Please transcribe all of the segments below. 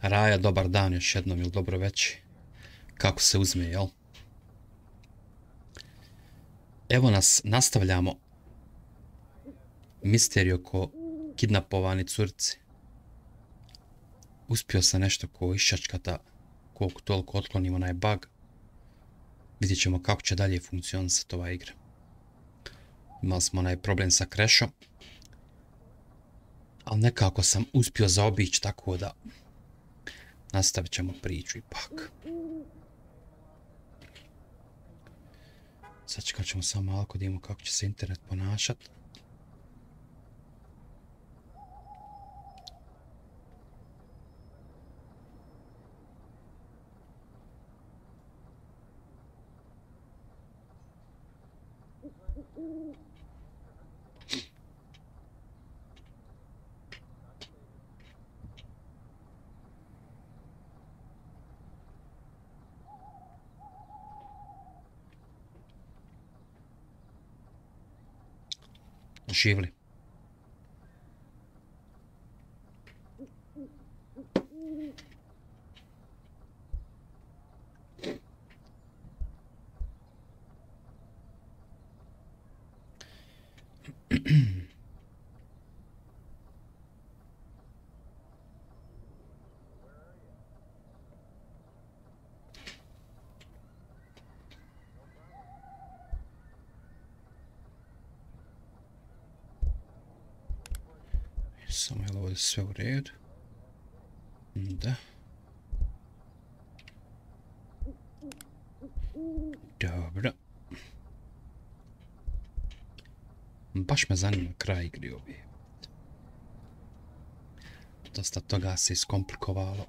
Raja, dobar dan još jednom, ili dobro večer. Kako se uzme, jel? Evo nas, nastavljamo misteriju oko kidnapovani curci. Uspio sam nešto ko iščačkata, koliko toliko otklonimo onaj bug. Vidjet ćemo kako će dalje funkcionisati ova igra. Imali smo onaj problem sa crashom. Ali nekako sam uspio zaobići, tako da nastavit ćemo priču ipak. Sad čekat ćemo samo malo da vidimo kako će se internet ponašat. Živli. Samo je li ovdje sve u redu? Da. Dobro. Baš me zanima kraj igri ovdje. Dosta toga se iskomplikovalo.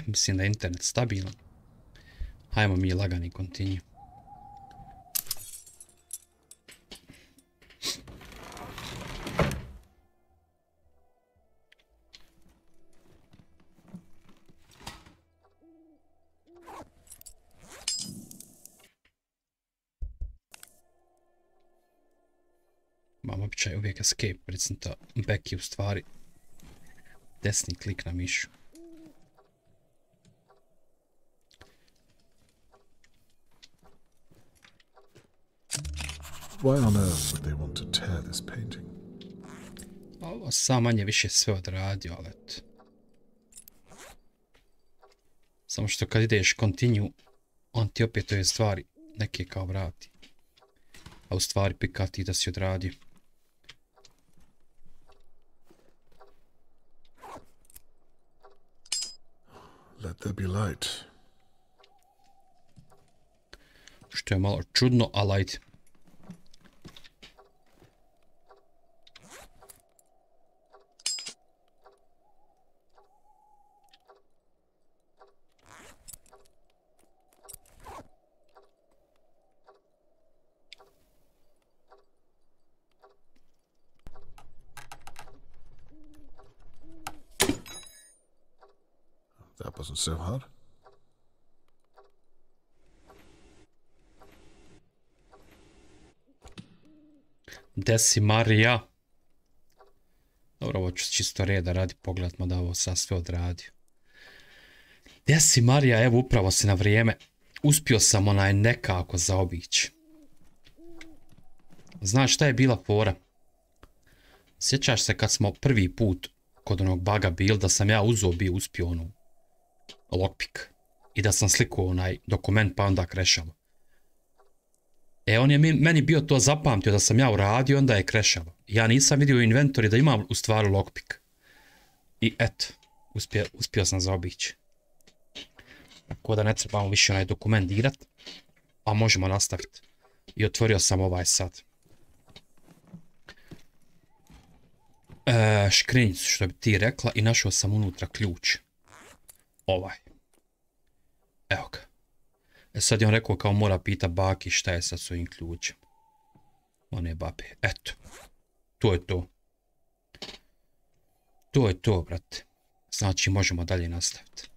Mislim da je internet stabilan. Hajmo mi lagani continue. Imam običaj uvijek escape, recimo to back je u stvari desni klik na mišu. Why on earth would they want to tear this painting? Ovo sam manje više sve odradio, ali eto. Samo što kad ideš continue, on ti opet ove stvari neke kao vrati. A u stvari pika ti da si odradio. Let there be light. Što je malo čudno, ali ajde. That wasn't so hard. Desi Marija. Dobro, ovo ću čisto reda radi pogled, mada ovo sad sve odradio. Desi Marija, evo upravo si na vrijeme. Uspio sam nekako zaobići. Znaš šta je bila fora? Sjećaš se kad smo prvi put kod onog baga bil, da sam ja bio uspio lockpick. I da sam slikao dokument pa onda krešalo. On je meni bio to zapamtio da sam ja uradio, onda je krešalo. Ja nisam vidio u inventori da imam u stvari lockpick. I eto, uspio sam zaobići. Tako da ne trebamo više dokument dirat, a možemo nastaviti. I otvorio sam ovaj sad. Škrinjicu, što bi ti rekla, i našao sam unutra ključ. Ovaj. Evo ga. Sad je on rekao kao mora pita baki šta je sa svojim ključem. One babe. Eto. To je to. To je to, brate. Znači možemo dalje nastaviti.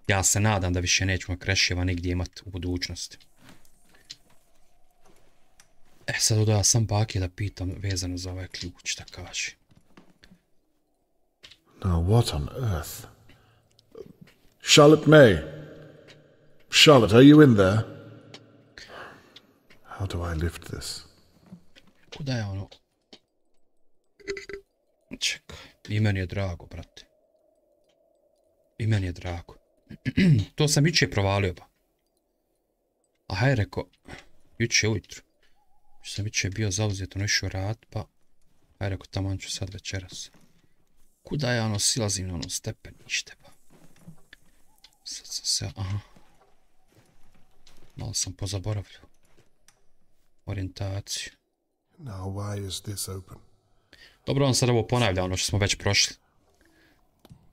Ja se nadam da više nećemo kreševa nigdje imati u budućnosti. Sad odao sam baki da pitam vezano za ovaj ključ, šta kaže. Now what on earth? Charlotte May. Charlotte, are you in there? How do I lift this? Kuda je ono? Čekaj. I meni je drago, brate. I meni je drago. To sam jučer provalio pa. A haj rekao, jučer ujutru. Sam jučer bio zauzet, išao rad, pa haj rekao, taman ću sad večeras. Kuda ja silazim na stepenište pa. Sad sam se, aha. Malo sam pozaboravljao. Orijentaciju. Now why is this open? Dobro, on sad ovo ponavlja što smo već prošli.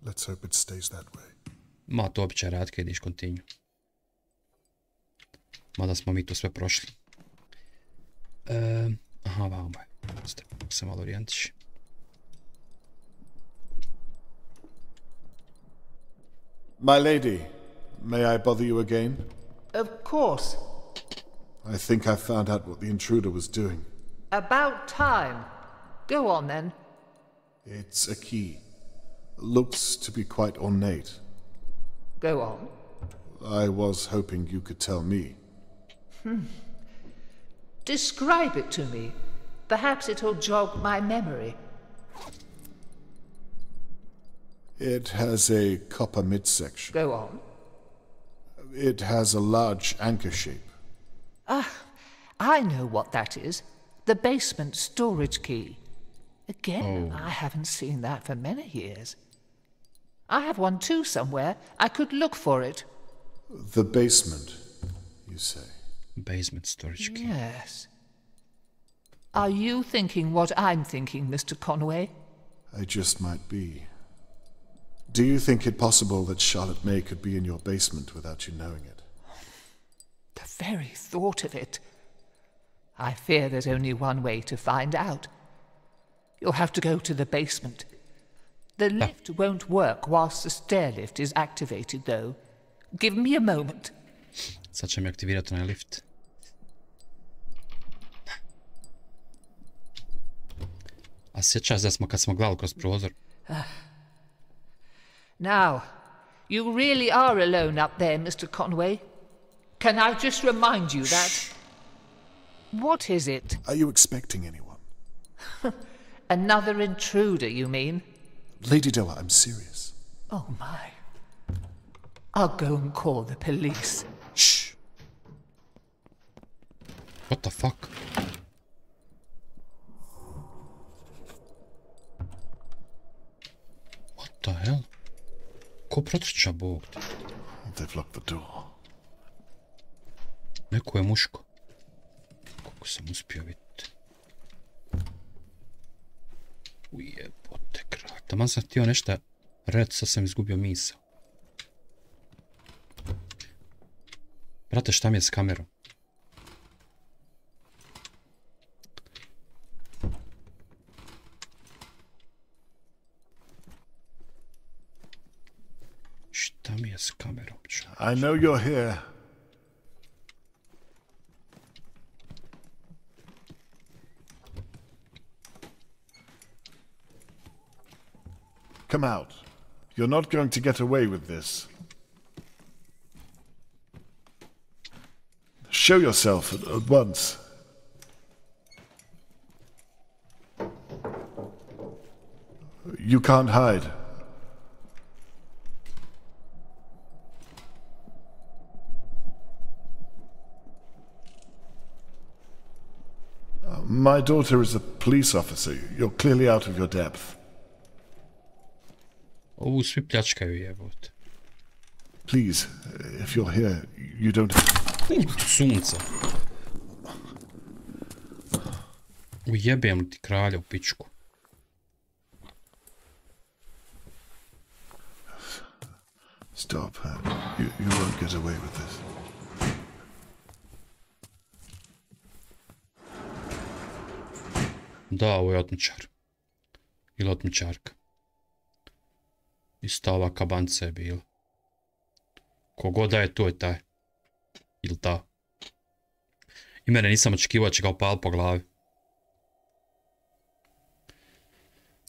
Let's hope it stays that way. Ma to običaj rad kad ideš continue. Mada smo mi to sve prošli. Aha, vamo je. Se malo orijentiš. My lady, may I bother you again? Of course. I think I found out what the intruder was doing. About time. Go on then. It's a key. Looks to be quite ornate. Go on. I was hoping you could tell me. Describe it to me. Perhaps it'll jog my memory. It has a copper midsection. Go on. It has a large anchor shape. I know what that is. The basement storage key. Again, I haven't seen that for many years. I have one too somewhere. I could look for it. The basement, you say? Basement storage key. Yes. Are you thinking what I'm thinking, Mr. Conway? I just might be. Do you think it possible that Charlotte May could be in your basement without you knowing it? The very thought of it. I fear there's only one way to find out. You'll have to go to the basement. The lift won't work whilst the stair lift is activated, though. Give me a moment. Sad će mi aktivirati onaj lift. A sjećaš da smo kad smo gledali kroz prozor? Now, you really are alone up there, Mr. Conway. Can I just remind you that... What is it? Are you expecting anyone? Another intruder, you mean? Lady Doa, I'm serious. Oh, my. I'll go and call the police. Shh. What the fuck? What the hell? Ko protrča Bog? They've locked the door. Neko je muško. Kako sam uspio vidjeti. Ujebote kralj. Taman sam htio nešto reći, sad sam izgubio misao. Brate, šta mi je s kamerom? Šta mi je s kamerom? I know you're here. Come out. You're not going to get away with this. Show yourself at once. You can't hide. My daughter is a police officer. You're clearly out of your depth. Ovu svi pljačkaju jebote. Please, if you're here, you don't... Sunce. Ujebem li ti kralja u pičku. Stop. You won't get away with this. Da, ovo je otmičar. Ili otmičarka. Ista ova kabanca je bila. Kogoda je, to je taj. Ili ta. I mene nisam očekivao da će ga opali po glavi.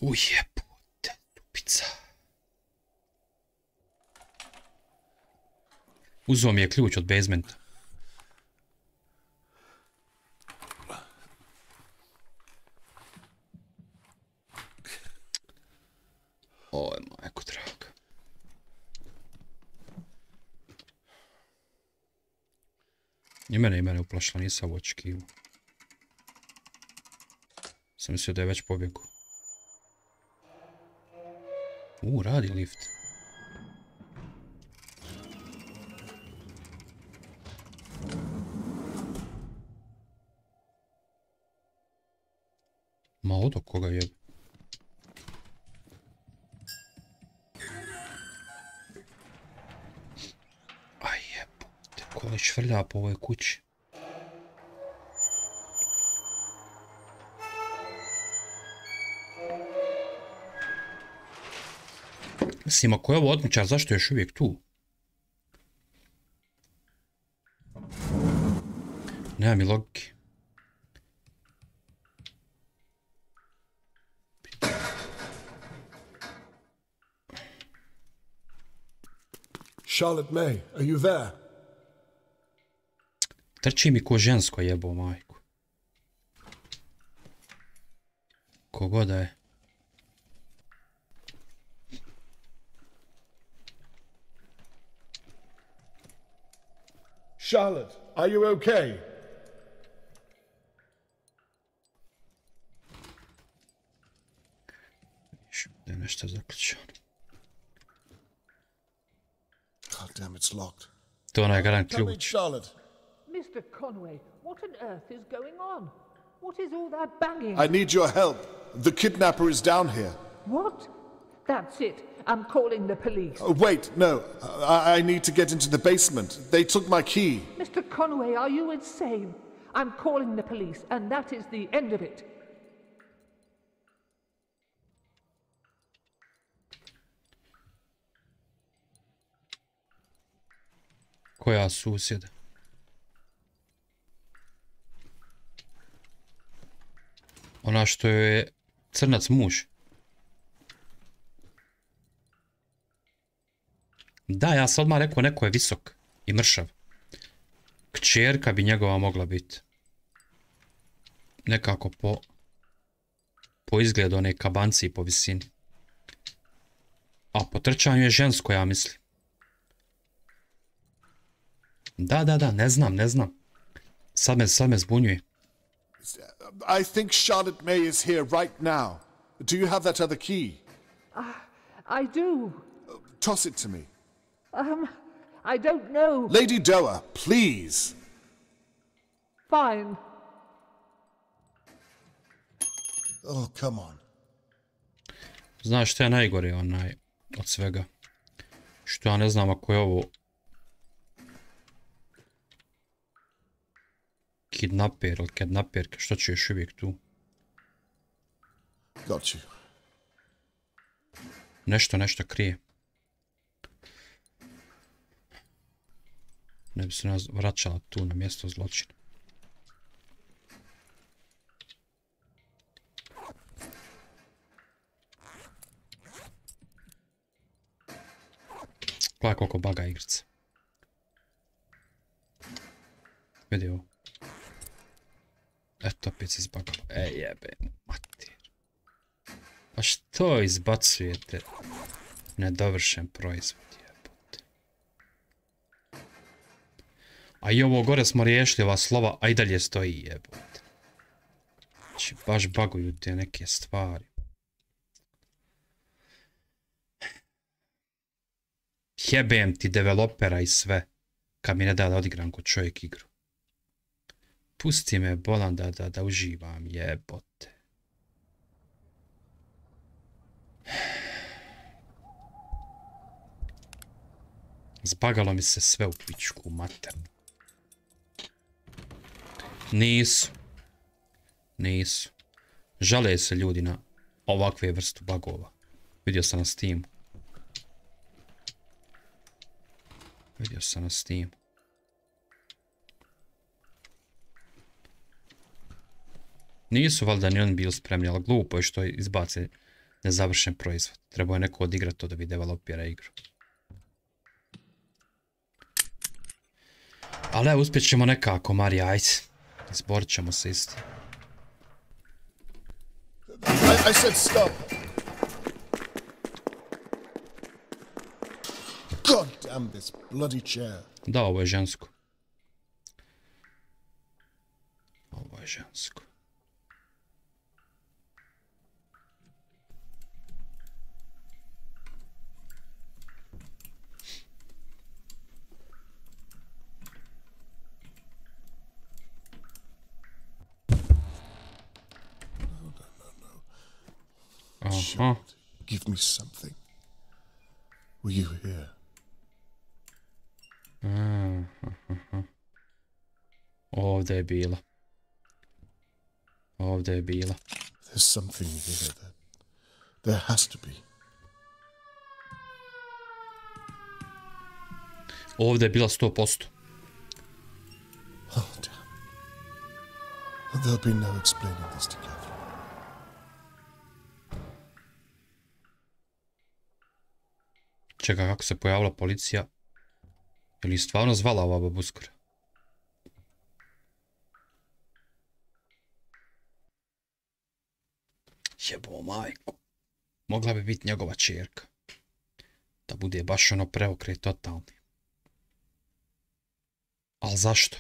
Ujebote, tupica. Uzeo mi je ključ od basementa. Oj, majko draga. I mene uplašila, nisam ovo očekivao. Sam mislio da je već pobjegao. Radi lift. Ma odo koga jebe. Aj jebote, ko već švrlja po ovoj kući. Mislim, ako je ovo otmičar, zašto je još uvijek tu? Nema mi logike. Charlotte May, are you there? Trči mi ko žensko jebo, majku. Kogoda je. Charlotte, are you okay? Da je nešto zaključano. God damn, it's locked. To je onaj garant Come in, ključ. Charlotte. Mr. Conway, what on earth is going on? What is all that banging? I need your help. The kidnapper is down here. What? That's it. I'm calling the police. Oh, wait, no. I need to get into the basement. They took my key. Mr. Conway, are you insane? I'm calling the police, and that is the end of it. Koja susjeda? Ona što je crnac muž. Da, ja sam odmah rekao, neko je visok i mršav. Kćerka bi njegova mogla biti. Nekako po izgledu one kabanci i po visini. A po trčanju je žensko, ja mislim. Da, ne znam. Sad me zbunjuje. I think Charlotte May is here right now. Do you have that other key? I do. Toss it to me. I don't know. Lady Doa, please. Fine. Oh, come on. Znaš što je najgore od svega? Što ja ne znam ako je ovo kidnaper ili kidnaperka, što će još uvijek tu? Got you. Nešto krije. Ne bi se nas vraćala tu na mjesto zločina. Gledaj koliko baga igrice. Vidi ovo. Eto, opet se izbagalo. Jebe, mater. Pa što izbacujete nedovršen proizvod, jebote. A i ovo gore smo riješili, ova slova, a i dalje stoji, jebote. Znači, baš baguju te neke stvari. Jebem ti developera i sve, kad mi ne da odigram kod čovjek igru. Pusti me bolan da uživam, jebote. Zbagalo mi se sve u pičku maternu. Nisu. Žale se ljudi na ovakve vrstu bagova. Vidio sam na Steamu. Nisu valjda ni oni bili spremni, ali glupo je što izbace nezavršen proizvod. Trebao je neko odigrati to da bi developira igru. Ali evo, uspjet ćemo nekako, Marija, ajde. Izborit ćemo se isti. I said stop! God damn this bloody chair. Da, ovo je žensko. Give me something. Were you here? Ovdje je bila. There's something here that there has to be. Ovdje je bila 100%. Oh, damn. There'll be no explaining this to Catherine. Čekaj, kako se pojavila policija? Je li stvarno zvala ova babuskura? Jebo majku. Mogla bi biti njegova čerka. Da bude baš ono preokret totalni. Ali zašto?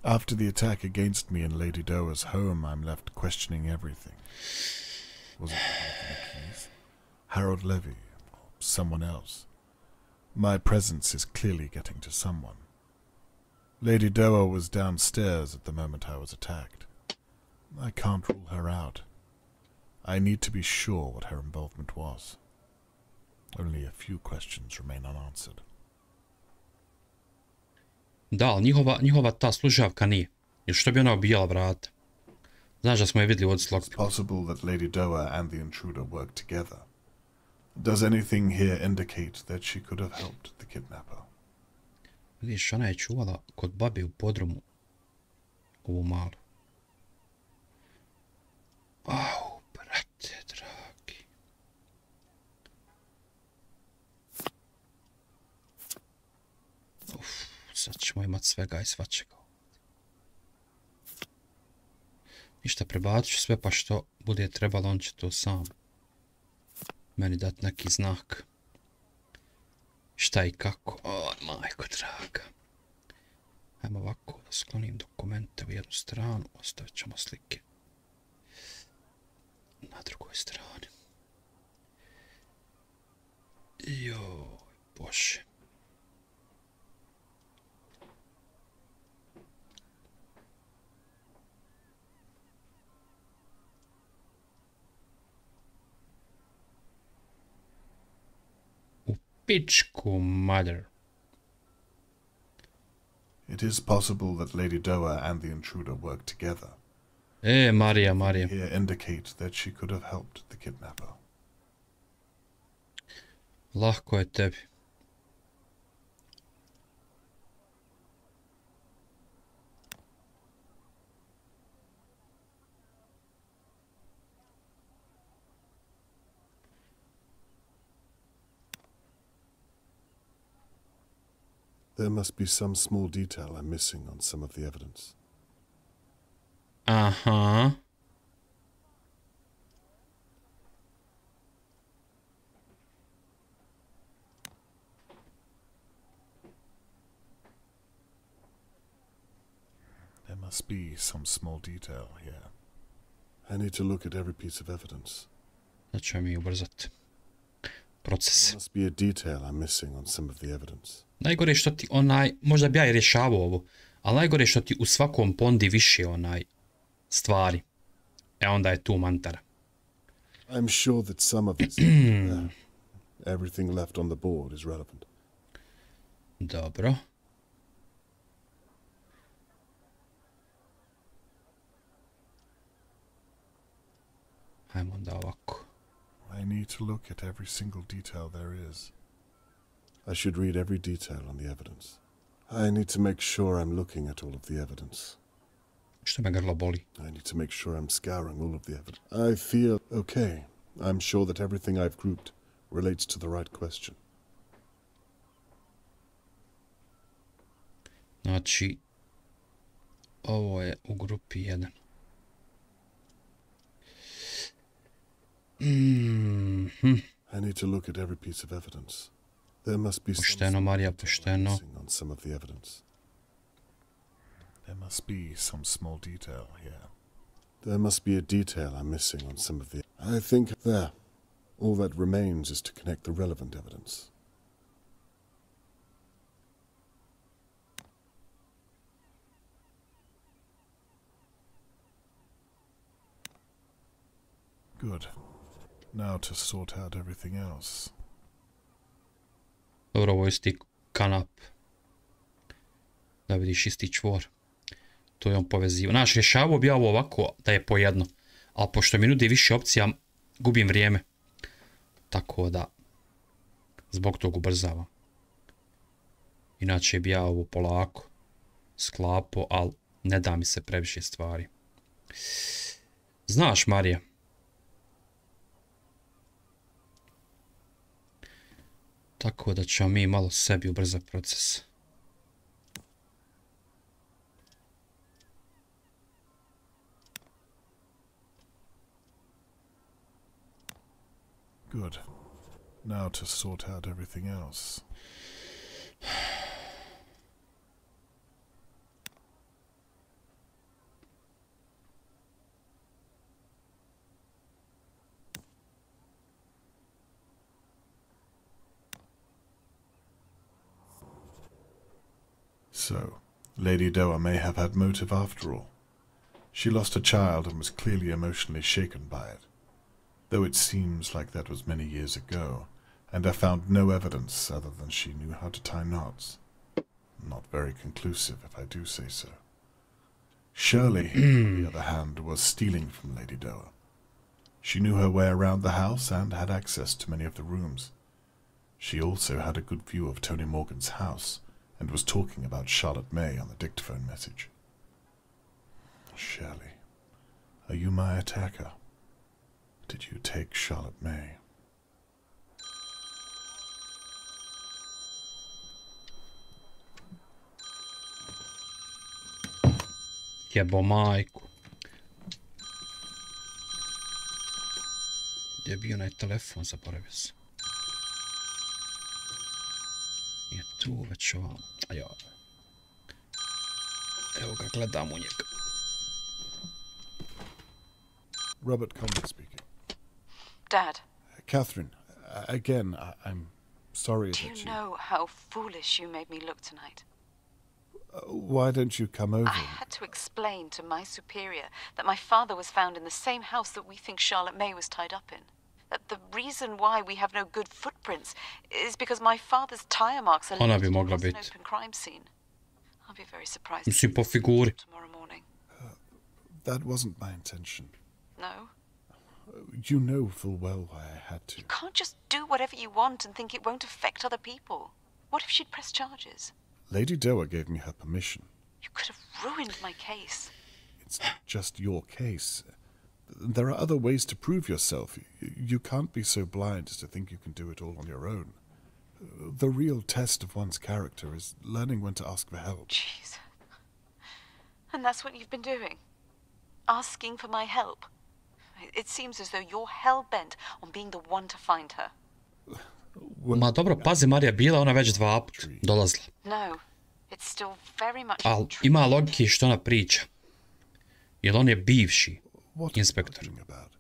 After the attack against me in Lady Doa's home, I'm left questioning everything. Was it the keys? Harold Levy? Or someone else? My presence is clearly getting to someone. Lady Doa was downstairs at the moment I was attacked. I can't rule her out. I need to be sure what her involvement was. Only a few questions remain unanswered. Da, ali njihova ta služavka nije. Jer što bi ona obijala vrata? Znaš da smo je vidjeli od slog. It's possible that Lady Doa and the intruder worked together. Does anything here indicate that she could have helped the kidnapper? Vidiš, ona je čuvala kod babi u podrumu ovu malu. Au, brate dragi. Sad ćemo imat svega i svačega. Ništa, prebacit ću sve, pa što bude trebalo, on će to sam meni dat neki znak. Šta i kako. O, majko draga. Ajmo ovako da sklonim dokumente u jednu stranu, ostavit ćemo slike na drugoj strani. Joj, bože. Pičku mother. It is possible that Lady Doa and the intruder worked together. Marija. Here indicate that she could have helped the kidnapper. Lahko je tebi. There must be some small detail I'm missing on some of the evidence. Aha. There must be some small detail here. I need to look at every piece of evidence. Da ćemo mi ubrzati proces. There must be a detail I'm missing on some of the evidence. Najgore što ti možda bi ja i rješavao ovo, ali najgore što ti u svakom pondi više stvari. E onda je tu mantara. I'm sure that some of this, everything left on the board is relevant. Dobro. Hajmo onda ovako. I need to look at every single detail there is. I should read every detail on the evidence. I need to make sure I'm looking at all of the evidence. Što me grlo boli? I need to make sure I'm scouring all of the evidence. I feel okay. I'm sure that everything I've grouped relates to the right question. Znači, ovo je u grupi 1. I need to look at every piece of evidence. There must be Pošteno, Marija, pošteno. on some of the evidence. There must be some small detail here. There must be a detail I'm missing on some of the... I think there. All that remains is to connect the relevant evidence. Good. Now to sort out everything else. Dobro, ovo je isti kanap. Da vidiš isti čvor. To je on povezivao. Znaš, rješavao bi ja ovo ovako da je po jedno. Ali pošto mi nudi više opcija, gubim vrijeme. Tako da, zbog tog ubrzavam. Inače bi ja ovo polako sklapo, ali ne da mi se previše stvari. Znaš, Marija. Tako da ćemo mi malo sebi ubrzati proces. Good. Now to sort out everything else. So, Lady Doa may have had motive after all. She lost a child and was clearly emotionally shaken by it, though it seems like that was many years ago, and I found no evidence other than she knew how to tie knots. Not very conclusive, if I do say so. Shirley, on the other hand, was stealing from Lady Doa. She knew her way around the house and had access to many of the rooms. She also had a good view of Tony Morgan's house, and was talking about Charlotte May on the dictaphone message. Shirley, are you my attacker? Did you take Charlotte May? Jebo majku. Gdje je bio onaj telefon, zaboravio sam. Je tu već ovo. Ajo. Evo ga, gledam u njega. Robert Conway speaking. Dad. Catherine, again, I'm sorry Do that you know how foolish you made me look tonight? Why don't you come over? I had to explain to my superior that my father was found in the same house that we think Charlotte May was tied up in. That the reason why we have no good footprints is because my father's tire marks are Ona bi left mogla across an biti. open crime scene. I'll be very surprised Mislim po figuri. tomorrow morning. That wasn't my intention. No? You know full well why I had to. You can't just do whatever you want and think it won't affect other people. What if she'd press charges? Lady Doa gave me her permission. You could have ruined my case. It's not just your case. There are other ways to prove yourself. You can't be so blind as to think you can do it all on your own. The real test of one's character is learning when to ask for help. Jeez. And that's what you've been doing? Asking for my help? It seems as though you're hell-bent on being the one to find her. Ma dobro, pazi, Marija bila ona već 2 puta dolazila. No, it's still very much Al ima logike što ona priča. Jer on je bivši What are you inspektor. talking about?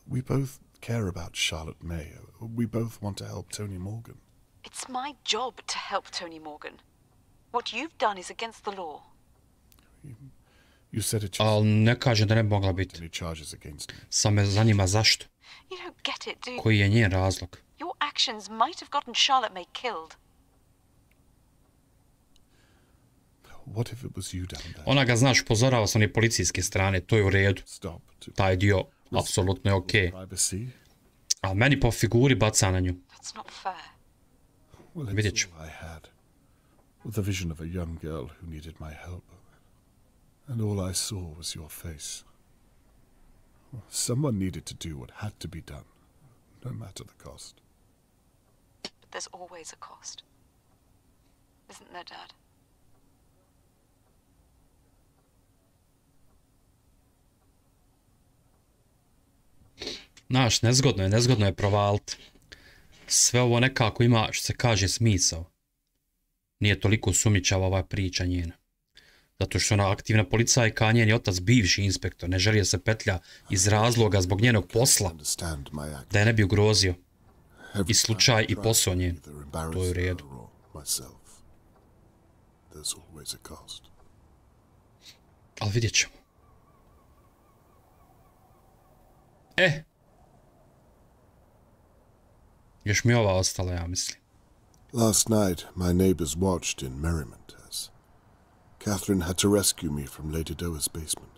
We both care about Charlotte May. We both want to help Tony Morgan. It's my job to help Tony Morgan. What you've done is against the law. You said it Al ne kaže da ne bi mogla biti. any charges against me. Sam me zanima zašto. You don't get it, do you? Koji je njen razlog? Your actions might have gotten Charlotte May killed. What if it was you down there? Ona ga, znaš, upozorava sa one policijske strane, to je u redu. Stop. To Taj dio, apsolutno je okej. privacy. A meni po figuri baca na nju. That's not fair. Well, Vidjet it's ću. all I had. The vision of a young girl who needed my help. And all I saw was your face. Someone needed to do what had to be done, no matter the cost. But there's always a cost. Isn't there, Dad? Znaš, nezgodno je provalit. Sve ovo nekako ima, što se kaže, smisao. Nije toliko sumnjičava ova priča njena. Zato što ona aktivna policajka, a njen je otac bivši inspektor, ne želi da se petlja iz razloga zbog njenog posla, Understand my act. da je ne bi ugrozio. Every I slučaj i posao njen. either To je u embarrass redu. her or myself. There's always a cost. Ali vidjet ćemo. Još mi ova ostala, ja mislim. Last night, my neighbors watched in merriment as Catherine had to rescue me from Lady Doa's basement.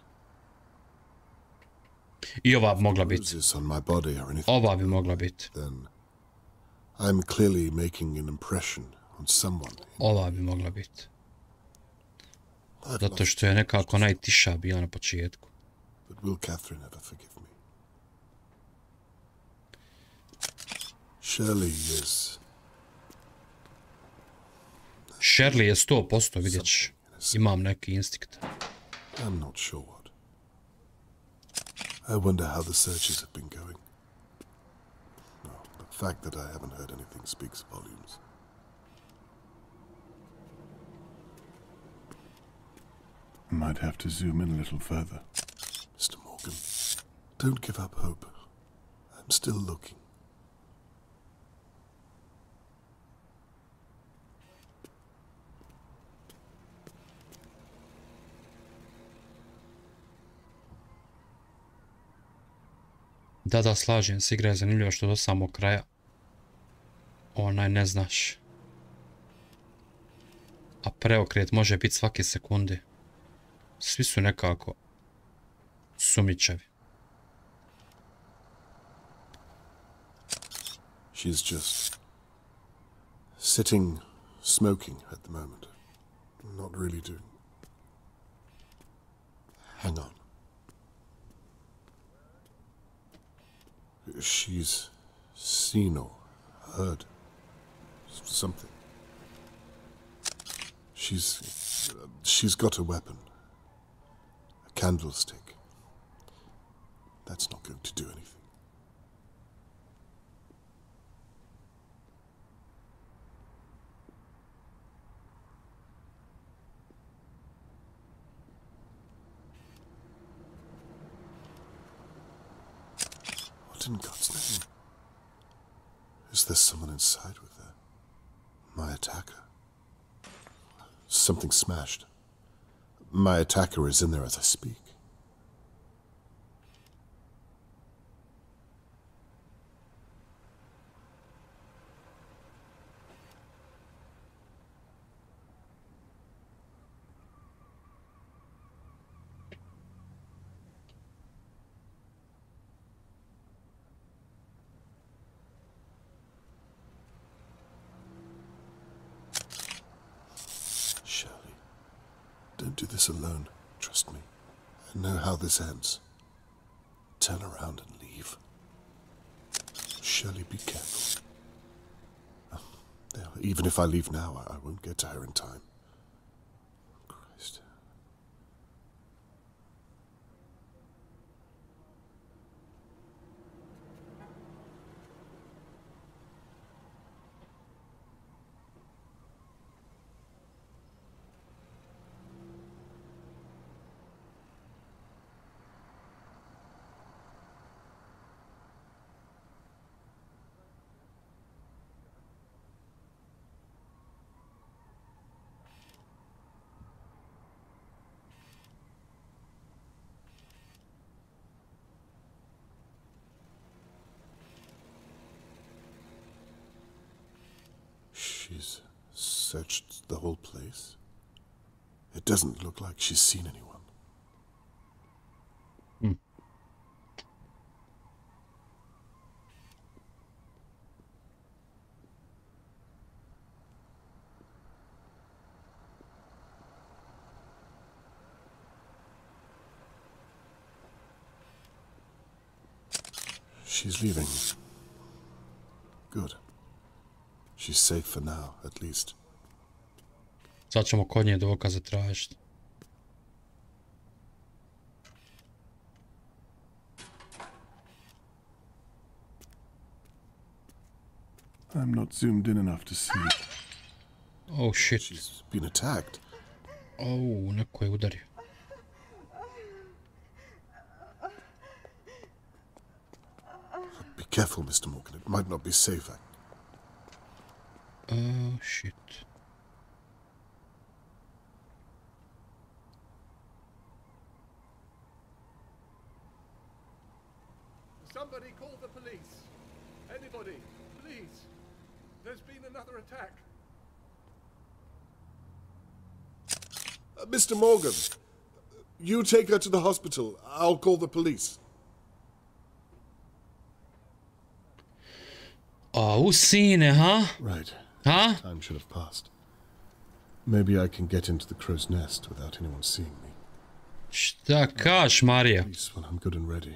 I ova bi mogla biti. Bruises on my body or anything, Ova bi mogla biti. then I'm clearly making an impression on someone. Ova bi mogla biti. I've Zato lost što je nekako najtiša bila na početku. But will Catherine ever forgive me? Shirley is Shirley je 100%, vidjet ćeš. Imam neki instinkt. I'm not sure what. I wonder how the searches have been going. No, the fact that I haven't heard anything speaks volumes. Might have to zoom in a little further. Mr. Morgan, don't give up hope. I'm still looking. Da, slažem se, igra je zanimljiva što do samog kraja. Onaj ne znaš. A preokret može biti svake sekunde. Svi su nekako sumnjičavi. She's just sitting, smoking at the moment. Not really doing. Hang on. She's seen or heard something. She's got a weapon. A candlestick. That's not going to do anything. What in God's name? Is there someone inside with her? My attacker? Something smashed. My attacker is in there as I speak. this alone. Trust me. I know how this ends. Turn around and leave. Shirley, be careful. Even if I leave now, I won't get to her in time. Christ. She's searched the whole place. It doesn't look like she's seen anyone. She's leaving. Good. She's safe for now, at least. Sad ćemo kod nje dokaze tražiti. I'm not zoomed in enough to see. Oh shit. She's been attacked. Oh, neko je udario. Be careful, Mr. Morgan. It might not be safe. Oh shit. Somebody call the police. Anybody, please. There's been another attack. Mr. Morgan, you take her to the hospital. I'll call the police. Oh, sine, huh? Right. Huh? Time should have passed. Maybe I can get into the crow's nest without anyone seeing me. Šta kaš, Marija? Police when I'm good and ready.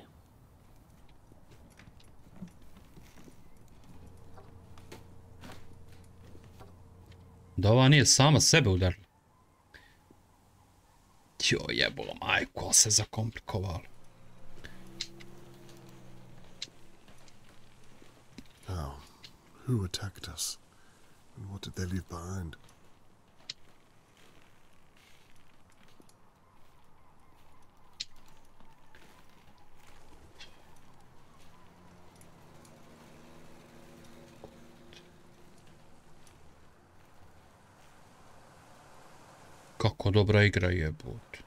Da ova nije sama sebe udarila. Jo, jebolo majko, ali se zakomplikovalo. Now, who attacked us? And what did they leave behind? Kako dobra igra jebot.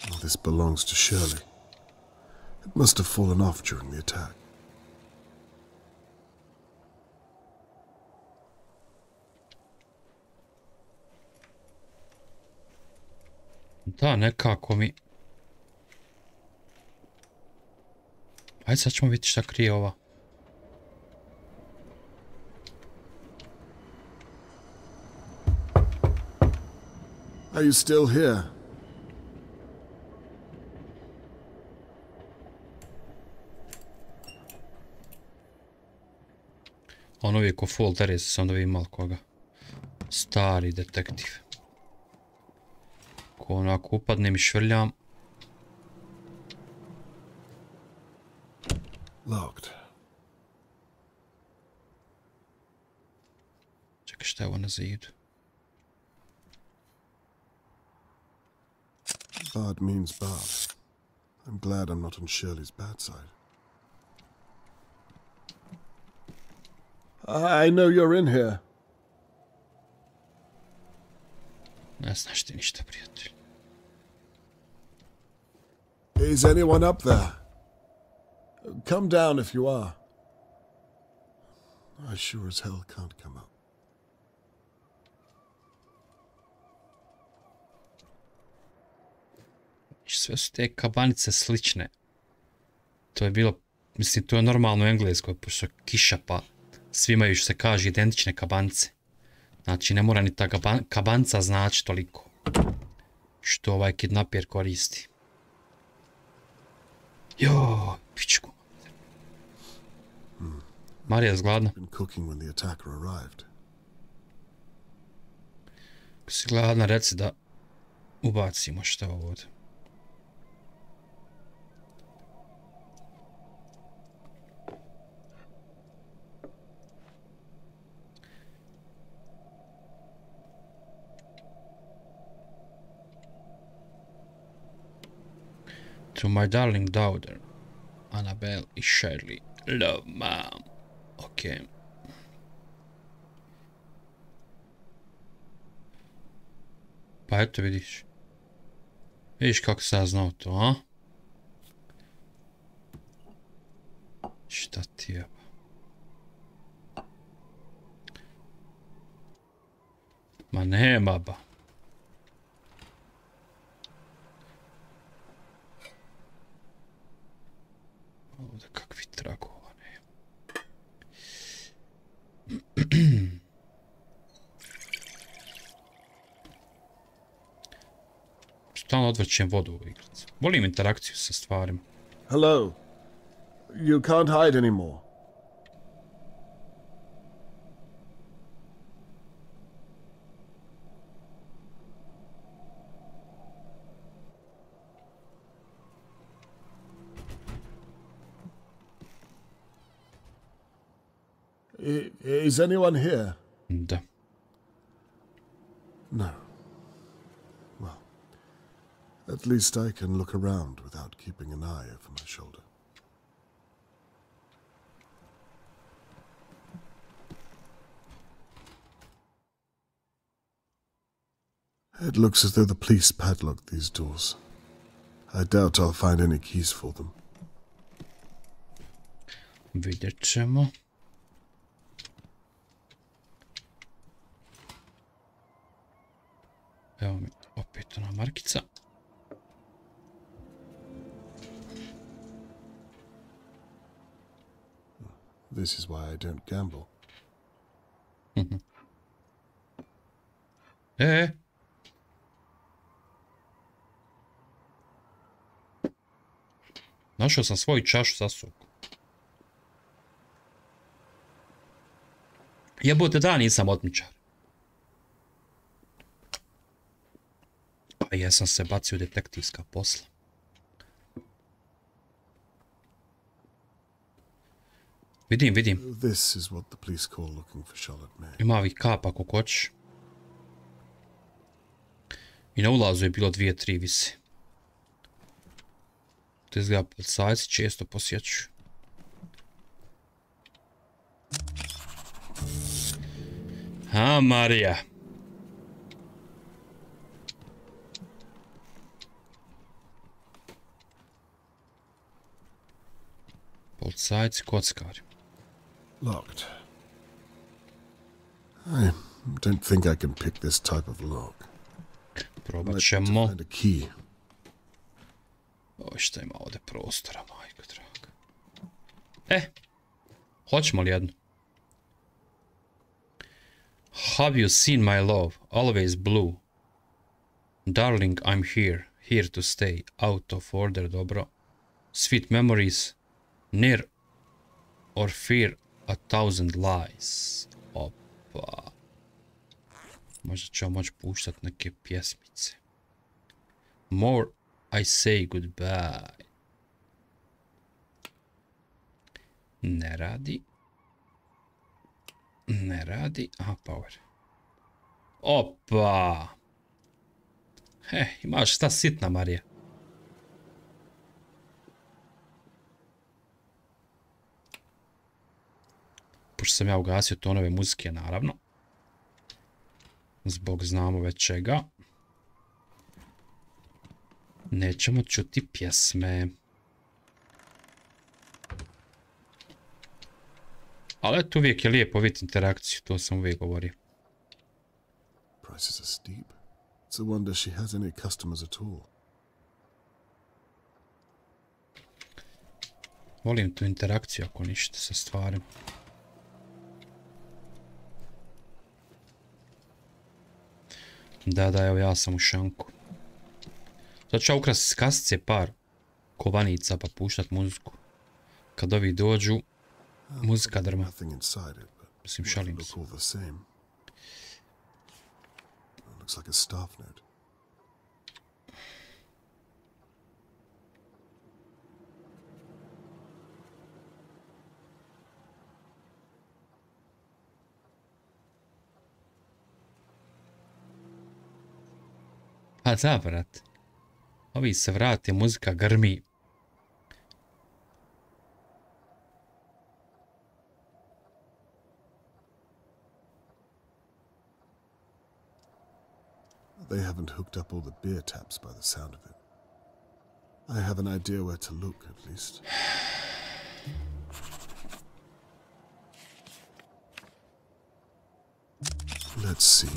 Well, this belongs to Shirley. It must have fallen off during the attack. Da, nekako mi... Ajde, sad ćemo vidjeti šta krije ova. Are you still here? On uvijek ko full teres, sam da vidim malo koga. Stari detektiv. Ko onako upadnem i švrljam. Locked. Čekaj, šta je ovo na zidu? Bad means bad. I'm glad I'm not on Shirley's bad side. I know you're in here. Ne znaš ti ništa, prijatelj. Is anyone up there? Come down if you are. I sure as hell can't come up. Sve su te kabanice slične. To je bilo, mislim, to je normalno u Engleskoj, pošto kiša pa svi imaju, što se kaže, identične kabanice. Znači, ne mora ni ta kabanca znači toliko. Što ovaj kidnaper koristi. Jo, pičku. Marija je zgladna. Ako si gladna, reci da ubacimo što ovdje. To my darling daughter, Annabelle i Shirley. Love, mom. Ok. Pa eto vidiš. Vidiš kako sam znao to, a? Šta ti je? Ma ne, baba. Ovdje kakvi tragova ne. Stalno odvrćem vodu u igricu. Volim interakciju sa stvarima. Hello. You can't hide anymore. Is anyone here? Da. No. Well, at least I can look around without keeping an eye over my shoulder. It looks as though the police padlocked these doors. I doubt I'll find any keys for them. Vidjet ćemo. Evo mi opet ona markica. This is why I don't gamble. Našao sam svoju čašu sa sokom. Jebote da, nisam otmičar. A jesam se bacio u detektivska posla. Vidim. This is what the police call looking for Charlotte May. Ima ovih kapa kako hoćeš. I na ulazu je bilo 2-3 vise. To izgleda policajci često posjećuju. A, Marija. Policajci kockari. Locked. I don't think I can pick this type of lock. Probat ćemo. Find a key. O, šta ima ovdje prostora, majko draga. Hoćemo li jednu? Have you seen my love? Always blue. Darling, I'm here to stay. Out of order, dobro. Sweet memories. Near or fear 1,000 lies. Opa. Možda ćemo moći puštati neke pjesmice. More I say goodbye. Ne radi. Aha, power. Opa. Imaš šta sitna, Marija. Pošto sam ja ugasio tonove muzike, naravno. Zbog znamo već čega. Nećemo čuti pjesme. Ali eto, uvijek je lijepo vidjeti interakciju, to sam uvijek govorio. Prices are steep. It's a wonder she has any customers at all. Volim tu interakciju ako ništa sa stvarima. Da, evo ja sam u šanku. Sad ću ja ukrasti s kasice par kovanica pa puštat muziku. Kad ovi dođu, muzika drma. Nothing inside it, but Mislim, would šalim look se. all the same. It looks like a staff note. A da, brat. Ovi se vrati, muzika grmi. They haven't hooked up all the beer taps by the sound of it. I have an idea where to look, at least. Let's see.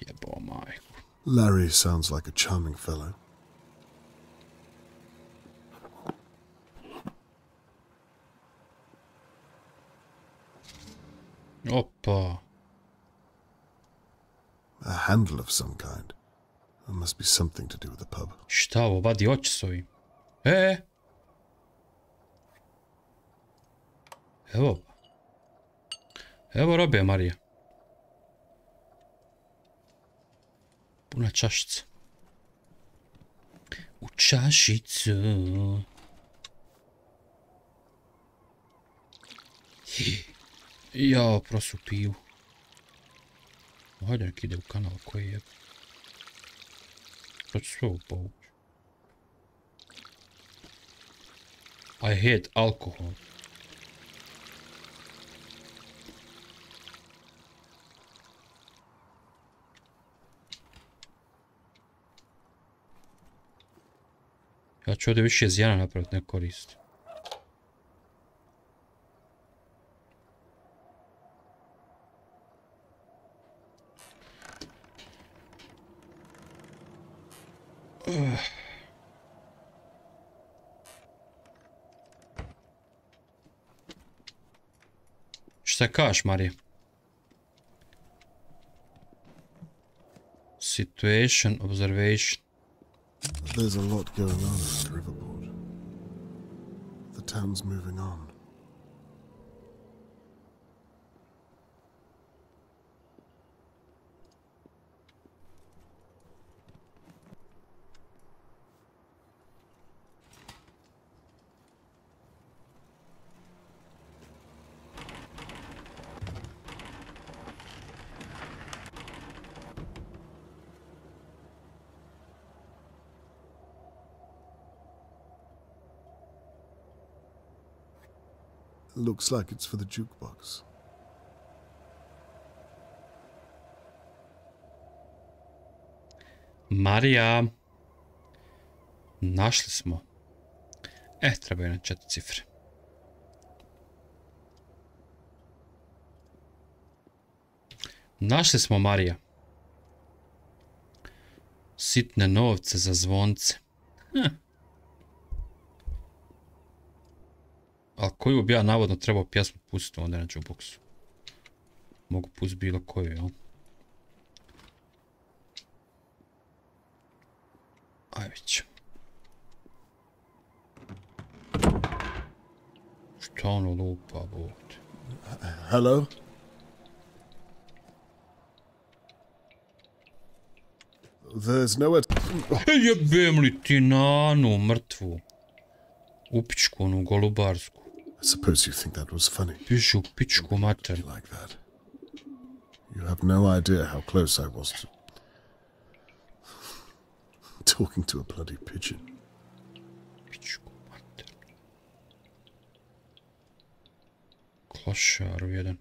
Jebo majku. Larry sounds like a charming fellow. Opa. A handle of some kind. There must be something to do with the pub. Šta ovo, vadi oči s ovim. Evo. Evo robe, Marija. Puna čašica. U čašicu. Jao, prosu pivu. Hajde nek ide u kanal koji je. To ću sve upovući. I hate alcohol. Ja ću ovdje više zjana napraviti, ne koristi. Šta kažeš, Marija? Situation, observation. There's a lot going on at Riverport. The town's moving on. Looks like it's for the jukebox. Marija. Našli smo. Trebaju na 4 cifre. Našli smo, Marija. Sitne novce za zvonce. Ali koju bi ja navodno trebao pjesmu pustiti onda na jukeboxu? Mogu pustiti bilo koju, jel? Aj već. Šta ono lupa, bot? Hello? There's nowhere... Jebem li ti nanu mrtvu? U pičku, onu golubarsku. I suppose you think that was funny. Pišu pičku mater. Like that. You have no idea how close I was to... talking to a bloody pigeon. Pičku mater. Klošaru jedan.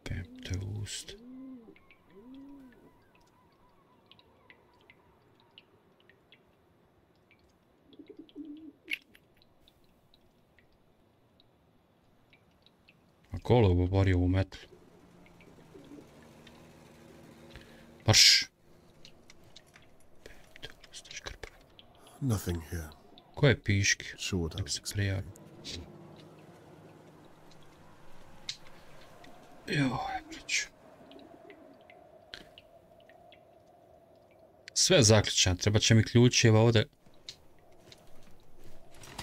Pem te ust. Golob oborio ovu metlu. Marš. Nothing here. Koje piške? Sure what I Nek was se expecting. prijavi. Joj, breću. Sve je zaključeno, treba će mi ključeva ovdje.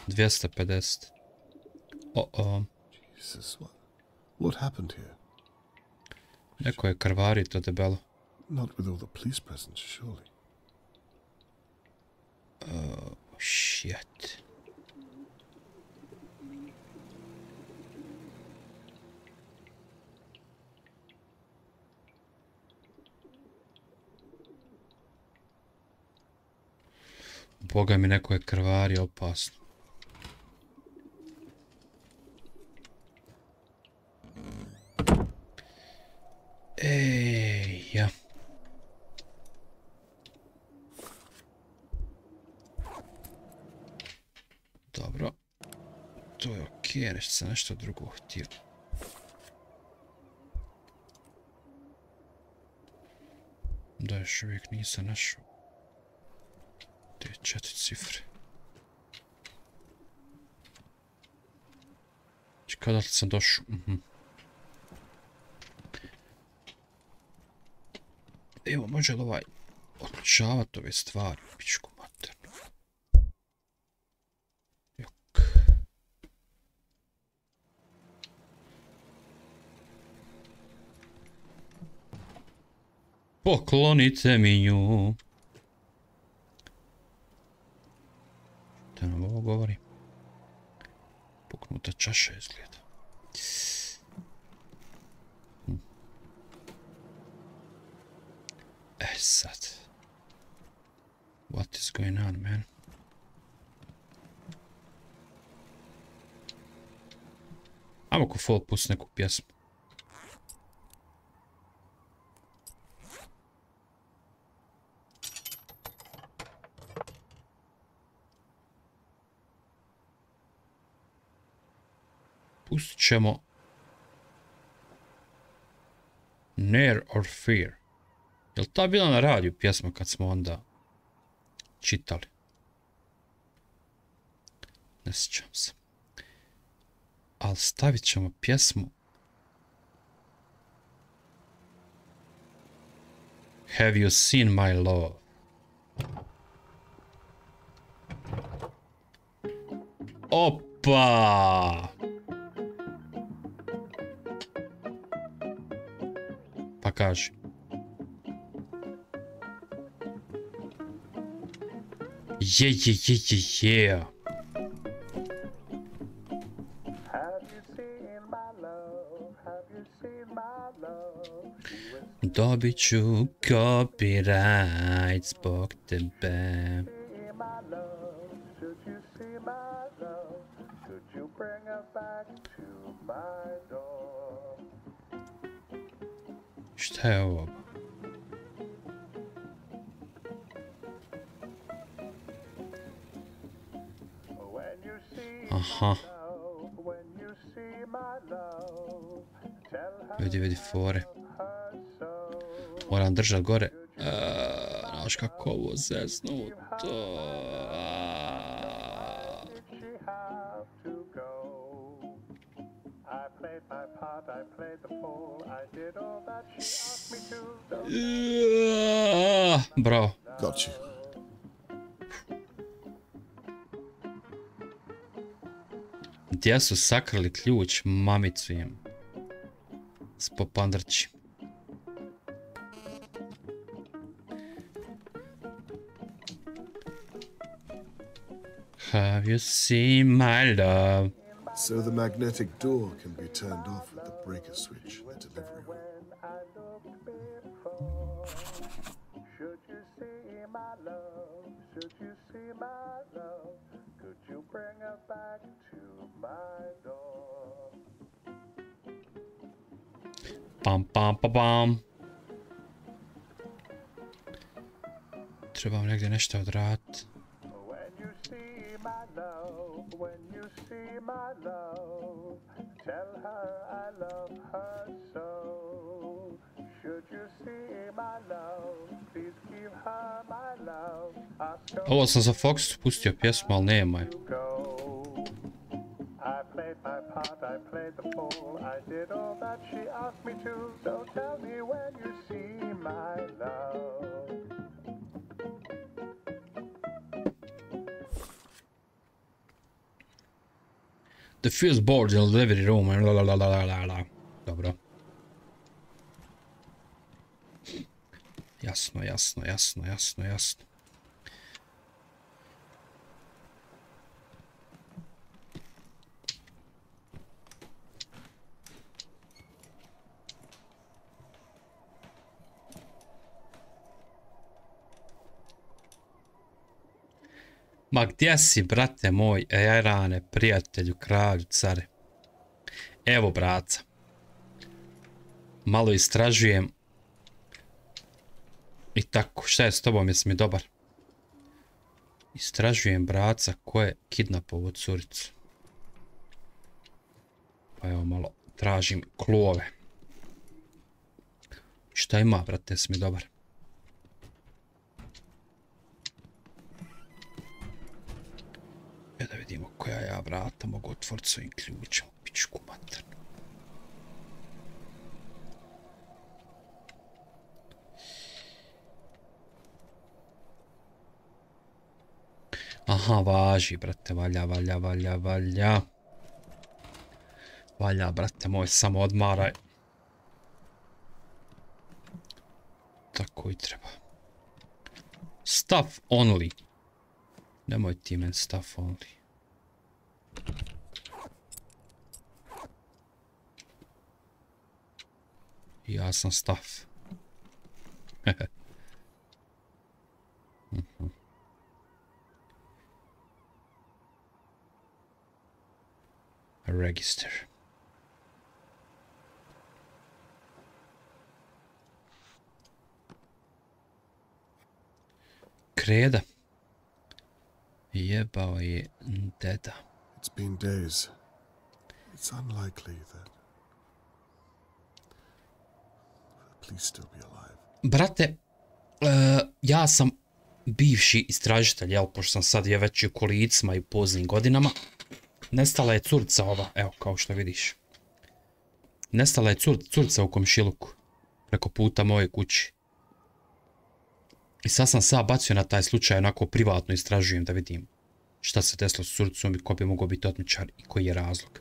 250. Jesus, what happened here? Neko je krvari to debelo. Not with all the police present, surely. Shit. Boga mi, neko je krvari, opasno. Ej, ja. Dobro. To je okej, nešto sam nešto drugo htio. Da, još uvijek nisam našao. Te 4 cifre. Kada li sam došao? Evo, može li ovaj odlučavati ove stvari, pičku maternu. Jok. Poklonite mi nju. Da nam ovo govori. Puknuta čaša izgleda. Sad. What is going on, man? Ajmo ko fol pust neku pjesmu. Pustit ćemo Near or Fear. Je li ta bila na radiju pjesma kad smo onda čitali? Ne sjećam se. Ali stavit ćemo pjesmu Have you seen my love? Opa! Pa kaži. Yeah. Dobit ću copyright zbog tebe. Šta je ovo? Aha. Vidi fore. Moram držat gore. Znaš kako ovo zeznuto. Bravo. Got you. Gdje su sakrali ključ, mamicu im. S popandrći. Have you seen my love? So the magnetic door can be turned off with the breaker switch in the delivery room. Pam. Trebam negdje nešto odraditi. Ovo sam za Fox pustio pjesmu, ali nema je. I played my part, I played the fool, I did all that she asked me to, so tell me when you see my love. The fuse board in the delivery room, la. Dobro. Jasno. Ma gdje si, brate moj, Erane, prijatelju, kralju, care? Evo, braca. Malo istražujem. I tako, šta je s tobom, jesi mi dobar? Istražujem, braca, ko je kidnapovo curicu. Pa evo malo, tražim klove. Šta ima, brate, jesi mi dobar? Da vidimo koja ja vrata mogu otvoriti svojim ključem. Pičku maternu. Aha, važi, brate, valja. Valja, brate moj, samo odmaraj. Tako i treba. Stuff only. Nemoj ti men stuff only. Ja sam stuff. Register. Kreda. Jebao je deda. It's been days. It's unlikely that please still be alive. Brate, ja sam bivši istražitelj, jel, pošto sam sad je već u kolicima i poznim godinama. Nestala je curica ova, evo, kao što vidiš. Nestala je curica u komšiluku, preko puta moje kući. I sad sam sad bacio na taj slučaj, onako privatno istražujem da vidim šta se desilo s curicom i ko bi mogao biti otmičar i koji je razlog.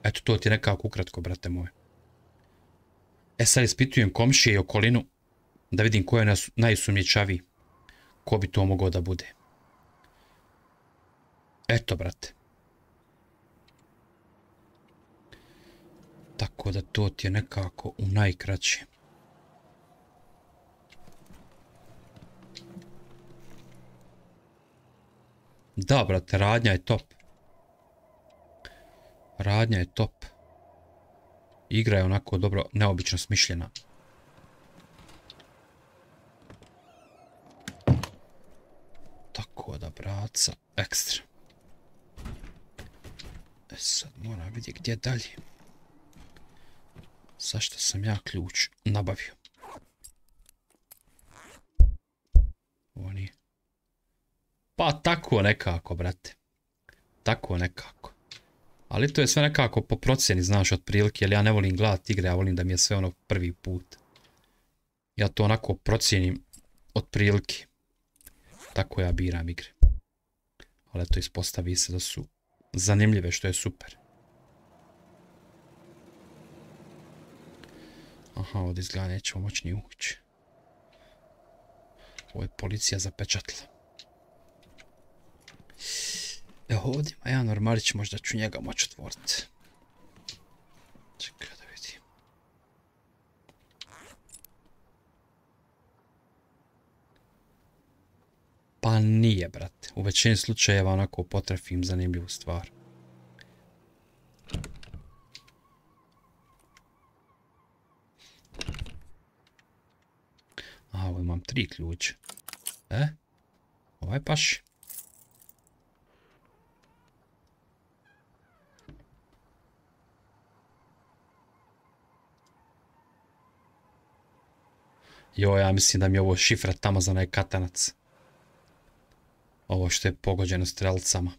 Eto, to ti je nekako ukratko, brate moje. E sad ispitujem komšije i okolinu da vidim ko je najsumnjičaviji. Ko bi to mogao da bude. Eto, brate. Tako da to ti je nekako u najkraće. Da, brate, radnja je top. Radnja je top. Igra je onako dobro, neobično smišljena. Tako da, braca, ekstra. E sad moram vidjeti gdje dalje. Zašto sam ja ključ nabavio? Ovo nije. Pa tako nekako, brate. Tako nekako. Ali to je sve nekako po procjeni, znaš, otprilike, jer ja ne volim gledati igre, ja volim da mi je sve ono prvi put. Ja to onako procjenim otprilike. Tako ja biram igre. Ali to ispostavi se da su zanimljive, što je super. Aha, ovdje izgleda nećemo moći ni ući. Ovo je policija zapečatila. Evo ovdje ima jedan ormarić, možda ću njega moći otvoriti. Čekaj da vidim. Pa nije, brate. U većini slučajeva onako potrefim zanimljivu stvar. A, ovo imam 3 ključa. Ovaj paši. Jo, ja mislim da mi je ovo šifra tamo za onaj katanac. Ovo što je pogođeno strelicama.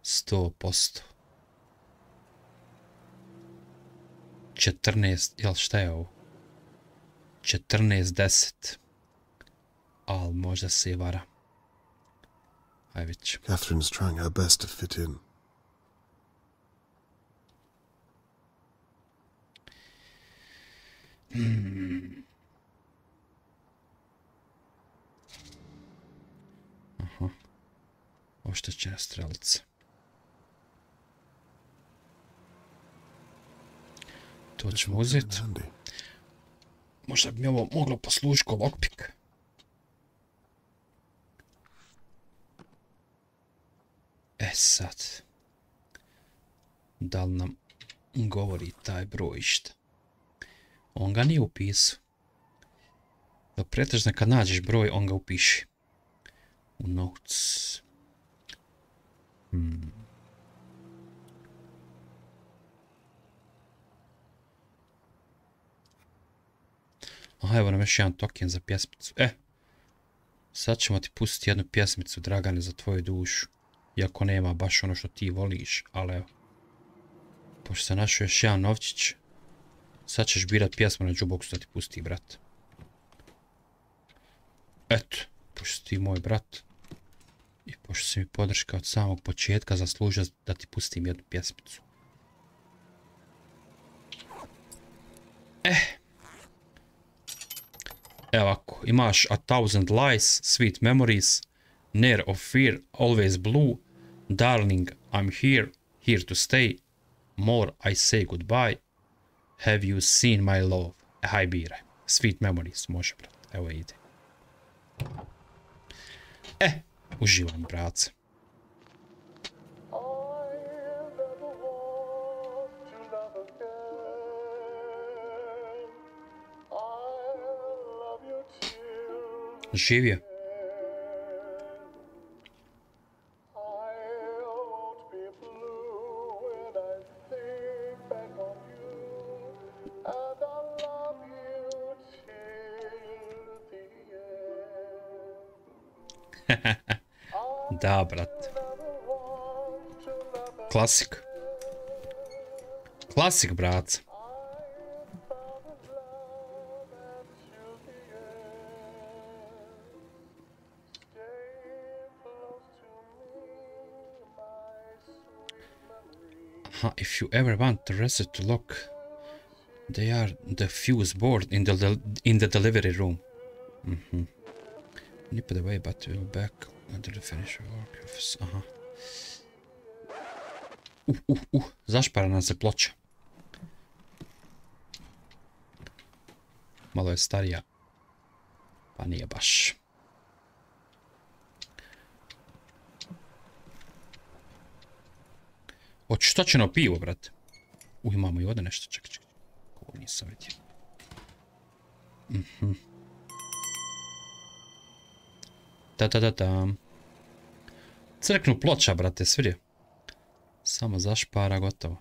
100%. 14, jel šta je ovo? 14-10. Al možda se i vara. Aj već. Catherine's trying her best to fit in. Aha. Oštećena strelica. To ćemo uzeti. Možda bi mi ovo moglo poslužiti ko lockpick. E sad. Da li nam govori taj broj išta? On ga nije upisao. Pretežno kad nađeš broj, on ga upiši. U notes. Aha, evo nam još jedan token za pjesmicu. Sad ćemo ti pustiti jednu pjesmicu, Dragane, za tvoju dušu. Iako nema baš ono što ti voliš, ali evo. Pošto se našao još jedan novčić, sad ćeš birat pjesmu na jukeboxu da ti pusti, brat. Eto, pošto si ti moj brat i pošto si mi podrška od samog početka, zaslužio da ti pustim jednu pjesmicu. Evo ako, imaš A Thousand Lies, Sweet Memories, Near of Fear, Always Blue, Darling, I'm Here, Here to Stay, More I Say Goodbye, Have You Seen My Love? Haj biraj. Sweet Memories, može, brat. Evo ide. Uživam, brace. Živio. Da, brat. Klasik. Klasik, brat. If you ever want the reset to lock, they are the fuse board in the delivery room. Nip it away, but we'll back until the finish work. Aha. Zašpara nam se ploča. Malo je starija. Pa nije baš. Hoću stočeno pivo, brate. Imamo i ovdje nešto, čekaj. Ovo nisam vidio. Da. Crknu ploča, brate, svidio. Samo zašpara, gotovo.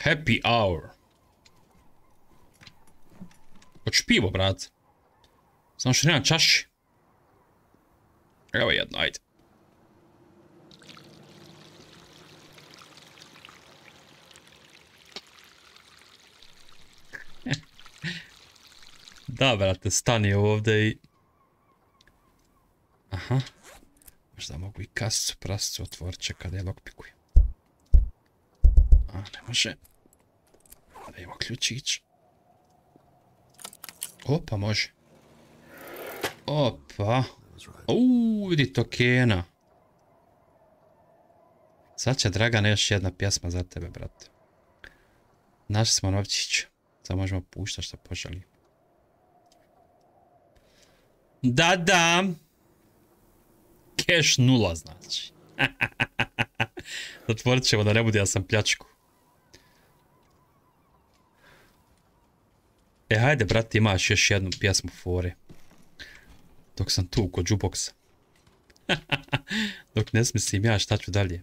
Happy hour. Hoću pivo, brate. Samo što nema čaši. Evo jedno, ajde. Da, brate, stani ovdje i... Aha. Možda mogu i kasicu, prasicu otvorit, čekaj da je lockpikujem. A, ne može. Da imamo ključić. Opa, može. Opa. Vidi tokena. Sad će, Dragane, još jedna pjesma za tebe, brate. Našli smo novčić. Sad možemo puštati što poželim. Da. Cash 0, znači. Otvorit ćemo da ne bude, ja sam pljačku. Hajde, brate, imaš još jednu pjesmu fore. Dok sam tu kod jukeboxa. Dok ne smislim ja šta ću dalje.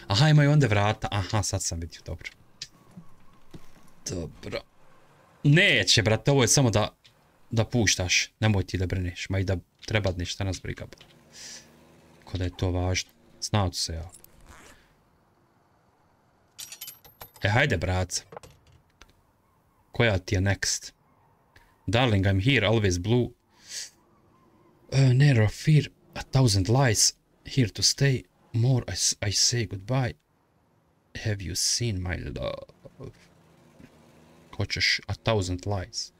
Aha, imaju onda vrata. Aha, sad sam vidio, dobro. Dobro. Neće, brate, ovo je samo da puštaš. Nemoj ti da brineš, ma i da treba ništa nas briga. Ko da je to važno. Znao ću se ja. Hajde, brat. Koja ti je next? Darling, I'm here, always blue. Never fear, 1,000 lies. Here to stay. More I say goodbye. Have you seen my love? Hoćeš 1,000 lies.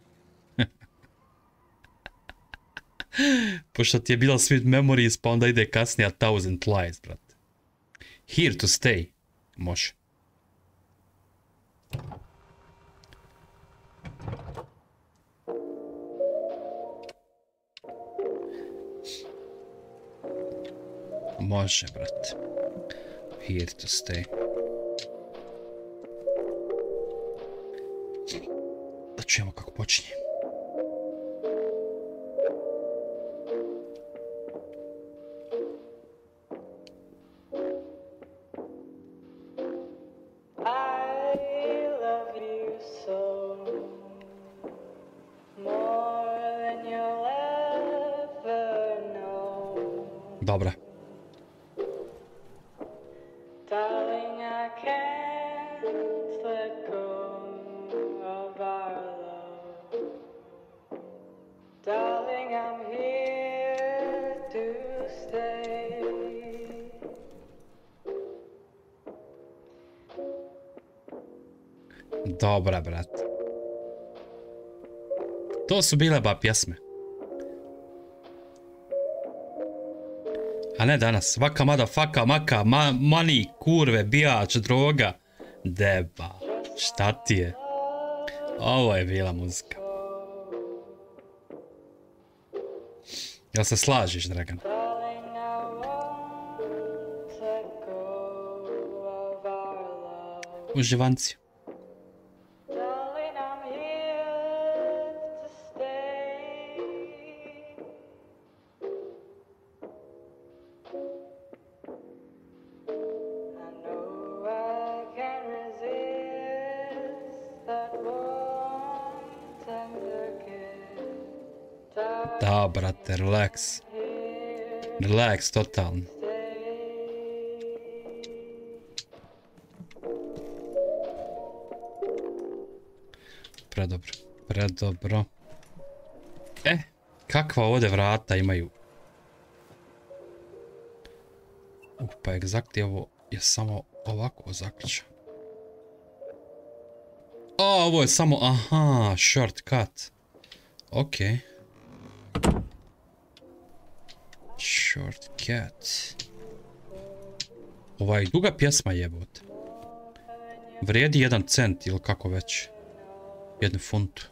Pošto ti je bila sweet memories, pa onda ide kasnije 1,000 lies, brate. Here to stay. Može. Može, brate. Here to stay. Da čujemo kako počinje. Dobra. Dobra, brat. To su bile ba pjesme. A ne danas. Vaka, mada, faka, maka, mani, kurve, bijač, droga. Deba. Šta ti je? Ovo je bila muzika. Jel se slažiš, Dragan? Uživanci. Da, brate, relax. Relax, totalno. Predobro, predobro. Kakva ovdje vrata imaju? Pa egzakt je ovo je samo ovako zaključeno. Ovo je samo, aha, shortcut. Ok. Shortcut. Ova je duga pjesma jebote. Vrijedi 1 cent ili kako već. 1 funtu.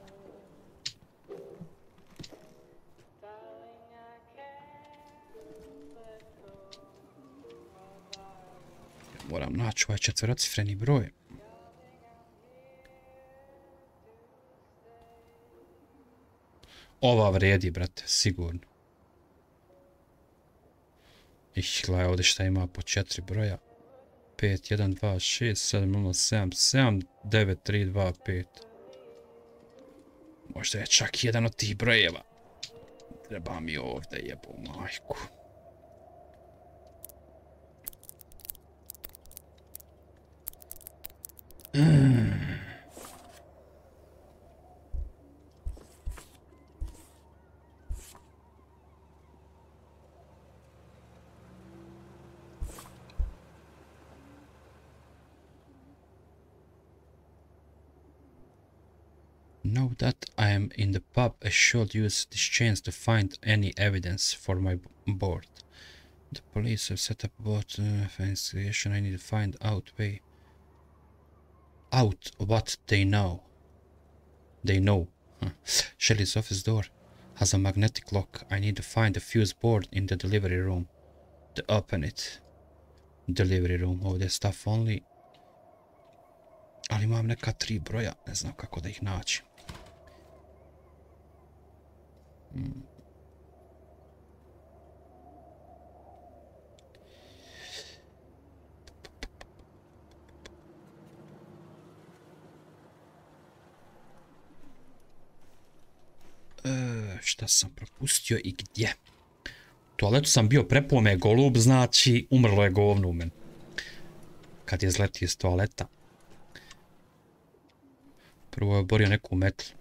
Moram naći ovaj četverocifreni broj. Ova vrijedi, brate, sigurno. Gledaj ovdje šta ima po 4 broja. 5, 1, 2, 6, 7, 0, 7, 7, 9, 3, 2, 5. Možda je čak jedan od tih brojeva. Treba mi ovdje jebu majku. Know that I am in the pub. I should use this chance to find any evidence for my board. The police have set up a board investigation. I need to find out what they know. They know. Shelley's office door has a magnetic lock. I need to find the fuse board in the delivery room. To open it. Delivery room. Ovdje je stuff only. Ali imam neka 3 broja. Ne znam kako da ih naći. Šta sam propustio i gdje? U toaletu sam bio, prepao me golub, znači umrlo je govno u meni. Kad je izletio iz toaleta. Prvo je oborio neku metlu.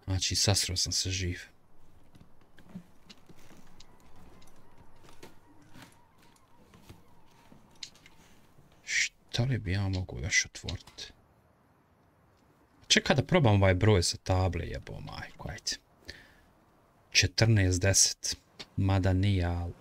Znači, sasrao sam se živ. Šta li bi ja mogu još otvoriti? Čekaj da probam ovaj broj sa table, jebo majko, ajde. 14-10. Mada nije, ali...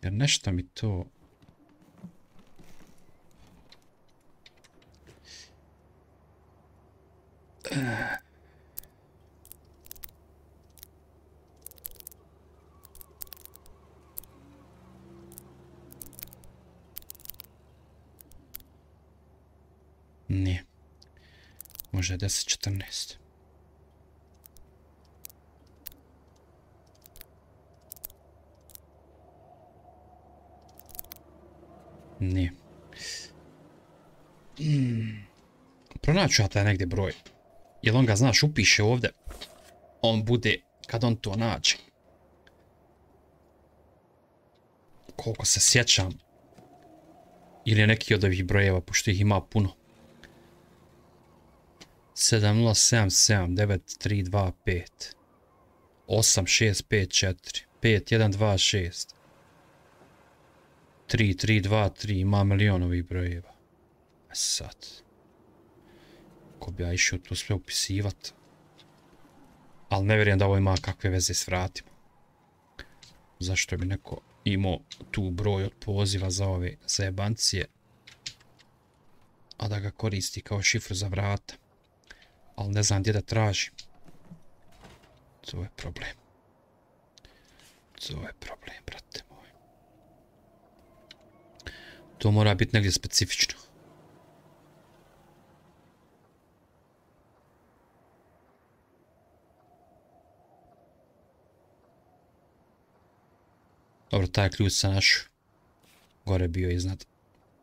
Jer nešto mi to... Nije. Možda je 10-14. Nije. Pronaću ja taj negdje broj. Jel on ga, znaš, upiše ovdje. On bude, kad on to nađe. Koliko se sjećam. Ili je neki od ovih brojeva, pošto ih ima puno. 70779325 8654 5126 3323, ima milion ovih brojeva. A sad, ko bi ja išao to sve upisivat, ali ne vjerujem da ovo ima kakve veze s vratima. Zašto bi neko imao tu broj od poziva za ove zajebancije, a da ga koristi kao šifru za vrata. Ali ne znam gdje da tražim. To je problem. To je problem, brate moj. To mora biti negdje specifično. Dobro, taj ključ sam našao. Gore bio iznad.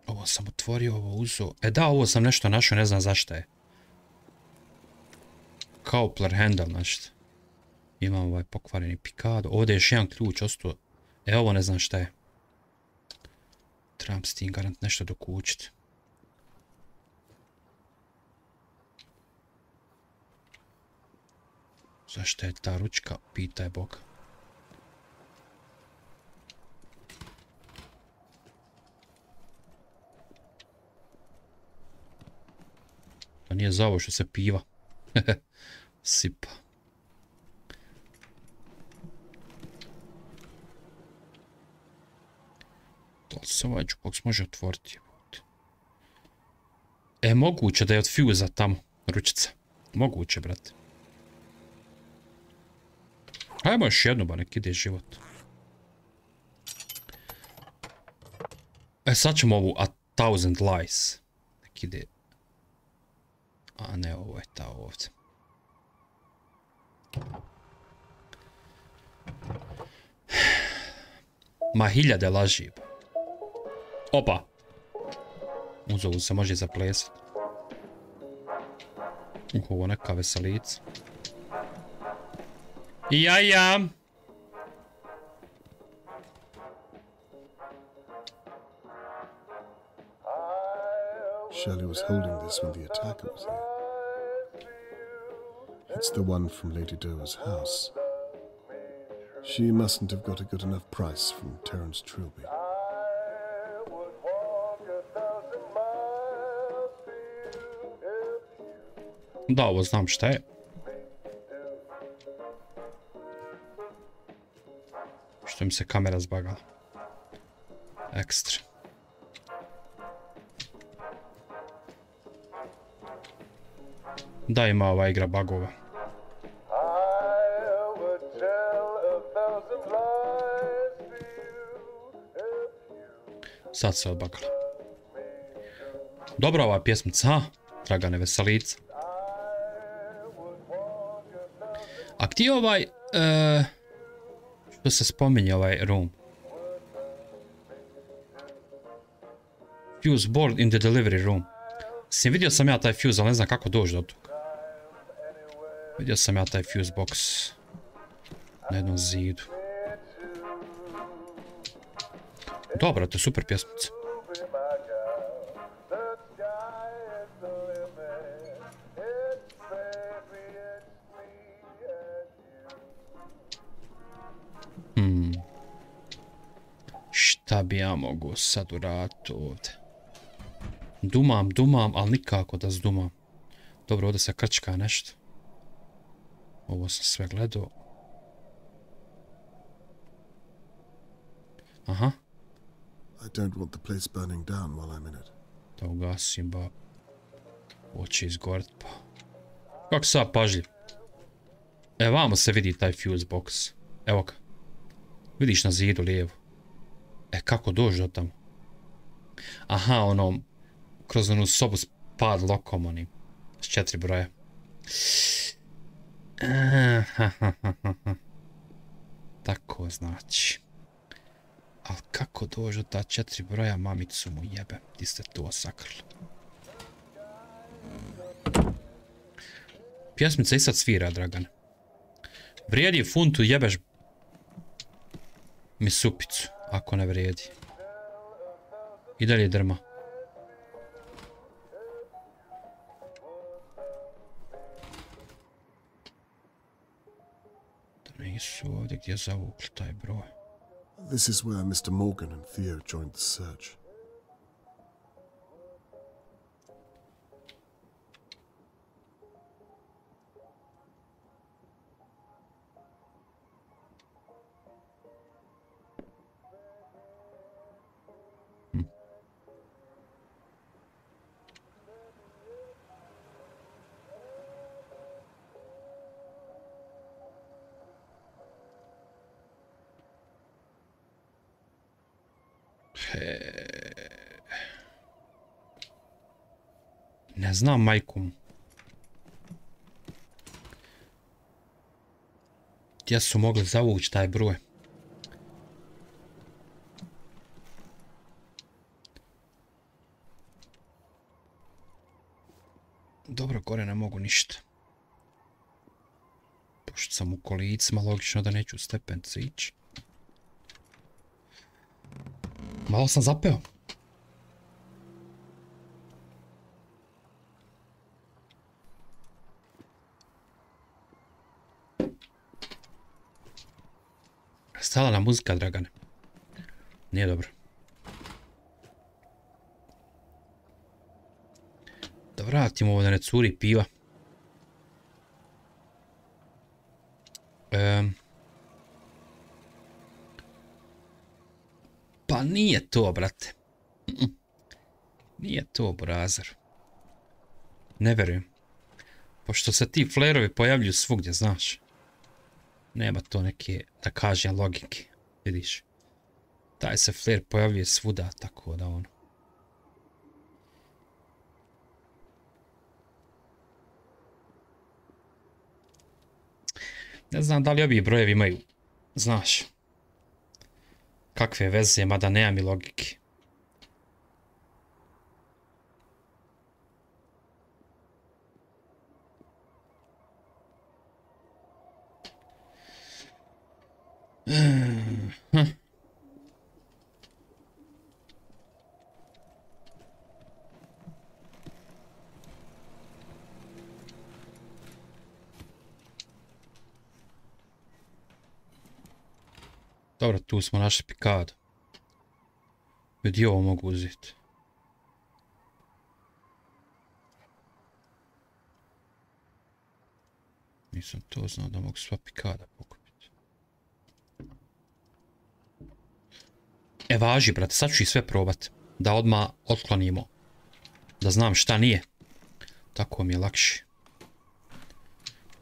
Ovo sam otvorio, ovo uzo. E da, ovo sam nešto našao, ne znam zašto je. Kaupler handle, znači. Imam ovaj pokvareni pikado. Ovdje je još jedan ključ ostao. E, ovo ne znam šta je. Trebam s tim garant nešto dokučiti. Zašto je ta ručka? Pitaj Boga. Pa nije za ovo što se piva. Sipa. Da li se ovaj jukebox može otvoriti? E, moguće da je od fuza tamo, ručica. Moguće, brate. Ajmo još jedno, ba nek ide život. E, sad ćemo ovu A Thousand Lies. Nek ide. A ne, ovo je ta ovdje. Ma, hiljade laži. Opa. Uzovu se može zaplesati. Ovo neka veselica. Jaja. Shelley was holding this when the attacker was here. It's the one from Lady Doe's house. She mustn't have got a good enough price from Terence Trilby. Da, ovo znam šta je. Što mi se kamera zbagala. Ekstra. Da, ima ova igra bugova. Sad se odbagala. Dobra ova pjesmica, ha? Dragane veselica. A gdje ovaj... Tu se spominje ovaj room. Fuse board in the delivery room. Vidio sam ja taj fuse, ali ne znam kako doći do toga. Vidio sam ja taj fuse box na jednom zidu. Dobro, to je super pjesmica. Šta bi ja mogu sad uraditi ovdje? Dumam, ali nikako da zdumam. Dobro, ovdje se krčka nešto. Ovo sam sve gledao. Aha. I don't want the place burning down while I'm in it. Da ugasim, ba. Ovo će izgorit, pa. Kako sad pažljiv? Vamo se vidi taj fuse box. Evo ga. Vidiš na zidu lijevo. Kako doći do tamo? Aha, ono, kroz onu sobu s padlockom onim. S 4 broja. Tako znači. Ali kako doći do ta 4 broja, mamicu mu jebe. Ti ste to sakrli. Pjesmica i sad svira, Dragan. Vrijedi funtu, jebeš mi supicu, ako ne vrijedi. I dalje drma. Da nisu ovdje gdje zavukli taj broj. This is where Mr. Morgan and Theo joined the search. Ne znam, majku. Gdje su mogli zavući taj broj? Dobro, gore ne mogu ništa. Pošto sam u kolicima, logično da neću u stepence ići. Malo sam zapeo. Stala nam muzika, Dragane. Nije dobro. Da vratimo ovo da ne curi piva. Pa nije to, brate. Nije to, Borazar. Ne verujem. Pošto se ti flerovi pojavljuju svugdje, znaš. Nema to neke, da kažem, logike. Vidiš. Taj se flare pojavljuje svuda, tako da ono. Ne znam da li ovi brojevi imaju, znaš, kakve veze, mada nema mi logike. Dobro, tu smo našli pikadu. Vidi, ovo mogu uzeti. Nisam to znao da mogu sva pikada pokupiti. Važi, brate, sad ću ih sve probat. Da odmah otklonimo. Da znam šta nije. Tako mi je lakše.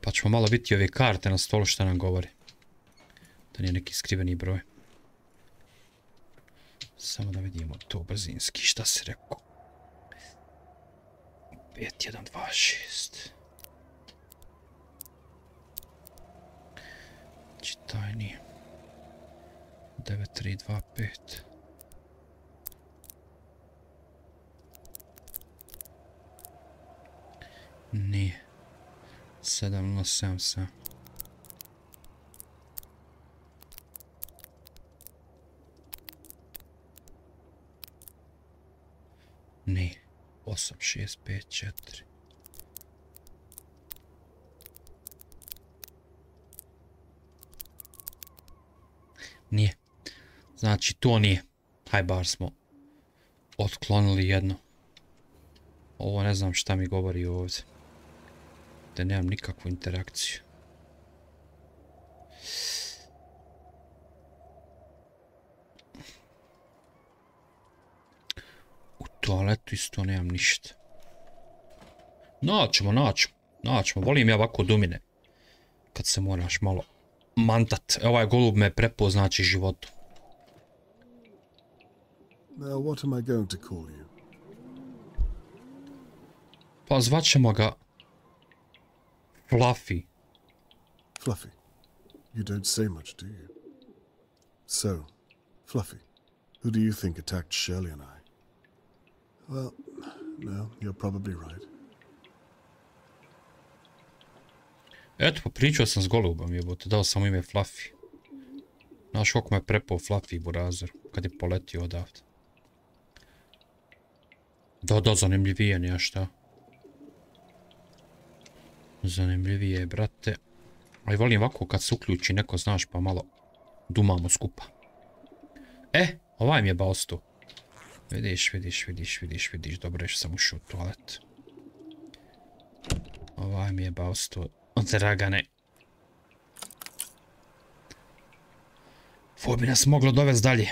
Pa ćemo malo vidjeti ove karte na stolu šta nam govori. Da nije neki skriveni broj. Samo da vidimo to brzinski. Šta se rekao? 5126. Znači taj nije. 9325. Nije. 7077. Nije. 8654. Nije. Znači, to nije. Haj, bar smo otklonili jedno. Ovo ne znam šta mi govori ovdje. Da nemam nikakvu interakciju. U toaletu isto nemam ništa. Naćemo. Volim ja ovako dumine. Kad se moraš malo mantat. Ovaj golub me prepoznaći životu. Now, what am I going to call you? Pa zvaćemo ga Fluffy. Fluffy. You don't say much, do you? So, Fluffy, who do you think attacked Shirley and I? Well, no, you're probably right. Eto, popričao sam s golubom, jebote, dao sam mu ime Fluffy. Znaš koliko me prepao Fluffy burazor, kad je poletio odavde. Da, zanimljivije nije šta. Zanimljivije, brate. Ali volim ovako kad se uključi neko, znaš, pa malo dumamo skupa. Ovaj mi je baosto. Vidiš, dobro je što sam ušao u toalet. Ovaj mi je baosto. Dragane. Ovo bi nas moglo dovesti dalje.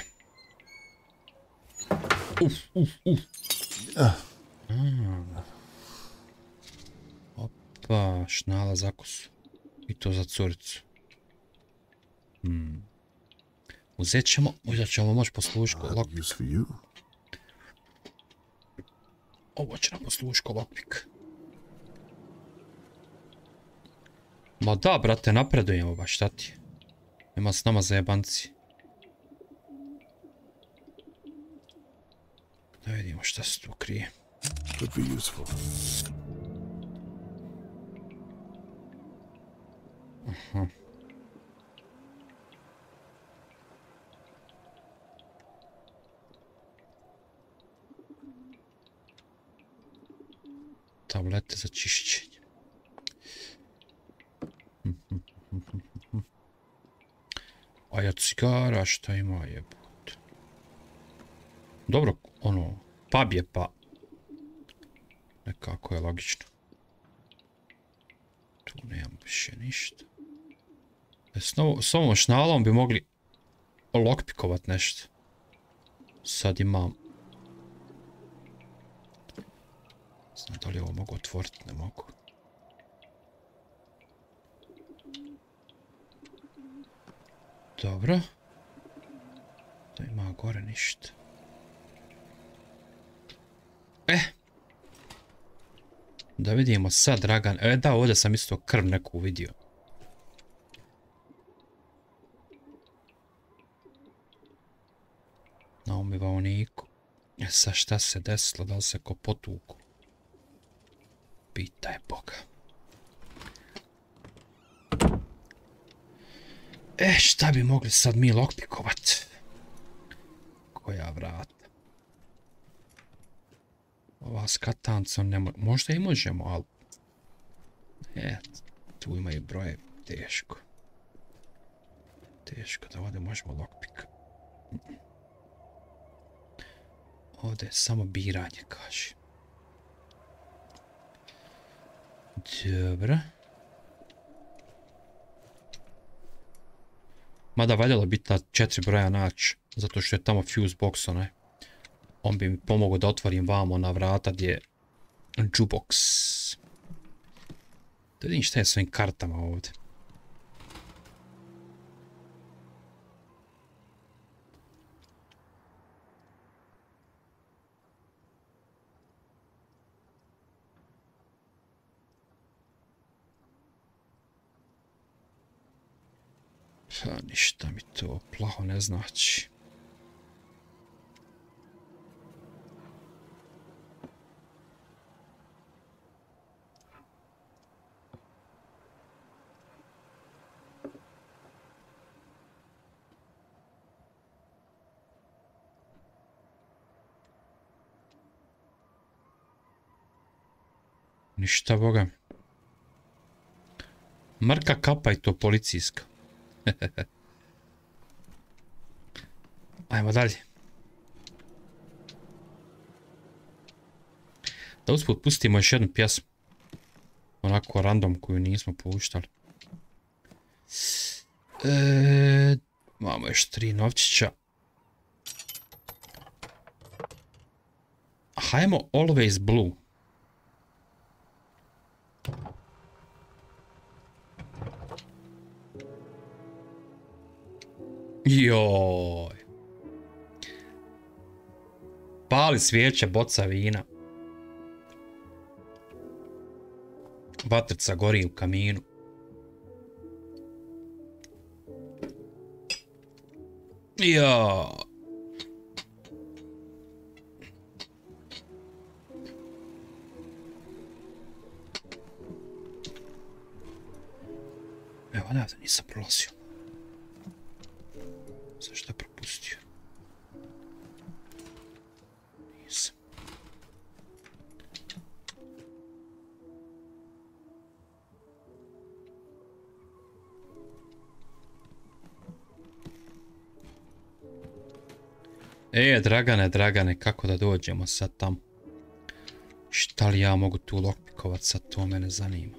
Opa, šnala za kosu. I to za curicu. Uzet ćemo moći poslušiti ko lockpick. Ovo će nam poslušiti ko lockpick. Ma da, brate, napredujemo baš, šta ti? Nema s nama zajebanci. Da vidimo šta se tu krije. Aha. Tablete za čišćenje. A ja cigara šta ima jebut. Dobro, ono, pub je pa. Nekako je logično. Tu nemam više ništa. S ovom šnalom bi mogli lockpikovat nešto. Sad imam. Znam da li ovo mogu otvoriti, ne mogu. Dobro. Da ima gore ništa. Da vidimo sad, Dragan. Da, ovdje sam isto krv neku vidio. Na umivaoniku. Sad šta se desilo? Da li se ko potuku? Pitaj Boga. Šta bi mogli sad mi lockpikovat? Koja vrata? Ova s katancom ne možemo. Možda i možemo, ali... Tu imaju broje. Teško. Teško da ovdje možemo lockpick. Ovdje je samo biranje, kaže. Dobro. Mada valjalo biti na 4 broja naći, zato što je tamo fuse box onaj. On bi mi pomogao da otvorim vamo na vrata gdje je jukebox. Da vidim šta je s ovim kartama ovdje. Ništa mi to plaho ne znači. Ništa, boga. Mrka kapa i to policijska. Ajmo dalje. Da usput pustimo još jednu pjesmu. Onako random koju nismo puštali. Imamo još 3 novčića. Hajmo Always Blue. Joj. Pali svijeće, boca vina. Vatrica gori u kaminu. Joj. Evo, da nisam prolazio. Zašto je propustio? Nisam. Dragane, kako da dođemo sad tam? Šta li ja mogu tu lokpikovat, sad to mene zanima.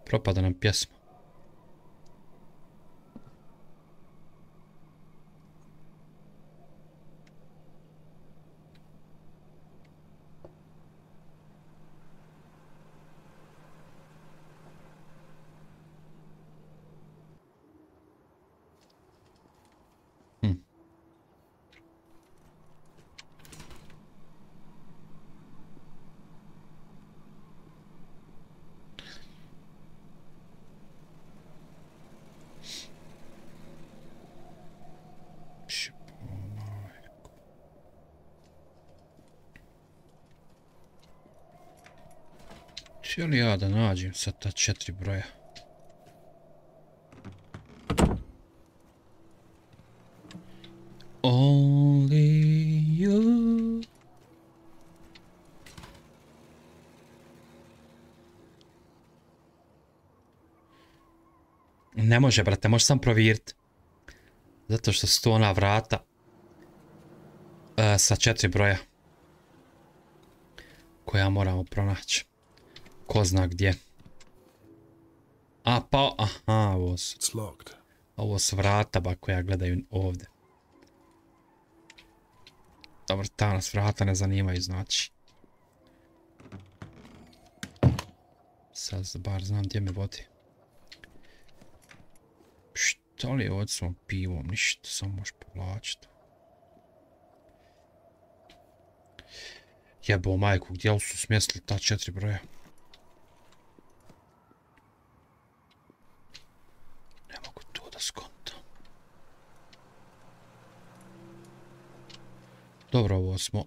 Propada nam pjesma. Htio li ja da nađem sad ta 4 broja? Only you. Ne može, brate, možeš sam provjeriti. Zato što su to ona vrata sa 4 broja koja moramo pronaći. Ko zna gdje. A pa, aha, ovo su vrata ba koja gledaju ovdje. Dobro, ta nas vrata ne zanimaju, znači. Sad bar znam gdje me vodi. Šta li je ovdje s ovom pivom? Ništa, samo možeš povlačiti. Jebo majku, gdje su smjestili ta 4 broja? Ne mogu to da skontam. Dobro, ovo smo...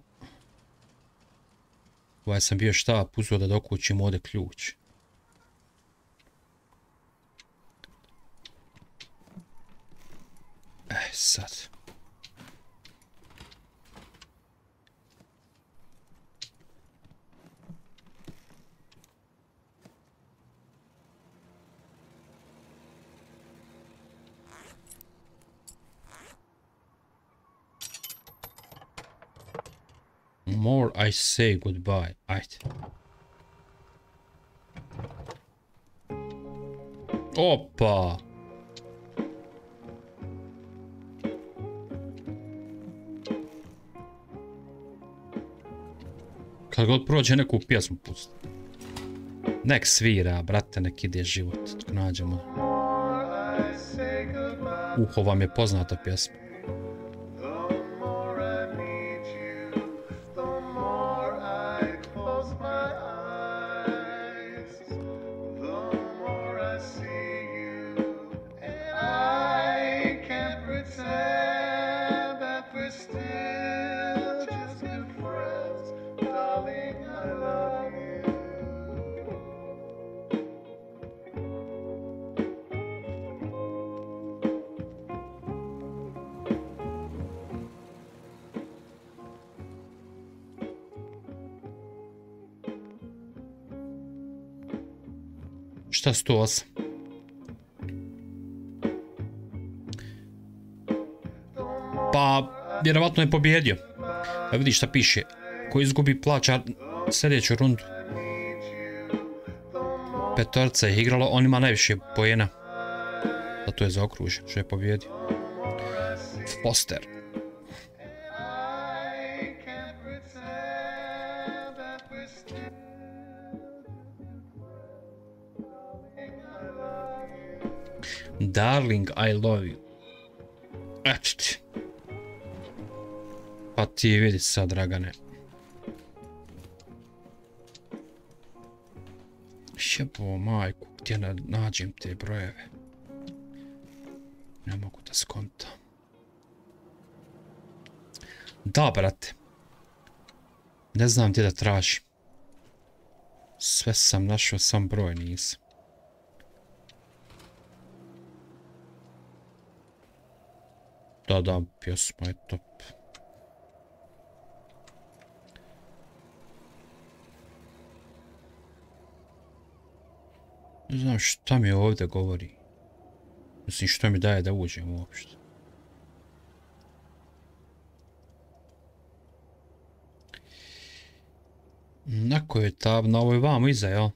Ovaj sam bio štap uzeo da dokućim ovdje ključ. Sad. More I say goodbye. Ajde. Opa! Kad god prođe neku pjesmu pusti. Nek svira, brate, nek ide život. Dok nađemo. Uho vam je poznata pjesma. Šta 108? Pa, vjerovatno je pobjedio. Pa vidi šta piše. Ko izgubi plaća sljedeću rundu. Petorca je igralo, on ima najviše poena. Zato je zaokružen, što je pobjedio. Foster. Darling, I love you. Eto ti. Pa ti vidi sad, Dragane. Jebo majku, gdje nađem te brojeve? Ne mogu da skontam. Da, brate. Ne znam gdje da tražim. Sve sam našao, sam broj nisam. Da, pjesma je top. Ne znam šta mi ovdje govori. Mislim, što mi daje da uđem uopšte. Na kojoj je tab? Na ovoj vamo iza, jel?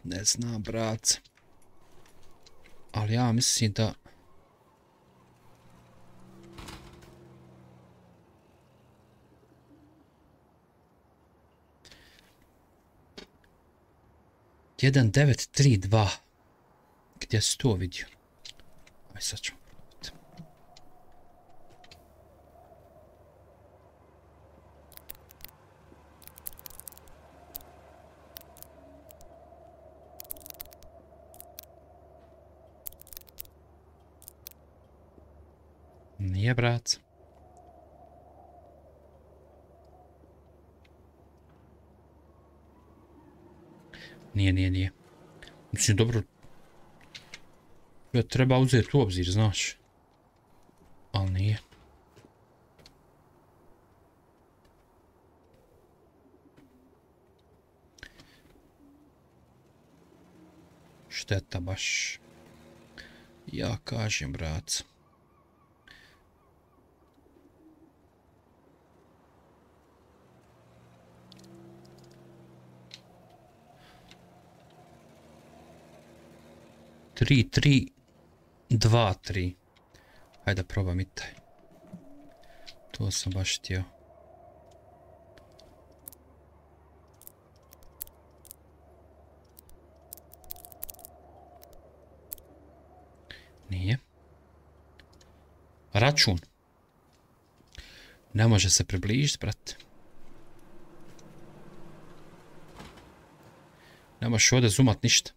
Ne znam, brac. Ali ja mislim da... Jedan 932. Gdje si to vidio? Aj sad ćemo probati. Nije, brat. Nije. Mislim, dobro. Treba uzeti u obzir, znaš. Ali nije. Šteta baš. Ja kažem, brat. Tri, 2, 3. Hajde da probam i taj. To sam baš htio. Nije. Račun. Ne može se približiti, brate. Ne možeš ovdje zoomat ništa.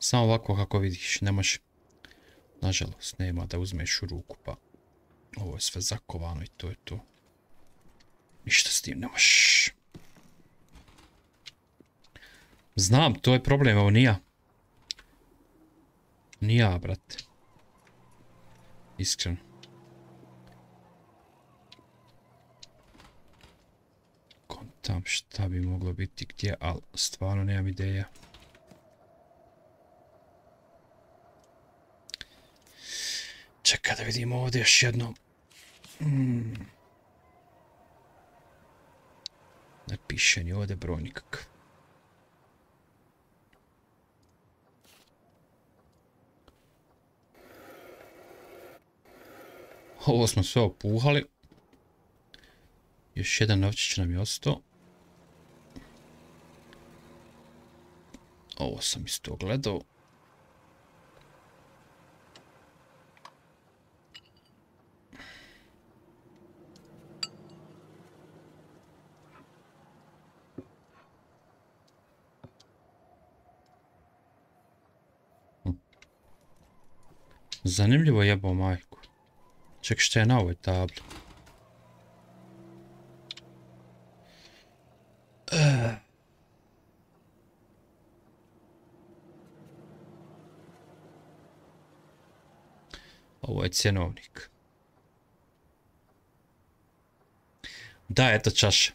Samo ovako kako vidiš, ne može. Nažalost, nema da uzmeš u ruku, pa ovo je sve zakovano i to je to. Ništa s tim ne možeš. Znam, to je problem, ovo nija. Nija, brate. Iskreno. Kontam šta bi moglo biti gdje, ali stvarno nemam ideja. Čekaj da vidimo ovdje još jednom. Ne piše ni ovdje broj nikakav. Ovo smo sve opuhali. Još jedan novčić nam je ostao. Ovo sam isto gledao. Zanimljivo jebao majku. Čekaj, što je na ovoj tabli? Ovo je cjenovnik. Da, eto čaša.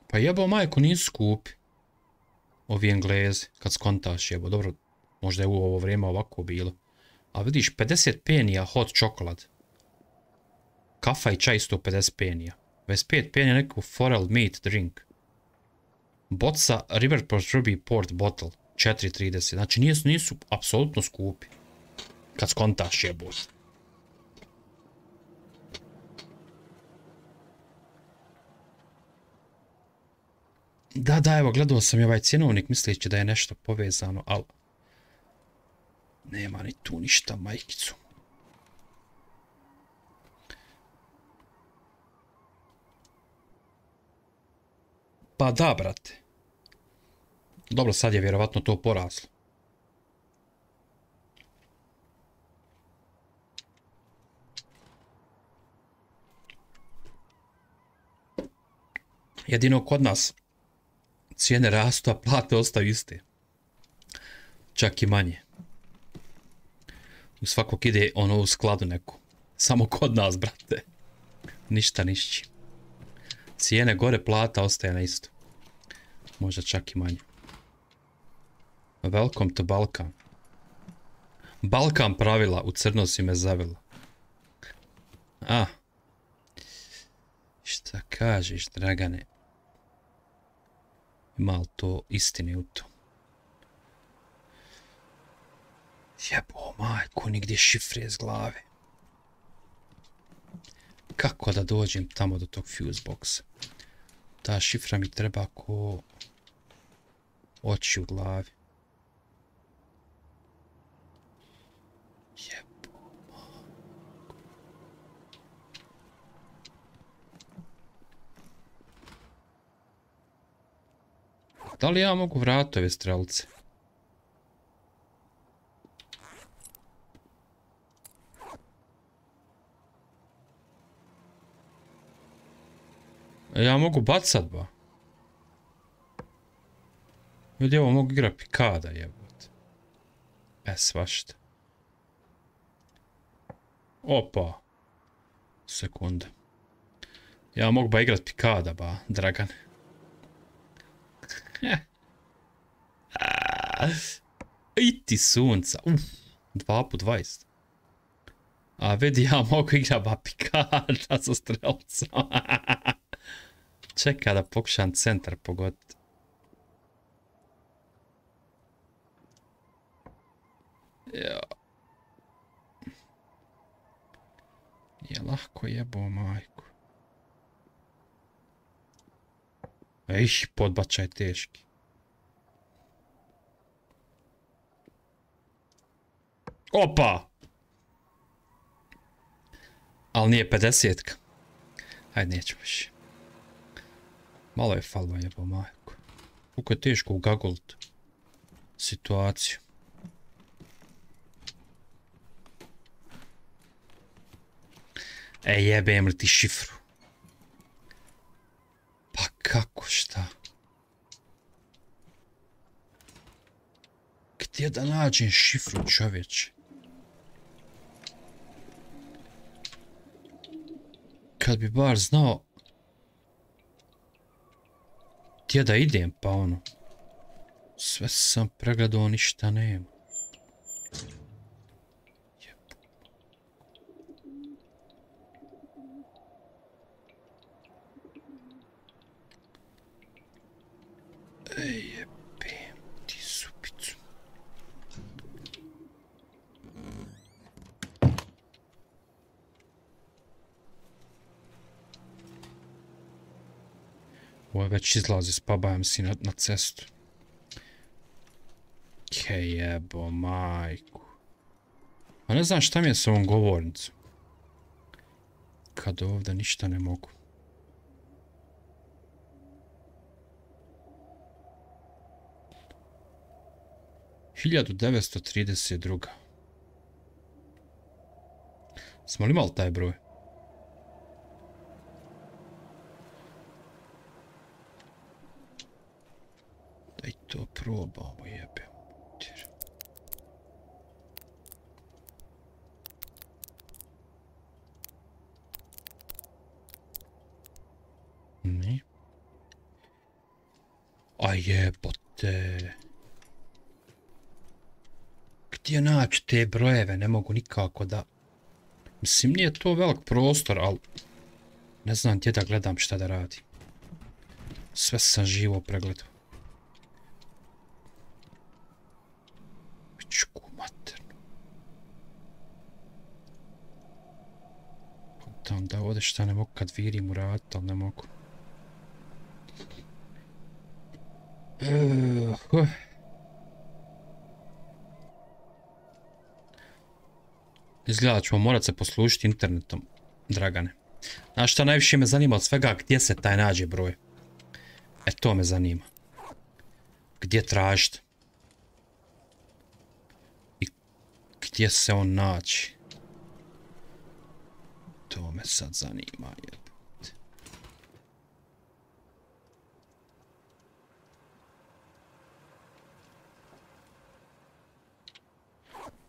Pa jebao majku, nisu skupi. Ovi Englezi, kad skontaš jebo. Dobro, možda je u ovo vrijeme ovako bilo. A vidiš, 50 penija hot čokolad. Kafa i čaj isto 50 penija. 25 penija neku forel meat drink. Boca River Ruby Port bottle. 4,30. Znači nisu apsolutno skupi. Kad skontaš jebo. Da, evo, gledao sam i ovaj cjenovnik misleći da je nešto povezano, ali nema ni tu ništa, majkicu. Pa da, brate. Dobro, sad je vjerovatno to poraslo. Jedino kod nas cijene rastu, a plate ostaju iste. Čak i manje. U svakog ide ono u skladu neku. Samo kod nas, brate. Ništa nišći. Cijene gore, plata ostaje na isto. Možda čak i manje. Welcome to Balkan. Balkan pravila, u crno si me zavila. A. Šta kažeš, Dragane? Ima li to istine u to? Jebo majku, nigdje šifre iz glave. Kako da dođem tamo do tog fuse boxa? Ta šifra mi treba ko oči u glavi. Jebo majku. Da li ja mogu vratiti ove strelce? Ja mogu bacat, ba. Vidi, ovo mogu igra pikada, jebot. Svašta. Opa. Sekunda. Ja mogu ba igrat pikada, ba, Dragan. Iti sunca. 2x20. A vidi, ja mogu igrat ba pikada sa strelcom. Čeka da pokušam centar pogoditi. Ja. Je lahko jebo majku. Ej, podbačaj teški. Opa! Ali nije 50-ka. Hajde, nećemo više. Malo je falba jebo majku. Koliko je teško ugagolit situaciju. Jebem li ti šifru? Pa kako, šta? Gdje da nađem šifru, čovječe? Kad bi bar znao gdje da idem, pa ono. Sve sam pregledao, ništa nema. Jebem ti supicu. Ovo je već izlazi, spabajem si na cestu. Ke jebo, majku. A ne znam šta mi je s ovom govornicom. Kad ovdje ništa ne mogu. Hiljadu 932. Smo li imali taj broj? Daj to probamo, jebem. Ne. A jebote. Gdje naći te brojeve? Ne mogu nikako da... Mislim, nije to velik prostor, ali... Ne znam gdje da gledam šta da radim. Sve sam živo pregledao. Pičku maternu. Tam da ovdje šta ne mogu kad virim uraditi, ali ne mogu. Izgleda ćemo morat se poslužiti internetom, Dragane. Znaš šta najviše me zanima od svega, gdje se taj nađe broj? E to me zanima. Gdje tražiti? I gdje se on naći? To me sad zanima, jebate.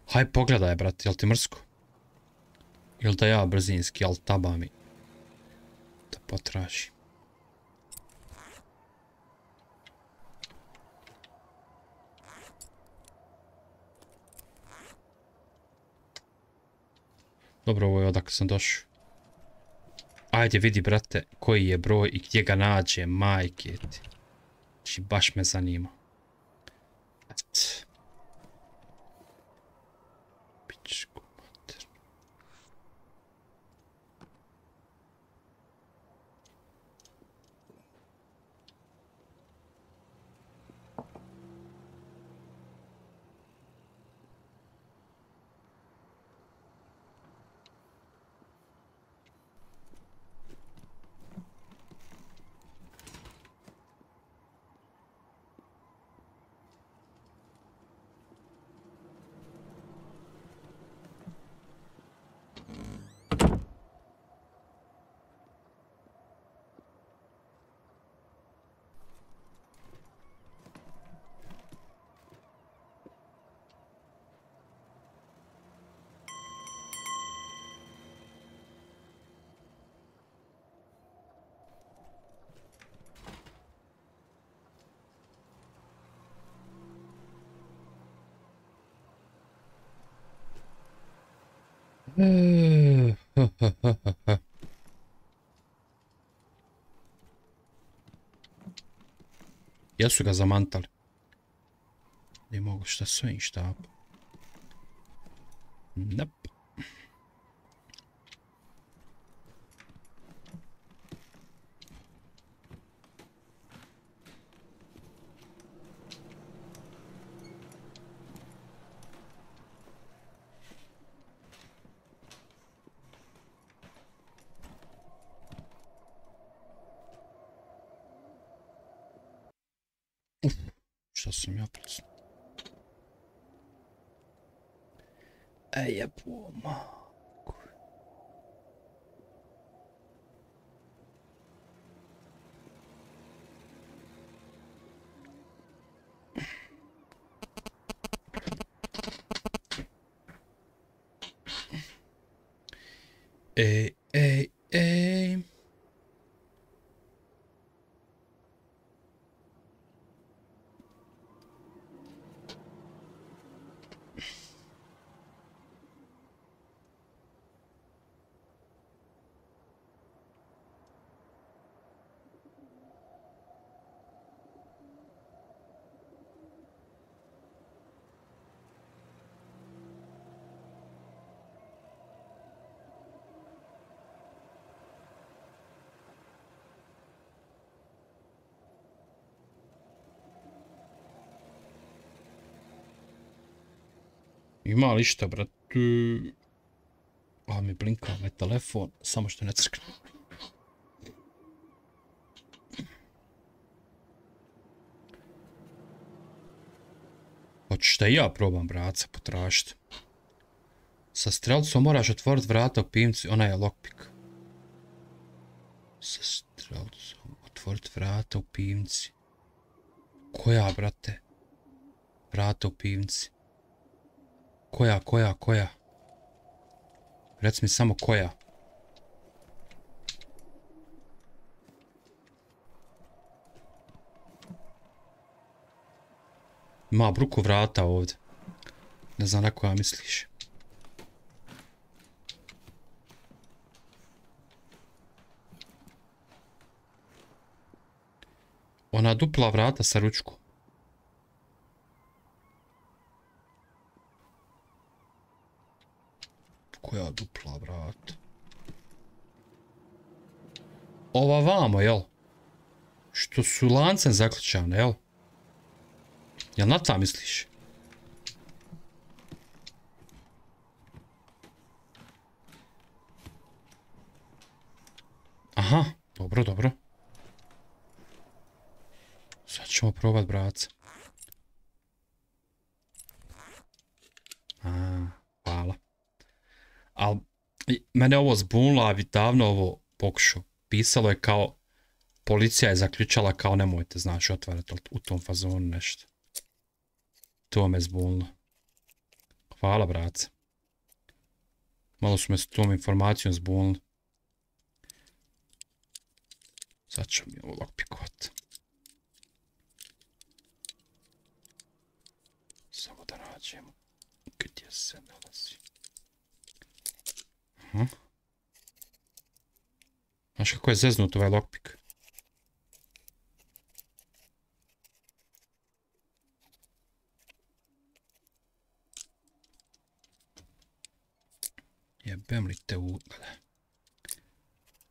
Haj pogledaj, brate, jel ti mrsko? Ili da ja brzinski, jel taba mi da potraži. Dobro, ovo je odakle sam došao. Ajde vidi, brate, koji je broj i gdje ga nađe, majke ti. Znači, baš me zanima. Et. Pičku mater. Jesu ga zamantali. Ne mogu šta sve i šta. Nope. Šta sam ja plicno? Jeboma. Ej. Ima li išta, brat? A mi blinka me telefon, samo što ne crkne. Hoćeš da i ja probam braca potražiti. Sa strelcom moraš otvoriti vrata u pivnici, ona je lockpick. Sa strelcom otvoriti vrata u pivnici. Koja, brate? Vrata u pivnici. Koja? Reci mi samo koja. Ima bruku vrata ovdje. Ne znam na koja misliš. Ona dupla vrata sa ručkom. Koja dupla vrata? Ova vamo, jel? Što su lancem zaključane, jel? Jel na ta misliš? Aha, dobro. Sad ćemo probat, braca. Hvala. Ali, mene ovo zbunilo, a vi davno ovo pokušao. Pisalo je kao, policija je zaključala kao nemojte, znaš, otvarati u tom fazonu nešto. To me zbunilo. Hvala, braca. Malo su me s tom informacijom zbunili. Sad ću mi ovo lockpickovati. Samo da nađemo gdje se nalazi. Znaš kako je zeznut ovaj lockpick? Jebem li te u...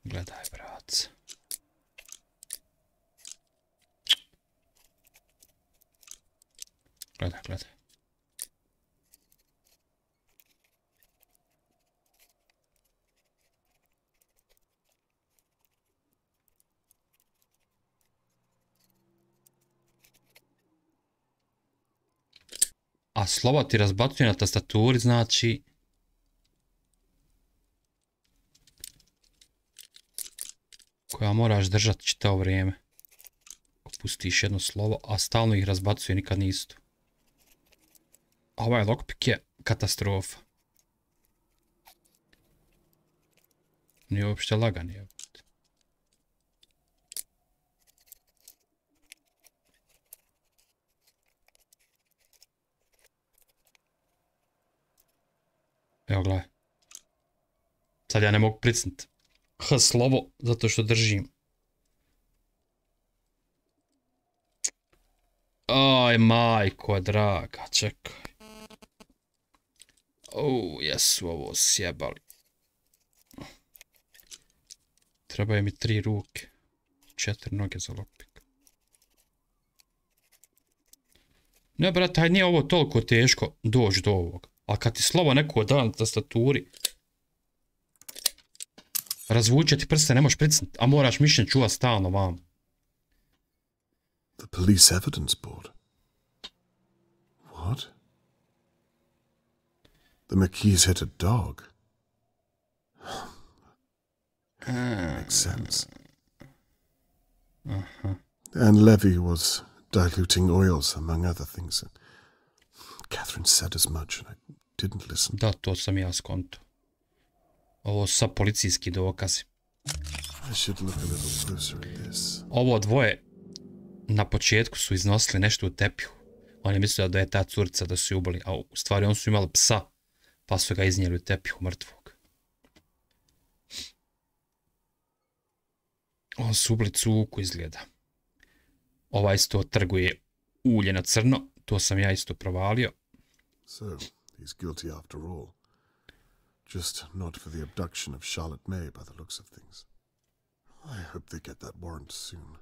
Gledaj, brac. Gledaj. A slova ti razbacuje na tastaturi, znači... koja moraš držati čitavo vrijeme. Ako pustiš jedno slovo, a stalno ih razbacuje, nikad nisu. Ovaj lockpick je katastrofa. Nije uopšte lagan, je. Evo gledaj. Sad ja ne mogu pricnut H slovo zato što držim. Aj majko draga, čekaj. Jesu ovo sjebali. Trebaju mi 3 ruke. 4 noge za lockpick. Ne brate, aj nije ovo toliko teško doći do ovog. A kad ti slovo neko da na tastaturi, razvuče ti prste, ne možeš pricnut, a moraš mišljen čuvat stalno vam. The police evidence board. What? The McKees hit a dog. Makes sense. And Levy was diluting oils, among other things. Catherine said as much, and I didn't listen. Da, to sam ja skonto. Ovo su sad policijski dokazi. I should look a little closer at this. Ovo dvoje na početku su iznosili nešto u tepihu. Oni mislili da je ta curica da su ju ubili, a u stvari oni su imali psa, pa su ga iznijeli u tepihu mrtvog. On su ubili cuku izgleda. Ova isto trguje ulje na crno, to sam ja isto provalio. So, he's guilty after all. Just not for the abduction of Charlotte May by the looks of things. I hope they get that warrant soon.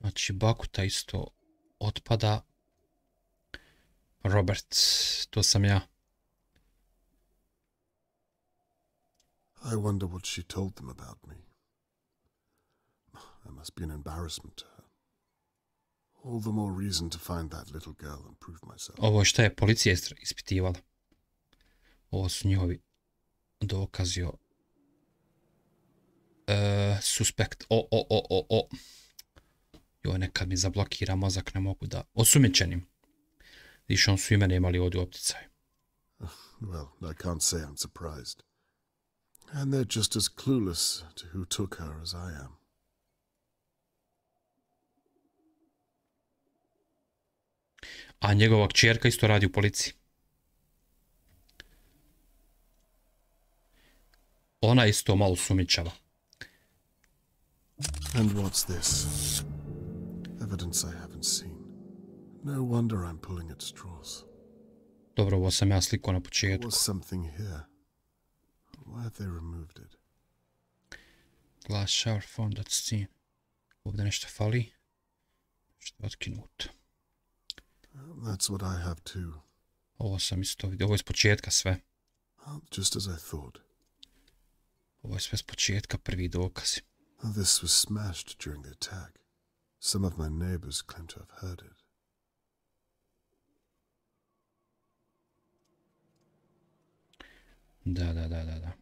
Znači, Bakuta isto otpada. Robert, to sam ja. I wonder what she told them about me. That must be an embarrassment to her. All the more reason to find that little girl and prove myself. Ovo šta je policija ispitivala. Ovo su njihovi dokazi o suspekt. Joj, nekad mi zablokira mozak, ne mogu da... Osumnjičenim. Viš on su imene imali ovdje u opticaju. Well, I can't say I'm surprised. And they're just as clueless to who took her as I am. A njegova kćerka isto radi u policiji. Ona isto malo sumnjičava. And what's this? Evidence I haven't seen. No wonder I'm pulling at straws. Dobro, ovo sam ja slikao na There početku. was something here. Why have they removed it? Glass shower found at scene. Ovdje nešto fali. Što je otkinuto. That's what I have too. Ovo sam isto vidio. Ovo je s početka sve. Just as I thought. Ovo je sve s početka, prvi dokazi. This was smashed during the attack. Some of my neighbors claim to have heard it. Da.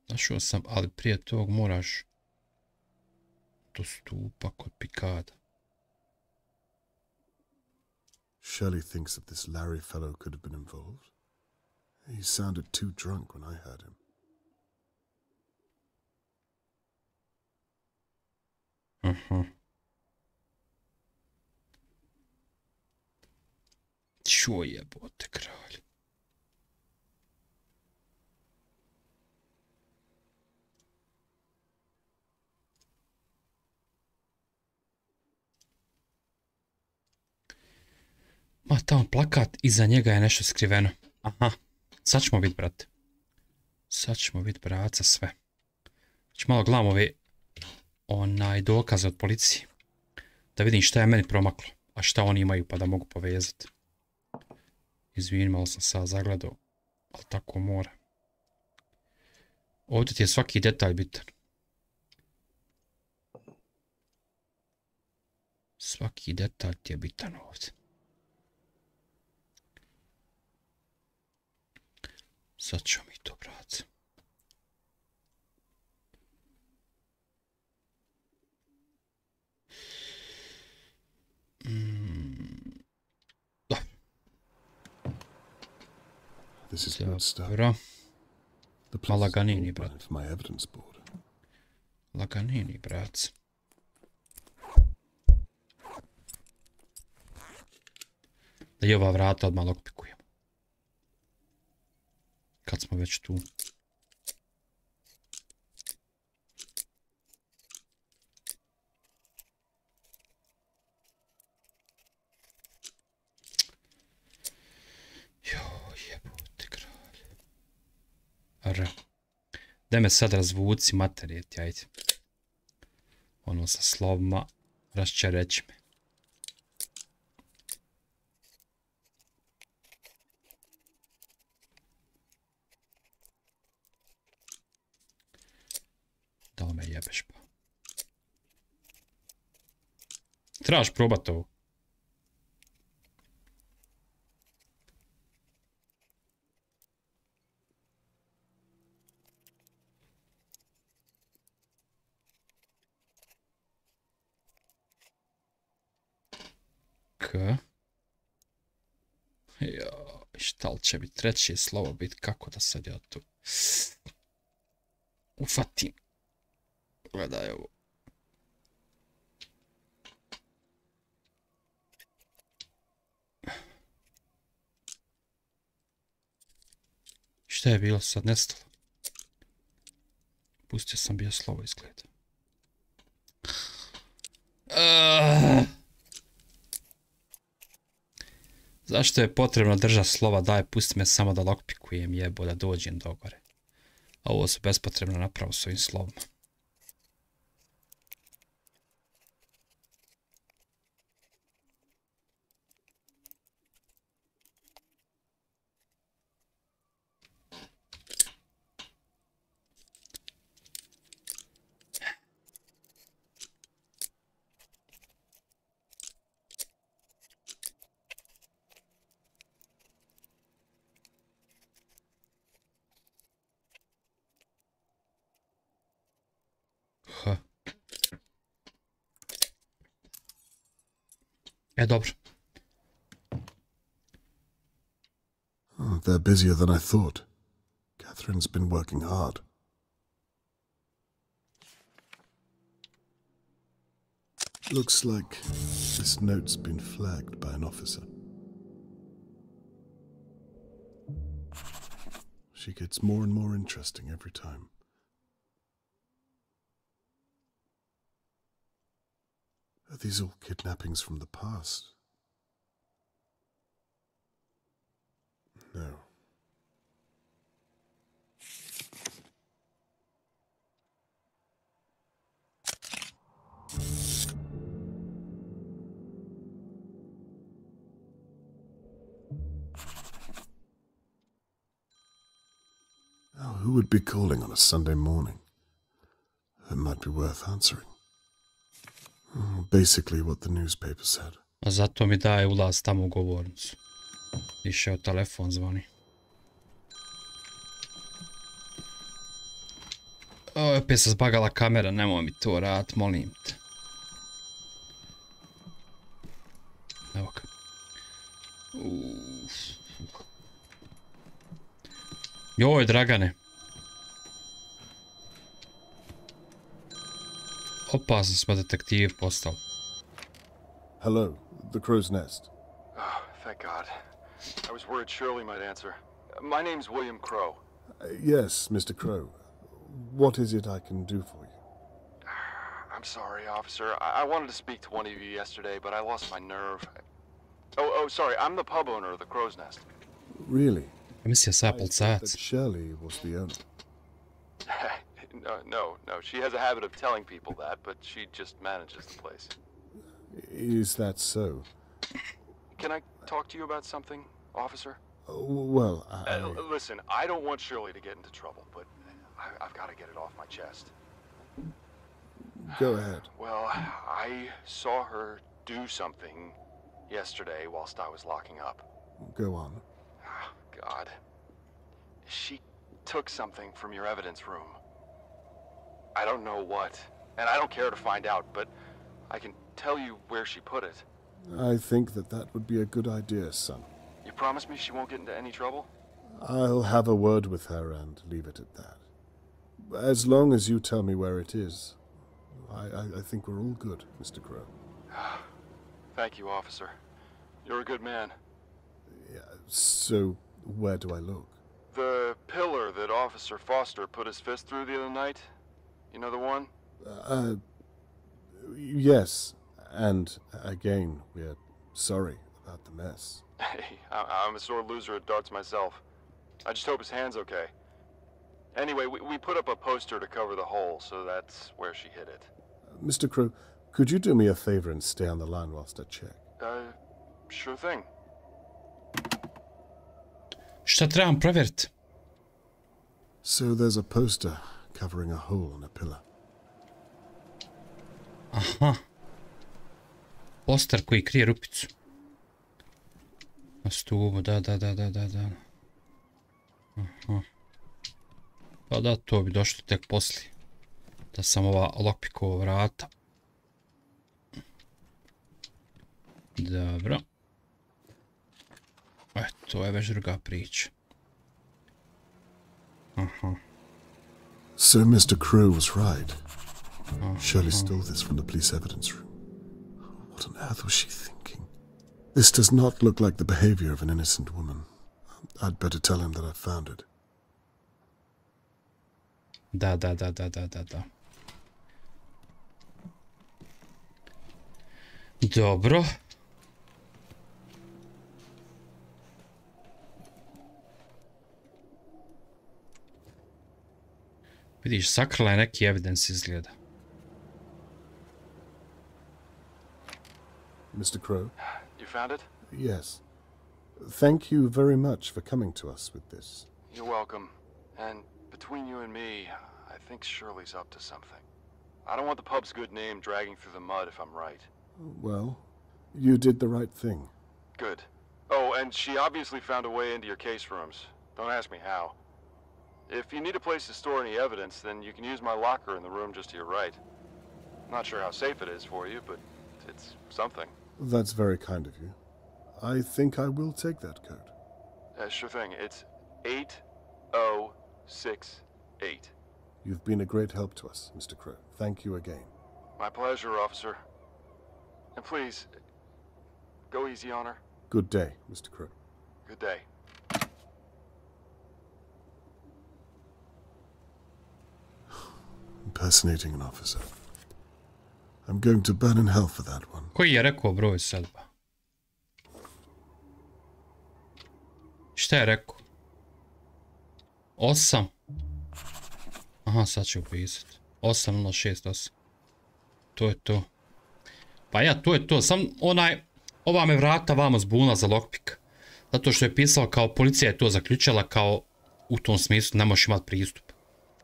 Našao sam, ali prije tog moraš do stupa kod pikada. Shelley thinks that this Larry fellow could have been involved. He sounded too drunk when I heard him. Čo jebote, kralj. Ma, tamo plakat, iza njega je nešto skriveno. Aha, sad ćemo vidjeti, brate. Sad ćemo vidjeti, braca, sve. Znači, malo gledam ove dokaze od policije. Da vidim šta je meni promaklo, a šta oni imaju, pa da mogu povezati. Izvini, malo sam sad zagledao, ali tako mora. Ovdje ti je svaki detalj bitan. Svaki detalj ti je bitan ovdje. Sad ćemo mi to, brate. This is good stuff. Dobro. The Ma police laganini, all brat. went for my evidence board. Laganini, brat. Da i ova vrata odmah lokpikujemo. Kad smo već tu. Jebote, kralj. Daj me sad razvuci materijeti, ajde. Ono sa slovima, raščereći me. Da li me jebeš pa? Trebaš probat ovo. Šta li će biti treće slovo biti, kako da sad ja to ufatim. Gledaj ovo. Šta je bilo sad nestalo? Pustio sam bio slovo izgleda. Zašto je potrebno držati slova? Daj, pusti me samo da lokpikujem, jebo, da dođem do gore. A ovo se bespotrebno napravo s ovim slovima. Dobro. Oh, they're busier than I thought. Catherine's been working hard. Looks like this note's been flagged by an officer. She gets more and more interesting every time. Are these all kidnappings from the past? No. Now, who would be calling on a Sunday morning? It might be worth answering. Basically what the newspaper said. A zato mi daje ulaz tamo u govornicu. Išao telefon zvoni. O, opet se zbagala kamera, nemoj mi to rad, molim te. Evo ga. Joj, Dragane. Opasni smo detektiv postali. Hello, the Crow's Nest. Oh, thank God. I was worried Shirley might answer. My name's William Crow. Yes, Mr. Crow. What is it I can do for you? I'm sorry, officer. I wanted to speak to one of you yesterday, but I lost my nerve. Oh, sorry. I'm the pub owner of the Crow's Nest. Really? Mislio sam I policajac. thought that Shirley was the owner. No. She has a habit of telling people that, but she just manages the place. Is that so? Can I talk to you about something, officer? Well, Listen, I don't want Shirley to get into trouble, but I've got to get it off my chest. Go ahead. Well, I saw her do something yesterday whilst I was locking up. Go on. Oh, God. She took something from your evidence room. I don't know what, and I don't care to find out, but I can tell you where she put it. I think that would be a good idea, son. You promise me she won't get into any trouble? I'll have a word with her and leave it at that. As long as you tell me where it is, I think we're all good, Mr. Crow. Thank you, officer. You're a good man. Yeah, so where do I look? The pillar that Officer Foster put his fist through the other night? You know the one? Yes. And again, we're sorry about the mess. Hey, I'm a sore loser at darts myself. I just hope his hand's okay. Anyway, we put up a poster to cover the hole, so that's where she hid it. Mr. Crow, could you do me a favor and stay on the line whilst I check? Sure thing. Šta trebam provjeriti? So there's a poster covering a hole in a pillar. Aha. Poster koji krije rupicu. Na stubu, da. Aha. Pa da, to bi došlo tek poslije. Da sam ova lockpickova vrata. Dobro. To je već druga priča. Aha. So Mr. Crow was right. Shirley stole this from the police evidence room. What on earth was she thinking? This does not look like the behavior of an innocent woman. I'd better tell him that I found it. Da. Dobro. Vidiš, sakrila je neki evidence izgleda. Mr. Crow? You found it? Yes. Thank you very much for coming to us with this. You're welcome. And between you and me, I think Shirley's up to something. I don't want the pub's good name dragging through the mud if I'm right. Well, you did the right thing. Good. Oh, and she obviously found a way into your case rooms. Don't ask me how. If you need a place to store any evidence, then you can use my locker in the room just to your right. Not sure how safe it is for you, but it's something. That's very kind of you. I think I will take that code. Sure thing. It's 8068. You've been a great help to us, Mr. Crow. Thank you again. My pleasure, officer. And please, go easy on her. Good day, Mr. Crow. Good day. Impersonating an officer. I'm going to burn in hell for that one. Koji je rekao broj sad? Šta je rekao? 8. Aha, sad ću upisat. 8068. To je to. Pa ja, to je to. Sam ova me vrata vamo zbunila za lockpick. Zato što je pisao kao policija je to zaključila kao u tom smislu ne možeš imati pristup.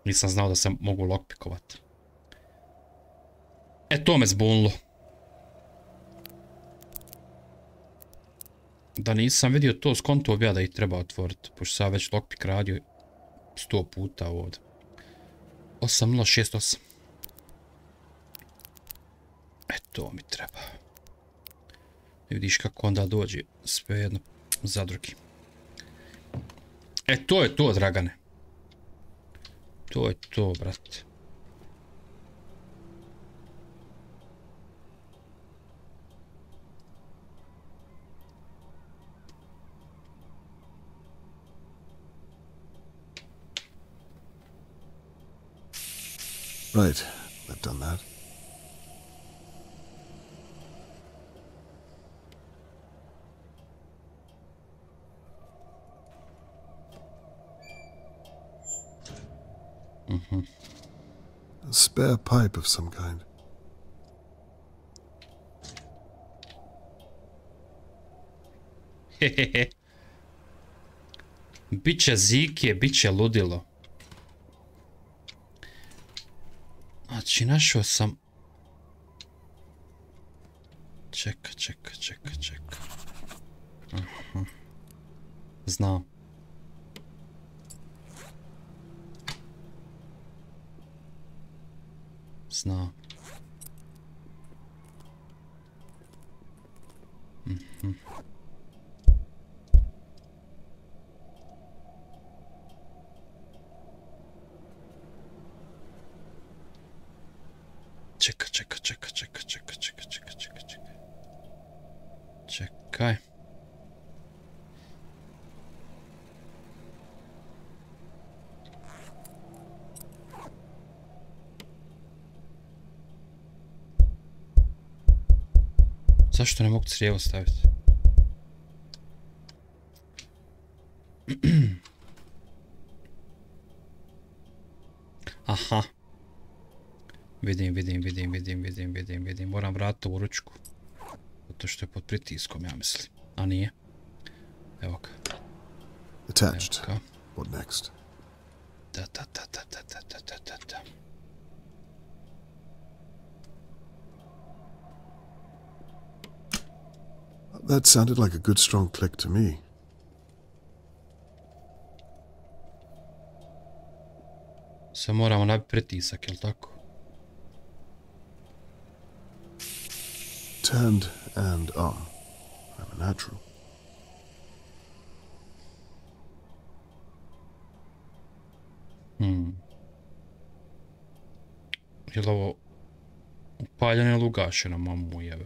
Nisam znao da se mogu lockpickovati. E, to me zbunilo. Da nisam vidio to, skonto bi ja da ih treba otvoriti. Pošto sam već lockpick radio 100 puta ovdje. 8068. E, to mi treba. I vidiš kako onda dođe sve jedno za drugi. E, to je to, Dragane. To je to, brate. Right, I've done that. A spare pipe of some kind. Hehehe. Biće zike, biće ludilo. Znači, našao sam... Čeka. Aha. Znam. Znam. Čeka. Čekaj. Zašto ne mogu crijevo staviti? Aha. Vidim. Moram vratiti ovu ručku. Zato što je pod pritiskom, ja mislim. A nije. Evo ga. Attached. What next? Da. That sounded like a good strong click to me. Sad moramo nabiti pritisak, jel tako? Turned and on. I'm a natural. Je li ovo upaljeno ili ugašeno, mamu jebe?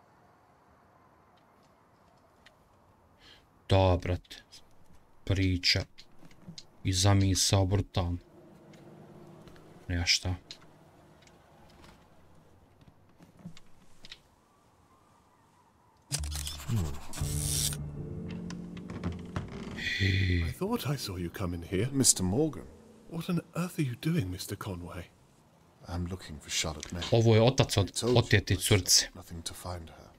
Da, brate. Priča. I zamisao brutalno. Ja šta? I thought I saw you come in here. Mr. Morgan, What on earth are you doing, Mr. Conway? I'm looking for Charlotte May. Ovo je otac I od told you otete I curce. sought nothing to find her.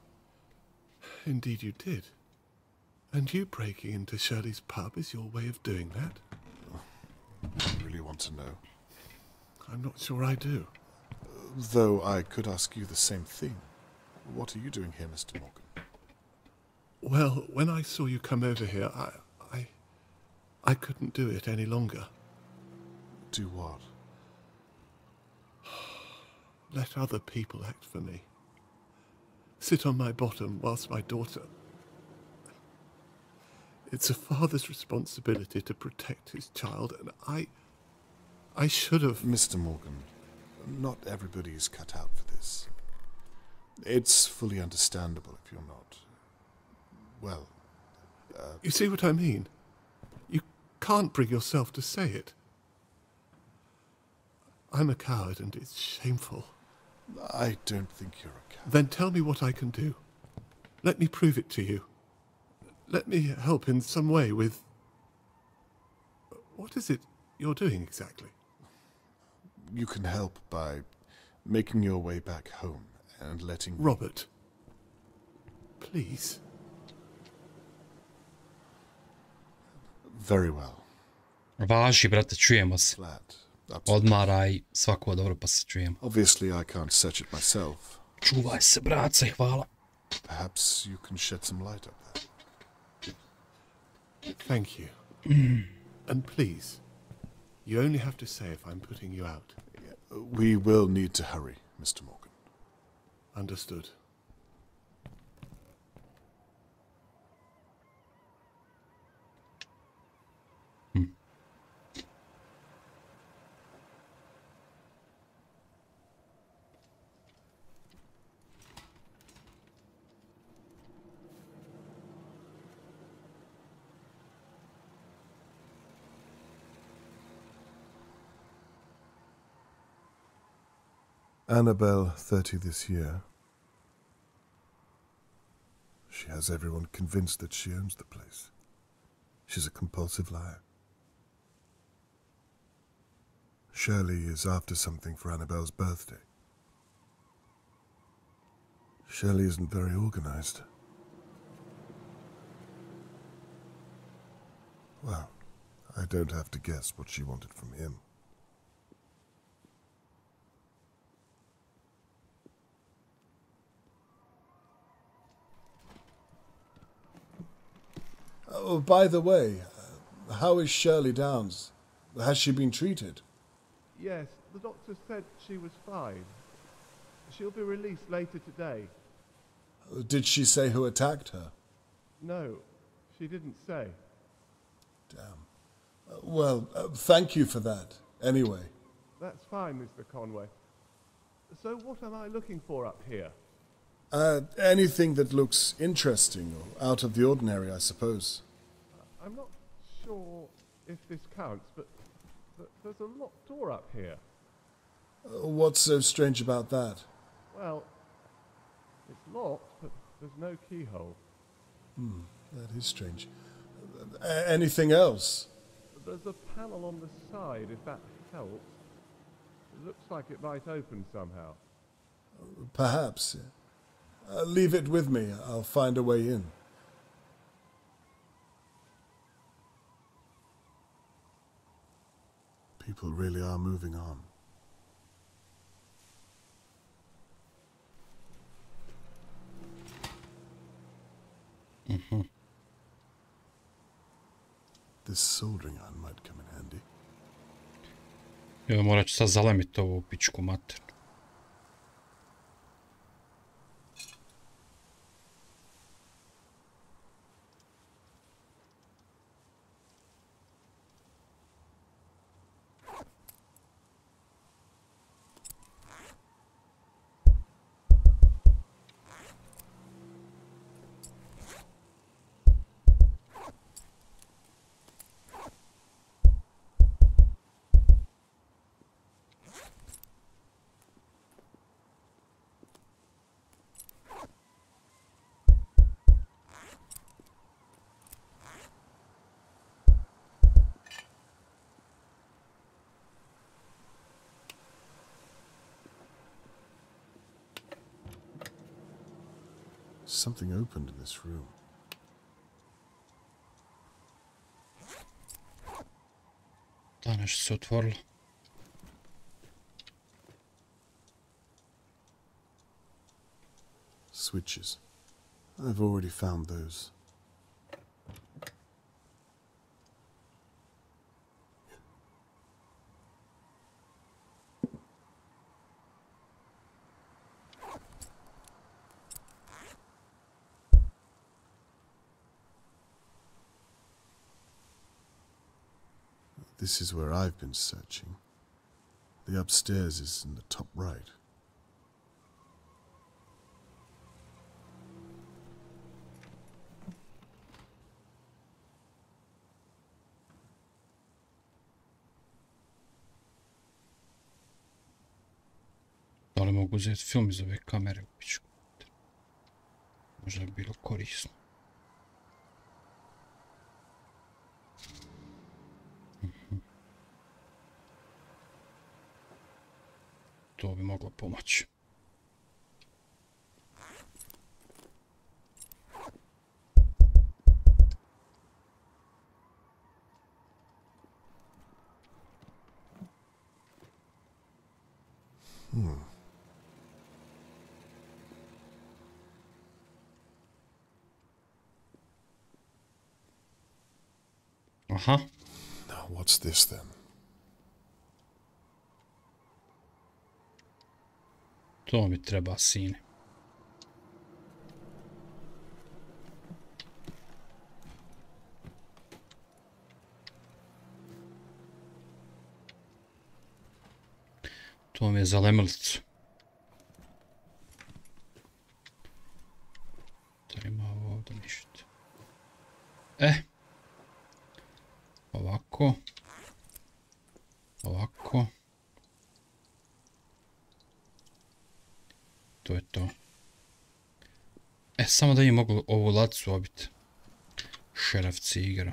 Indeed you did. And you breaking into Shirley's pub is your way of doing that? You really want to know? I'm not sure I do. Though I could ask you the same thing. What are you doing here, Mr. Morgan? Well, when I saw you come over here, I couldn't do it any longer. Do what? Let other people act for me. Sit on my bottom whilst my daughter... It's a father's responsibility to protect his child, and I should have... Mr. Morgan, not everybody is cut out for this. It's fully understandable if you're not. Well, You see what I mean? You can't bring yourself to say it. I'm a coward, and it's shameful. I don't think you're a coward. Then tell me what I can do. Let me prove it to you. Let me help in some way with... What is it you're doing exactly? You can help by making your way back home and letting... Robert, please. Very well. Važi, brate, čujemo se. Glad. Absolutely. Odmaraj, svako dobro pa se čujemo. Obviously, I can't search it myself. Čuvaj se, brace, hvala. Perhaps you can shed some light up there. Thank you. And please, you only have to say if I'm putting you out. We will need to hurry, Mr. Morgan. Understood. Annabelle, 30 this year. She has everyone convinced that she owns the place. She's a compulsive liar. Shirley is after something for Annabelle's birthday. Shirley isn't very organized. Well, I don't have to guess what she wanted from him. Oh, by the way, how is Shirley Downs? Has she been treated? Yes, the doctor said she was fine. She'll be released later today. Did she say who attacked her? No, she didn't say. Damn. Well, thank you for that, anyway. That's fine, Mr. Conway. So what am I looking for up here? Anything that looks interesting or out of the ordinary, I suppose. I'm not sure if this counts, but there's a locked door up here. What's so strange about that? Well, it's locked, but there's no keyhole. That is strange. Anything else? There's a panel on the side, if that helps. It looks like it might open somehow. Perhaps. Leave it with me. I'll find a way in. People really are moving on. This soldering iron might come in handy. Ja morat ću sad zalemiti ovu pičku mater. Something opened in this room. Da, nešto se otvorilo. Switches. I've already found those. This is where I've been searching. The upstairs is in the top right. Da li mogu uzeti film iz ove kamere u pičku? Možda bi bilo korisno. To bi moglo pomoći. Aha. Now what's this then? To mi treba, sine. To mi je za lemelicu. Da ima ovdje ništa. Ovako. Ovako. To je to. Samo da im mogu ovu lacu obiti. Šeraf cigra.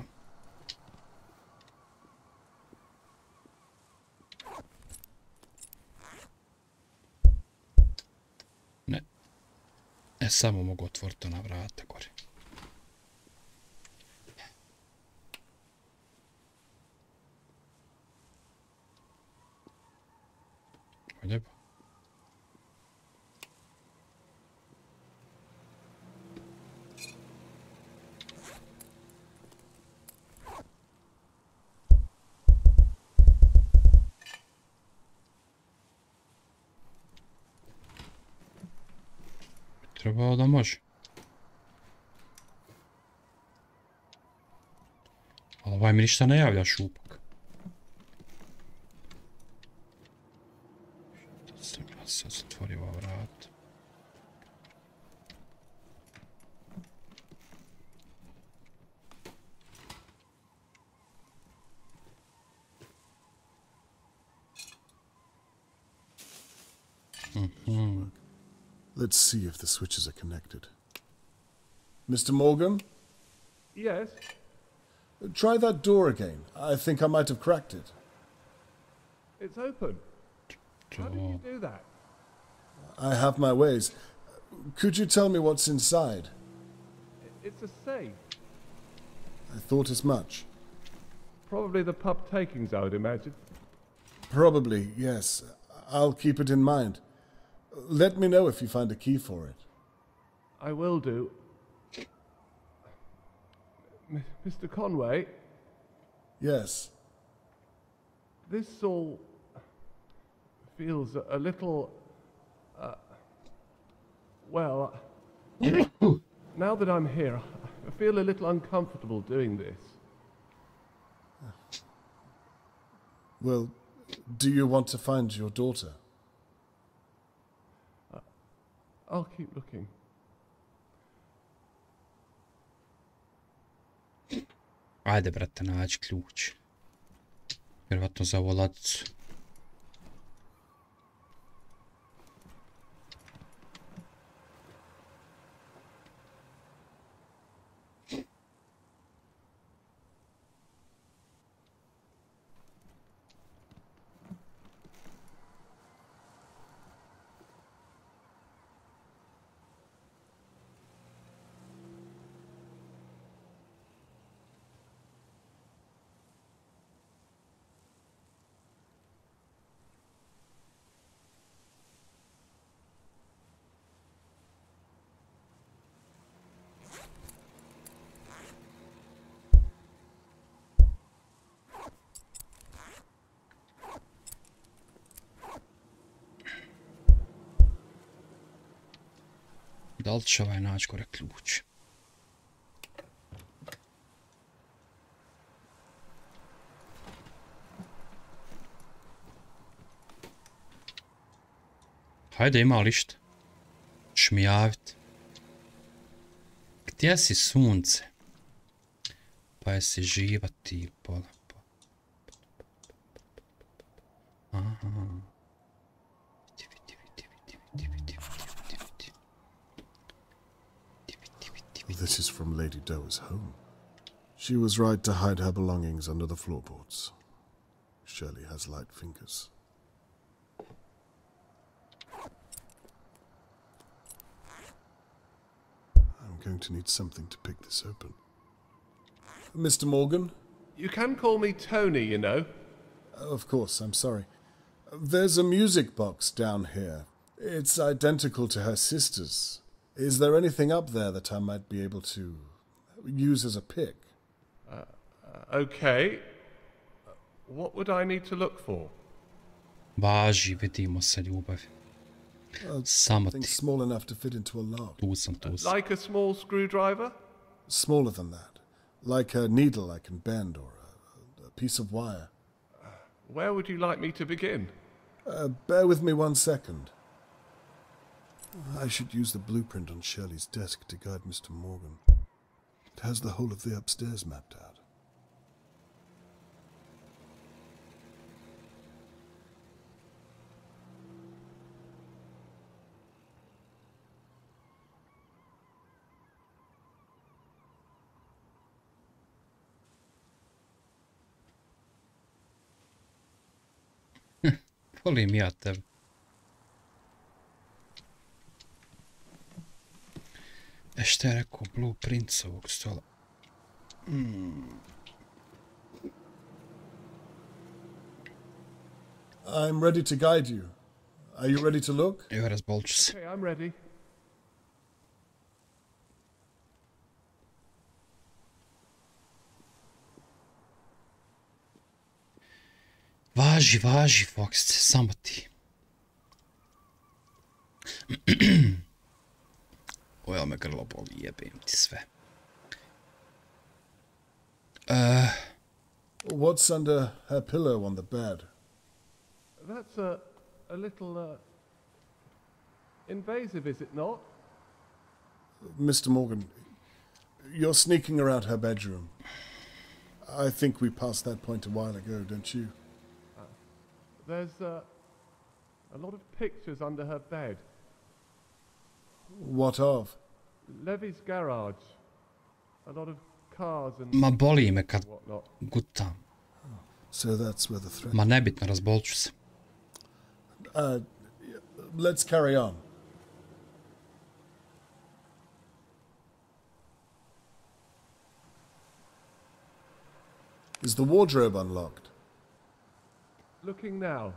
Ne. Samo mogu otvoriti ona vrata gore. Lijepo. Trebalo da može. Ali ovaj mi ništa ne javlja šupak. Sam ja sad zatvorio ova vrata. Let's see if the switches are connected. Mr. Morgan? Yes? Try that door again. I think I might have cracked it. It's open. How did you do that? I have my ways. Could you tell me what's inside? It's a safe. I thought as much. Probably the pub takings, I would imagine. Probably, yes. I'll keep it in mind. Let me know if you find a key for it. I will do. Mr. Conway? Yes. This all feels a little... well, now that I'm here, I feel a little uncomfortable doing this. Well, do you want to find your daughter? I'll keep looking. Ajde, brate, nađi ključ. Vjerovatno za ovu ladicu. Da li će ovaj naći gore ključ? Hajde, ima li šta? Šmijavit. Gdje si, sunce? Pa jesi živa ti pola. Aha. This is from Lady Doe's home. She was right to hide her belongings under the floorboards. Shirley has light fingers. I'm going to need something to pick this open. Mr. Morgan? You can call me Tony, you know. Of course, I'm sorry. There's a music box down here. It's identical to her sister's. Is there anything up there that I might be able to use as a pick? Okay. What would I need to look for? Važi, vidimo se, ljubav. Samo Something ti. small enough to fit into a lock. Tu sam. Like a small screwdriver? Smaller than that. Like a needle I can bend or a piece of wire. Where would you like me to begin? Bear with me 1 second. I should use the blueprint on Shirley's desk to guide Mr. Morgan. It has the whole of the upstairs mapped out. Volim ja tebe. Šta je rekao blueprint s ovog stola? I'm ready to guide you. Are you ready to look? Evo, razbolit ću se. Okay, I'm ready. Važi, Fox, samo ti. Ojel me grlo boli, jebem ti sve. What's under her pillow on the bed? That's a little invasive, is it not? Mr. Morgan, you're sneaking around her bedroom. I think we passed that point a while ago, don't you? There's a lot of pictures under her bed. What of? Levy's garage. A lot of cars and Ma boli me kad whatnot. gutam. So that's where the threat... Ma nebitno, razbolit ću se. Let's carry on. Is the wardrobe unlocked? Looking now.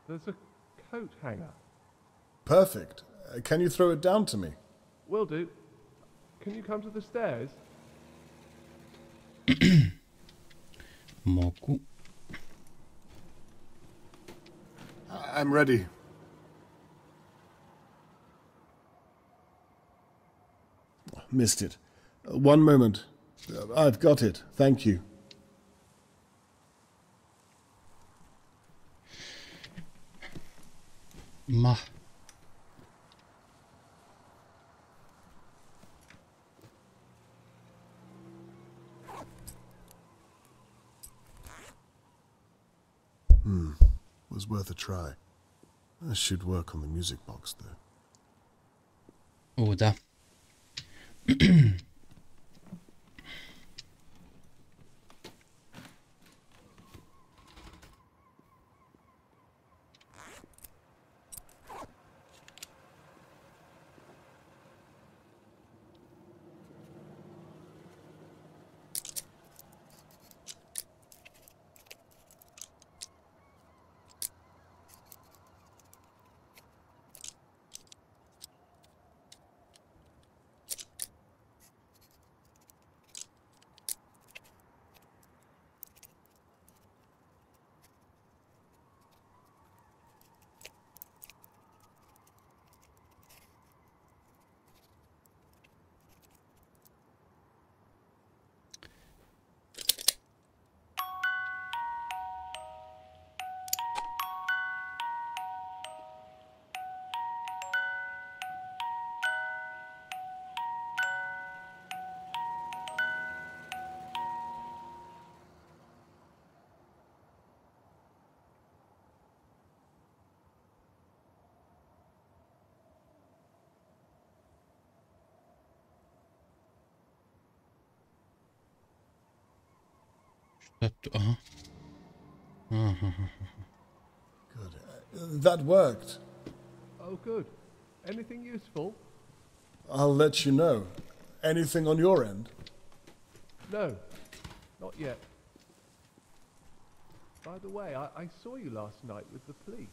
There's a coat hanger. Perfect. Can you throw it down to me? Will do. Can you come to the stairs? Mogu. I'm ready. Missed it. One moment. I've got it. Thank you. Ma. Was worth a try. I should work on the music box, though. O, da. Uh-huh. Uh-huh. Good. That worked. Oh, good. Anything useful? I'll let you know. Anything on your end? No, not yet. By the way, I saw you last night with the police.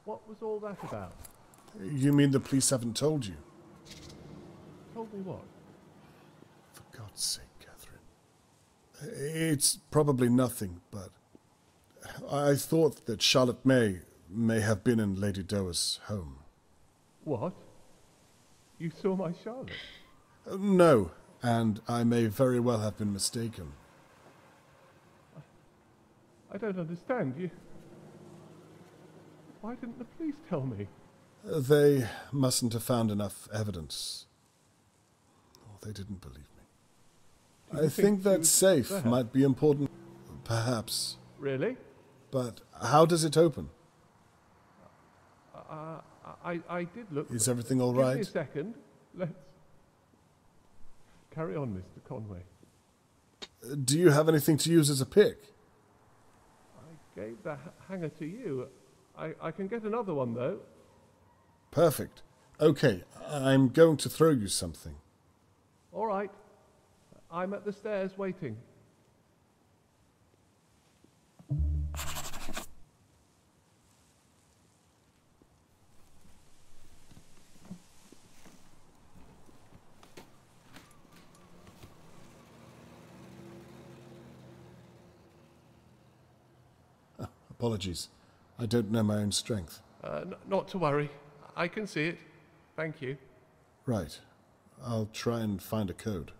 What was all that about? You mean the police haven't told you? Told me what? For God's sake, Catherine. It's probably nothing, but I thought that Charlotte may have been in Lady Doa's home. What? You saw my Charlotte? No, and I may very well have been mistaken. I don't understand. You... Why didn't the police tell me? They mustn't have found enough evidence. Oh, they didn't believe me. I think that safe might be important, perhaps. Really? But how does it open? I did look... Is everything all right? Give me a second. Let's... Carry on, Mr. Conway. Do you have anything to use as a pick? I gave the hanger to you. I can get another one, though. Perfect. Okay, I'm going to throw you something. All right. I'm at the stairs waiting. Apologies. I don't know my own strength. Not to worry. I can see it. Thank you. Right. I'll try and find a code.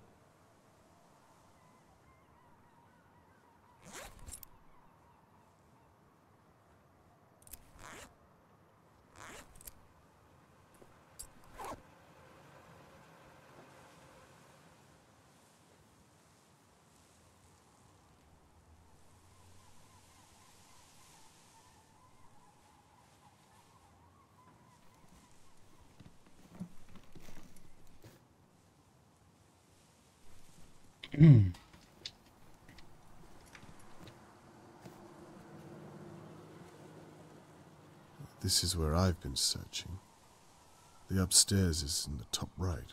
This is where I've been searching. The upstairs is in the top right.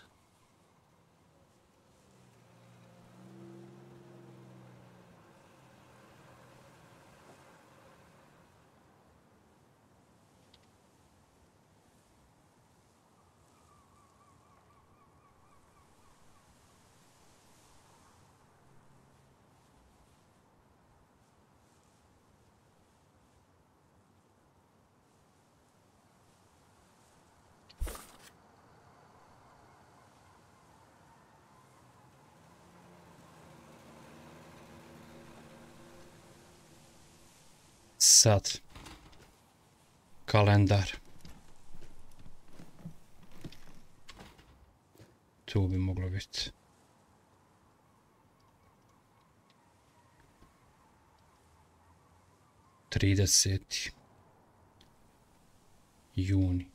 Sad. Kalendar. Tu bi moglo biti. Trideseti juni.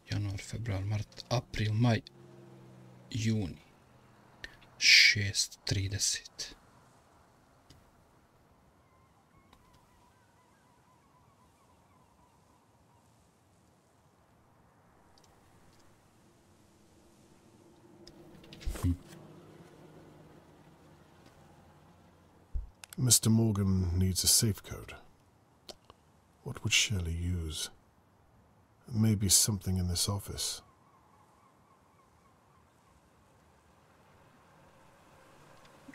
Januar, februar, mart, april, maj, juni. 6:30. Mr. Morgan needs a safe code. What would Shirley use? Maybe something in this office.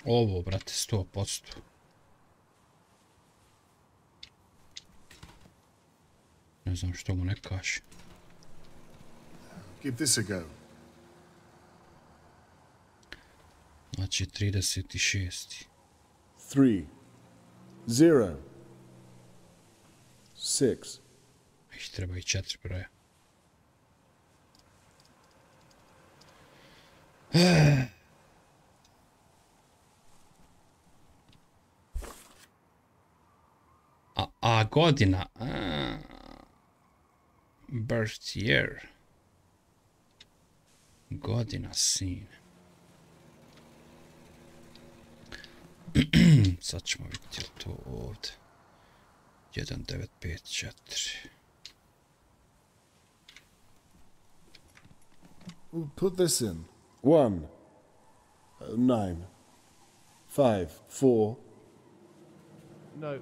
Ovo, brate, 100%. Ne znam što mu ne kaže. Give this a go. Znači 36. 3, 0, 6. Ih, treba i 4 broja. A godina. Birth year. Godina, sine. Sad ćemo vidjeti li to ovdje. 1954. Put this in. 1, 9, 5, 4. No.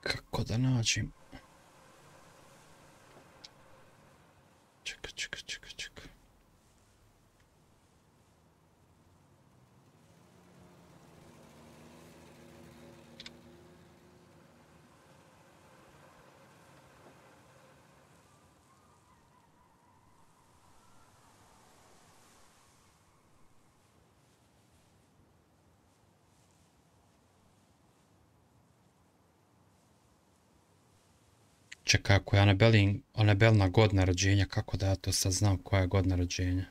Kako da nađem? Čekaj. Čekaj, ako je Anabelina godina rođenja, kako da ja to sad znam koja je godina rođenja?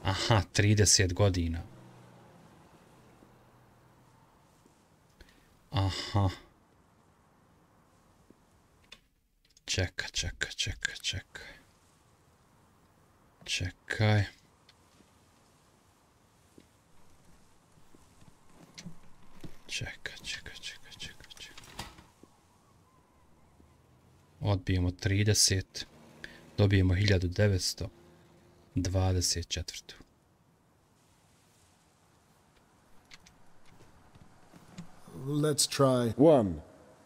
Aha, 30 godina. Aha. Čekaj. Odbijemo 30, dobijemo 1924. Let's try 1,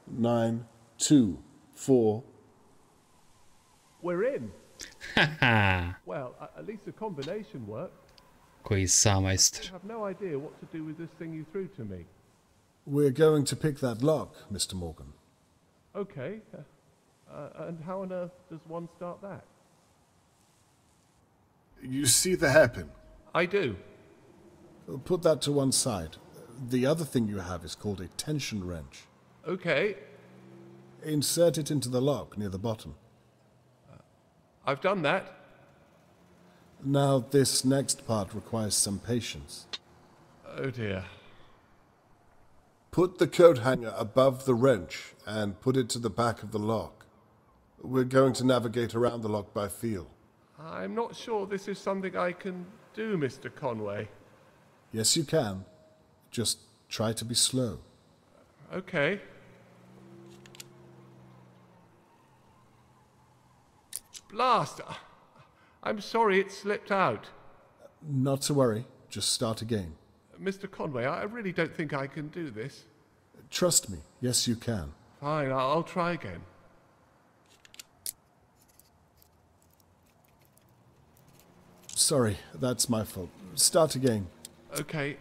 9, 2, 4. We're in. Haha, Well, at least the combination worked. koji sam I majstor. have no idea what to do with this thing you threw to me. We're going to pick that lock, Mr. Morgan. Okay. And how on earth does one start that? You see the hairpin? I do. Put that to one side. The other thing you have is called a tension wrench. Okay. Insert it into the lock near the bottom. I've done that. Now, this next part requires some patience. Oh dear. Put the coat hanger above the wrench and put it to the back of the lock. We're going to navigate around the lock by feel. I'm not sure this is something I can do, Mr. Conway. Yes, you can. Just try to be slow. Okay. Blast! I'm sorry it slipped out. Not to worry. Just start again. Mr. Conway, I really don't think I can do this. Trust me. Yes, you can. Fine, I'll try again. Sorry, that's my fault. Start again. Okay,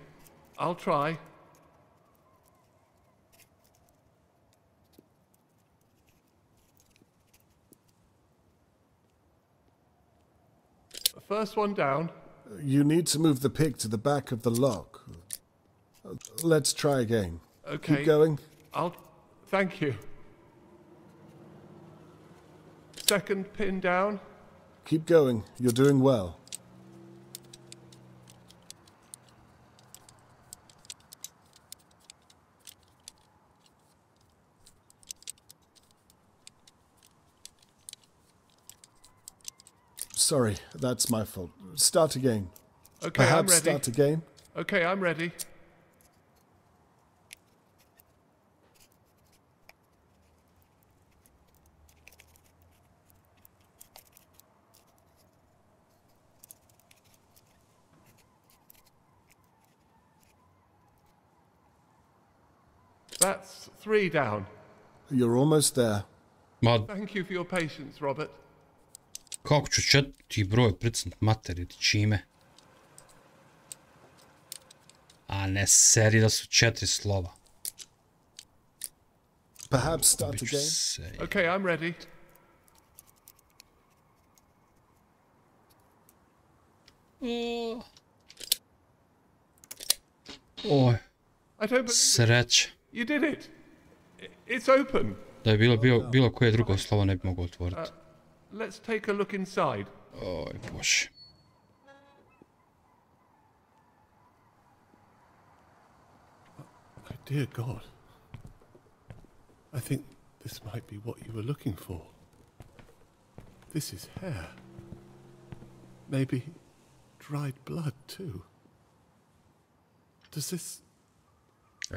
I'll try. First one down. You need to move the pick to the back of the lock. Let's try again. Okay. Keep going. Thank you. Second pin down. Keep going. You're doing well. Sorry, that's my fault. Start again. Okay, Perhaps I'm ready. start again. Okay, I'm ready. That's 3 down. You're almost there. Ma, Thank you for your patience, Robert. kako ću 4. broj pricnut materiti, čime? A ne seri da su 4 slova. Perhaps start Biću again. se... Okay, I'm ready. Oj, I don't believe it. sreć. You did it. It's open. Da je bilo koje drugo slovo ne bi mogao otvoriti. Let's take a look inside. Oj, bože. Oh, dear God. I think this might be what you were looking for. This is hair. Maybe dried blood, too. Does this...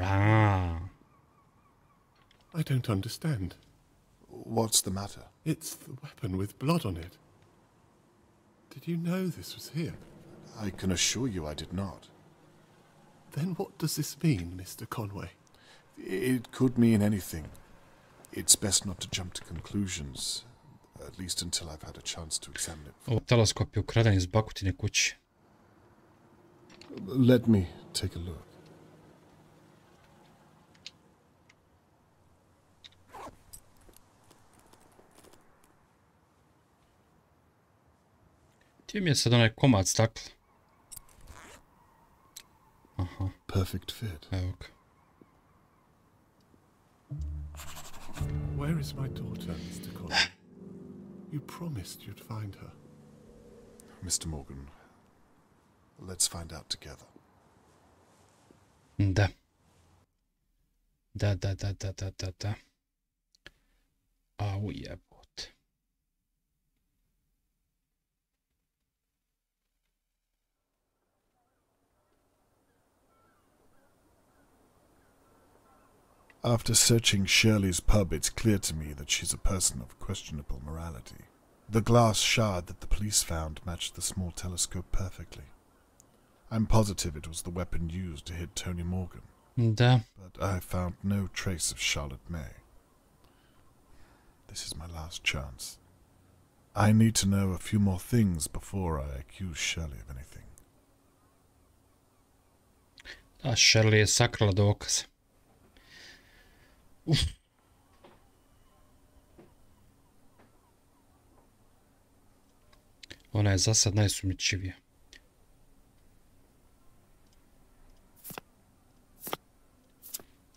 Ah. I don't understand. What's the matter? It's the weapon with blood on it. Did you know this was here? I can assure you I did not. Then what does this mean, Mr. Conway? It could mean anything. It's best not to jump to conclusions, at least until I've had a chance to examine it. Ovo teleskop je ukraden iz bakutine kući. Let me take a look. Ti mi je sad onaj komad stakla. Aha, Perfect fit. evo ga. Where is my daughter, Mr. Conway? You promised you'd find her. Mr. Morgan, let's find out together. Da. Da. Au jebot. After searching Shirley's pub, it's clear to me that she's a person of questionable morality. The glass shard that the police found matched the small telescope perfectly. I'm positive it was the weapon used to hit Tony Morgan. Da. But I found no trace of Charlotte May. This is my last chance. I need to know a few more things before I accuse Shirley of anything. A Shirley je sakrala dokaze. Uf. Ona je za sad najsumnjičivija.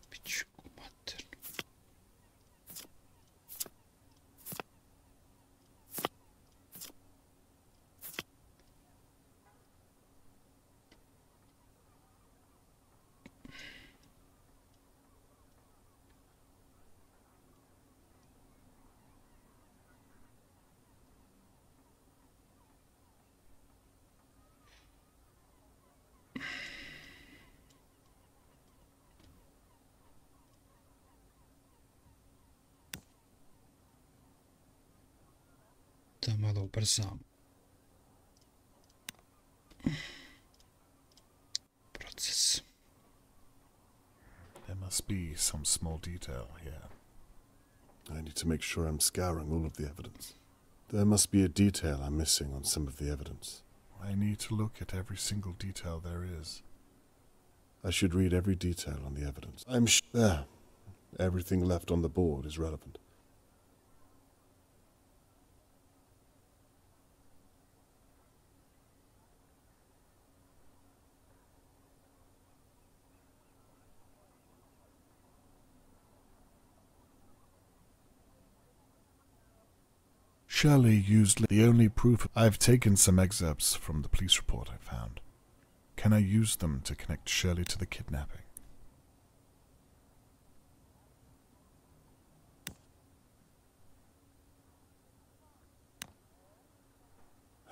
Pičku maternu. Da malo ubrzam. Proces. There must be some small detail here. I need to make sure I'm scouring all of the evidence. There must be a detail I'm missing on some of the evidence. I need to look at every single detail there is. I should read every detail on the evidence. There. Everything left on the board is relevant. Shirley used the only proof. I've taken some excerpts from the police report I found. Can I use them to connect Shirley to the kidnapping?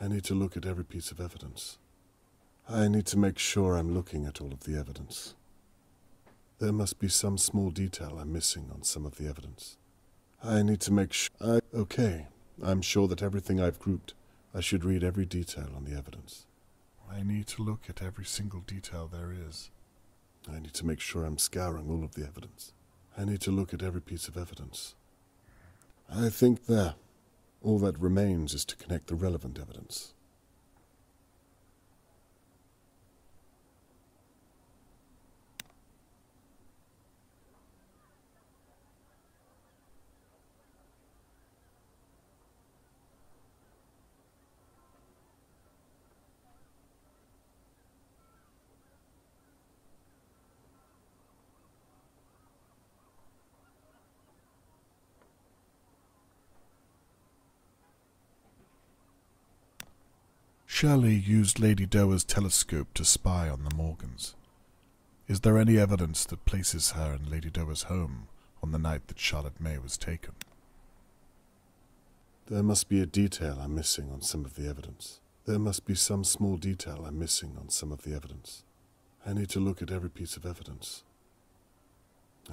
I need to look at every piece of evidence. I need to make sure I'm looking at all of the evidence. There must be some small detail I'm missing on some of the evidence. I need to make sure... Okay. I'm sure that everything I've grouped, I should read every detail on the evidence. I need to look at every single detail there is. I need to make sure I'm scouring all of the evidence. I need to look at every piece of evidence. I think there. All that remains is to connect the relevant evidence. Shirley used Lady Doer's telescope to spy on the Morgans. Is there any evidence that places her in Lady Doer's home on the night that Charlotte May was taken? There must be a detail I'm missing on some of the evidence. There must be some small detail I'm missing on some of the evidence. I need to look at every piece of evidence.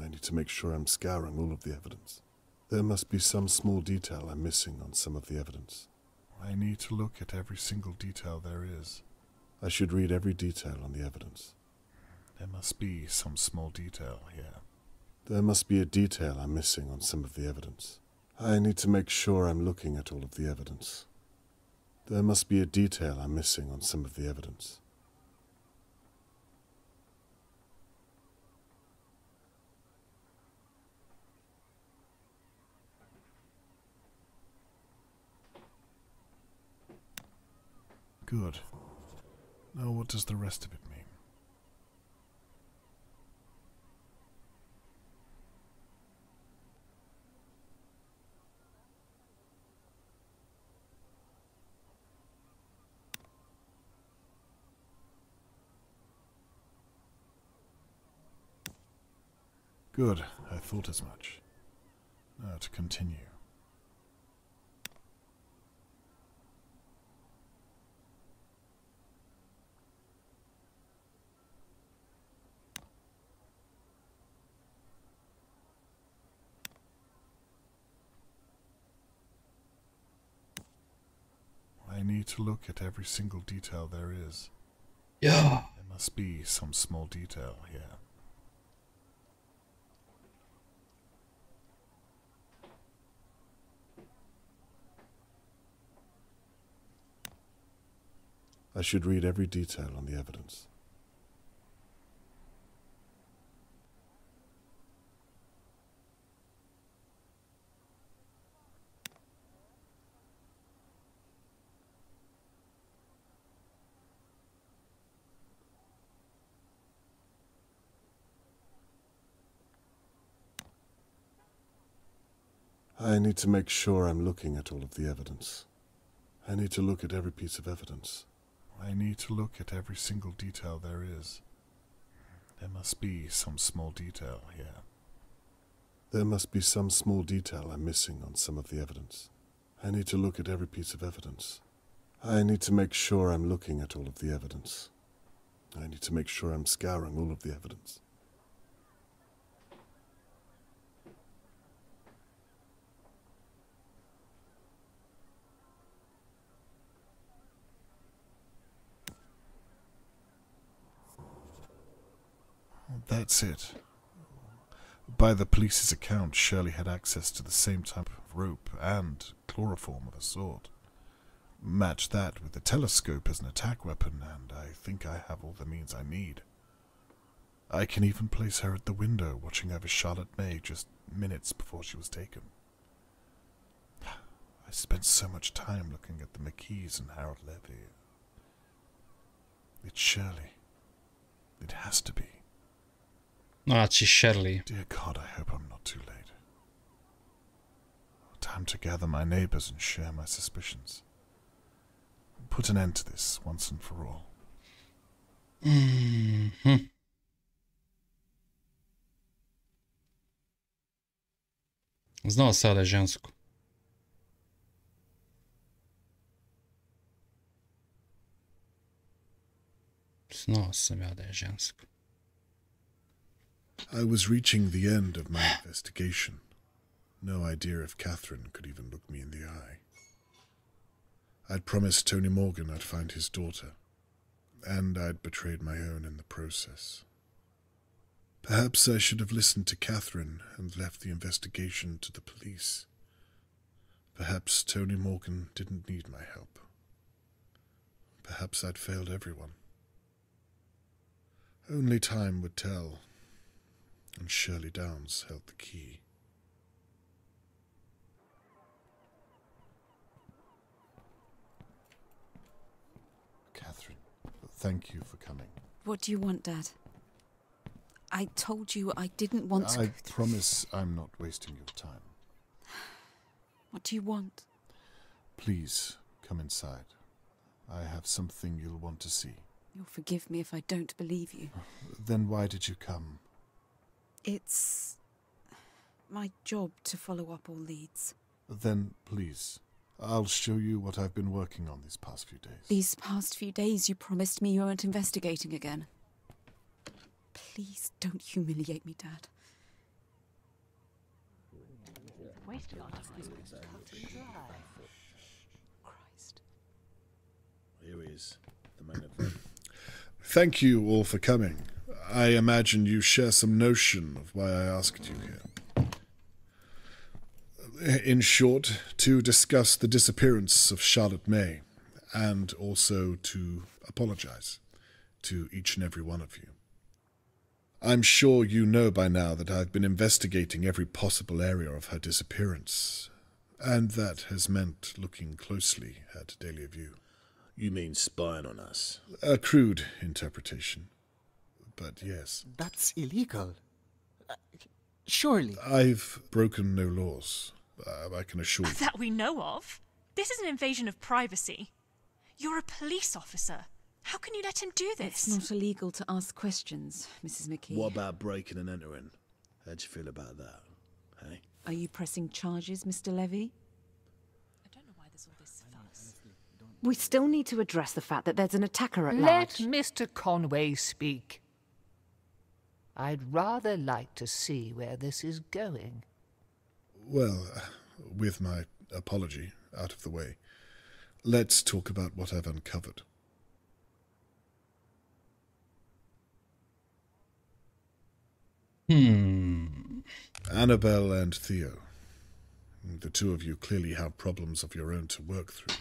I need to make sure I'm scouring all of the evidence. There must be some small detail I'm missing on some of the evidence. I need to look at every single detail there is. I should read every detail on the evidence. There must be some small detail here. There must be a detail I'm missing on some of the evidence. I need to make sure I'm looking at all of the evidence. There must be a detail I'm missing on some of the evidence. Good. Now what does the rest of it mean? Good. I thought as much. Now to continue. I need to look at every single detail there is. Yeah. There must be some small detail here. I should read every detail on the evidence. I need to make sure I'm looking at all of the evidence. I need to look at every piece of evidence. I need to look at every single detail there is. There must be some small detail here. There must be some small detail I'm missing on some of the evidence. I need to look at every piece of evidence. I need to make sure I'm looking at all of the evidence. I need to make sure I'm scouring all of the evidence. That's it. By the police's account, Shirley had access to the same type of rope and chloroform of a sort. Match that with the telescope as an attack weapon, and I think I have all the means I need. I can even place her at the window watching over Charlotte May just minutes before she was taken. I spent so much time looking at the McKees and Harold Levy. It's Shirley. It has to be. Znači Shirley. Dear God, I hope I'm not too late. Time to gather my neighbors and share my suspicions. Put an end to this once and for all. Znao sam da je žensko. Znao sam ja da je žensko. I was reaching the end of my investigation. No idea if Catherine could even look me in the eye. I'd promised Tony Morgan I'd find his daughter, and I'd betrayed my own in the process. Perhaps I should have listened to Catherine and left the investigation to the police. Perhaps Tony Morgan didn't need my help. Perhaps I'd failed everyone. Only time would tell. And Shirley Downs held the key. Catherine, thank you for coming. What do you want, Dad? I told you I didn't want to... I promise I'm not wasting your time. What do you want? Please, come inside. I have something you'll want to see. You'll forgive me if I don't believe you. Then why did you come? It's my job to follow up all leads. Then, please, I'll show you what I've been working on these past few days. These past few days you promised me you weren't investigating again. Please don't humiliate me, Dad. Christ. Here he is, the main event. Thank you all for coming. I imagine you share some notion of why I asked you here. In short, to discuss the disappearance of Charlotte May, and also to apologize to each and every one of you. I'm sure you know by now that I've been investigating every possible area of her disappearance, and that has meant looking closely at Dahlia View. You mean spying on us? A crude interpretation, but yes. That's illegal. Surely. I've broken no laws, I can assure you. That we know of. This is an invasion of privacy. You're a police officer. How can you let him do this? It's not illegal to ask questions, Mrs. McKee. What about breaking and entering? How'd you feel about that, hey? Are you pressing charges, Mr. Levy? I don't know why there's all this fuss. We still need to address the fact that there's an attacker at Let large. Mr. Conway speak. I'd rather like to see where this is going. Well, with my apology out of the way, let's talk about what I've uncovered. Annabelle and Theo. The two of you clearly have problems of your own to work through.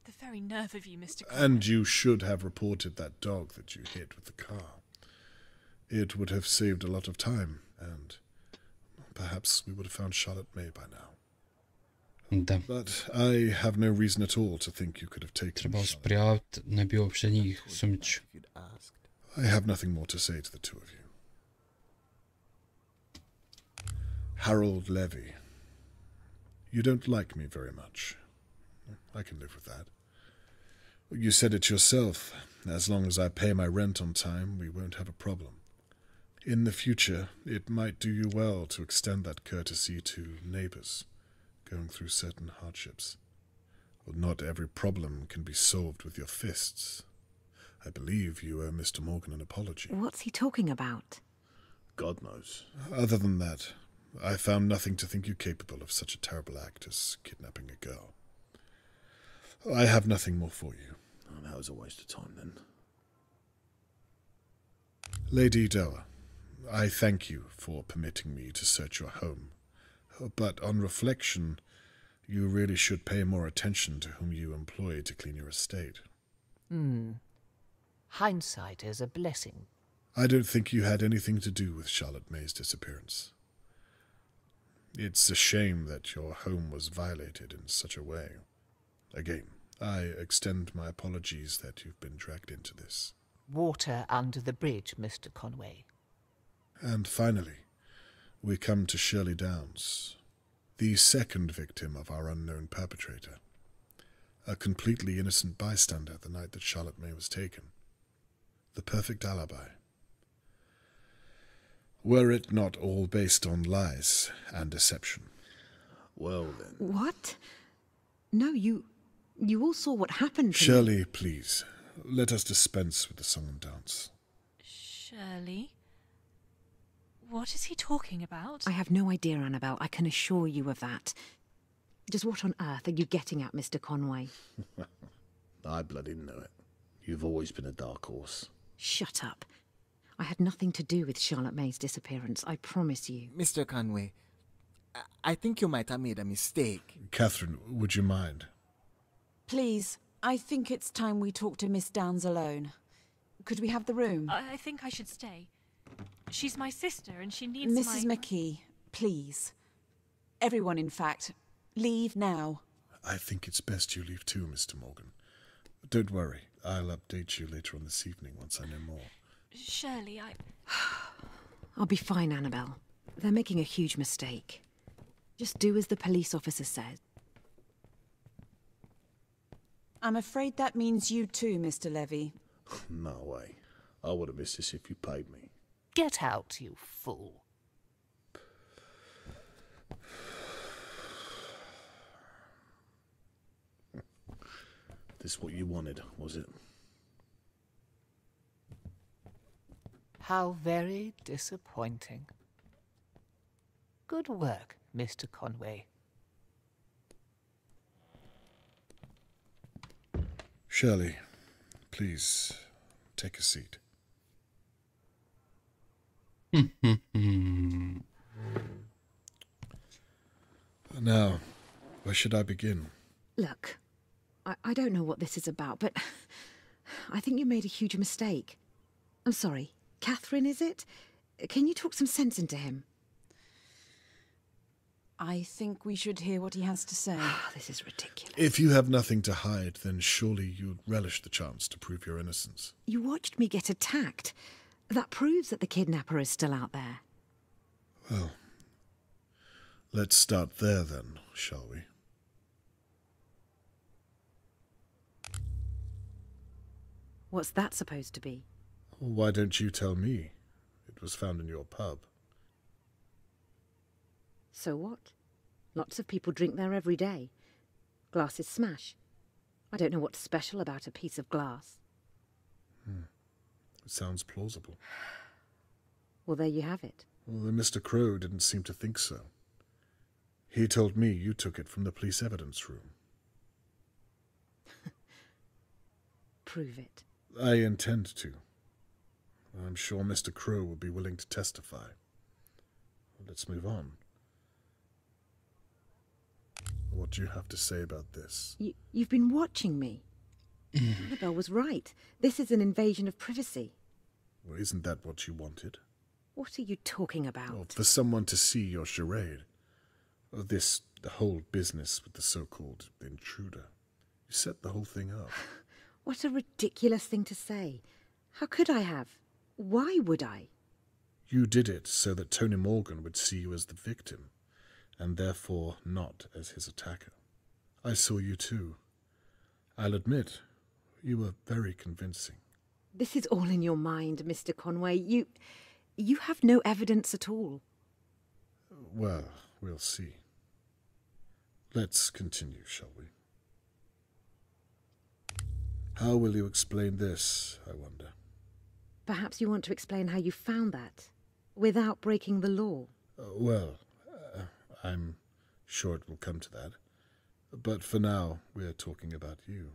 The very nerve of you, Mr. Conway. And you should have reported that dog that you hit with the car. It would have saved a lot of time, and perhaps we would have found Charlotte May by now. But I have no reason at all to think you could have taken Charlotte. I have nothing more to say to the two of you. Harold Levy. You don't like me very much. I can live with that. You said it yourself. As long as I pay my rent on time, we won't have a problem. In the future, it might do you well to extend that courtesy to neighbors going through certain hardships. Well, not every problem can be solved with your fists. I believe you owe Mr. Morgan an apology. What's he talking about? God knows. Other than that, I found nothing to think you capable of such a terrible act as kidnapping a girl. I have nothing more for you. Oh, that was a waste of time, then. Lady Doa, I thank you for permitting me to search your home. But on reflection, you really should pay more attention to whom you employ to clean your estate. Hindsight is a blessing. I don't think you had anything to do with Charlotte May's disappearance. It's a shame that your home was violated in such a way. Again, I extend my apologies that you've been dragged into this. Water under the bridge, Mr. Conway. And finally, we come to Shirley Downs, the second victim of our unknown perpetrator. A completely innocent bystander the night that Charlotte May was taken. The perfect alibi. Were it not all based on lies and deception? Well, then. What? No, you all saw what happened to Shirley, me. please, let us dispense with the song and dance. Shirley? What is he talking about? I have no idea, Annabelle. I can assure you of that. Just what on earth are you getting at, Mr. Conway? I bloody know it. You've always been a dark horse. Shut up. I had nothing to do with Charlotte May's disappearance, I promise you. Mr. Conway, I think you might have made a mistake. Catherine, would you mind? Please, I think it's time we talk to Miss Downs alone. Could we have the room? I think I should stay. She's my sister and she needs Mrs. McKee, please. Everyone, in fact. Leave now. I think it's best you leave too, Mr. Morgan. Don't worry, I'll update you later on this evening once I know more. Shirley, I'll be fine, Annabelle. They're making a huge mistake. Just do as the police officer says. I'm afraid that means you too, Mr. Levy. No way. I would have missed this if you paid me. Get out, you fool. This what you wanted, was it? How very disappointing. Good work, Mr. Conway. Shirley, please take a seat. Now, where should I begin? Look, I don't know what this is about, but I think you made a huge mistake. I'm sorry. Catherine, is it? Can you talk some sense into him? I think we should hear what he has to say. This is ridiculous. If you have nothing to hide, then surely you'd relish the chance to prove your innocence. You watched me get attacked. That proves that the kidnapper is still out there. Well, let's start there then, shall we? What's that supposed to be? Why don't you tell me? It was found in your pub. So what? Lots of people drink there every day. Glasses smash. I don't know what's special about a piece of glass. It sounds plausible. Well, there you have it. Well, Mr. Crow didn't seem to think so. He told me you took it from the police evidence room. Prove it. I intend to. I'm sure Mr. Crow will be willing to testify. Let's move on. What do you have to say about this? You've been watching me. Annabelle was right. This is an invasion of privacy. Well, isn't that what you wanted? What are you talking about? Well, for someone to see your charade. The whole business with the so-called intruder. You set the whole thing up. What a ridiculous thing to say. How could I have? Why would I? You did it so that Tony Morgan would see you as the victim, and therefore not as his attacker. I saw you too. I'll admit, you were very convincing. This is all in your mind, Mr. Conway. You have no evidence at all. Well, we'll see. Let's continue, shall we? How will you explain this, I wonder? Perhaps you want to explain how you found that, without breaking the law. I'm sure it will come to that. But for now, we're talking about you.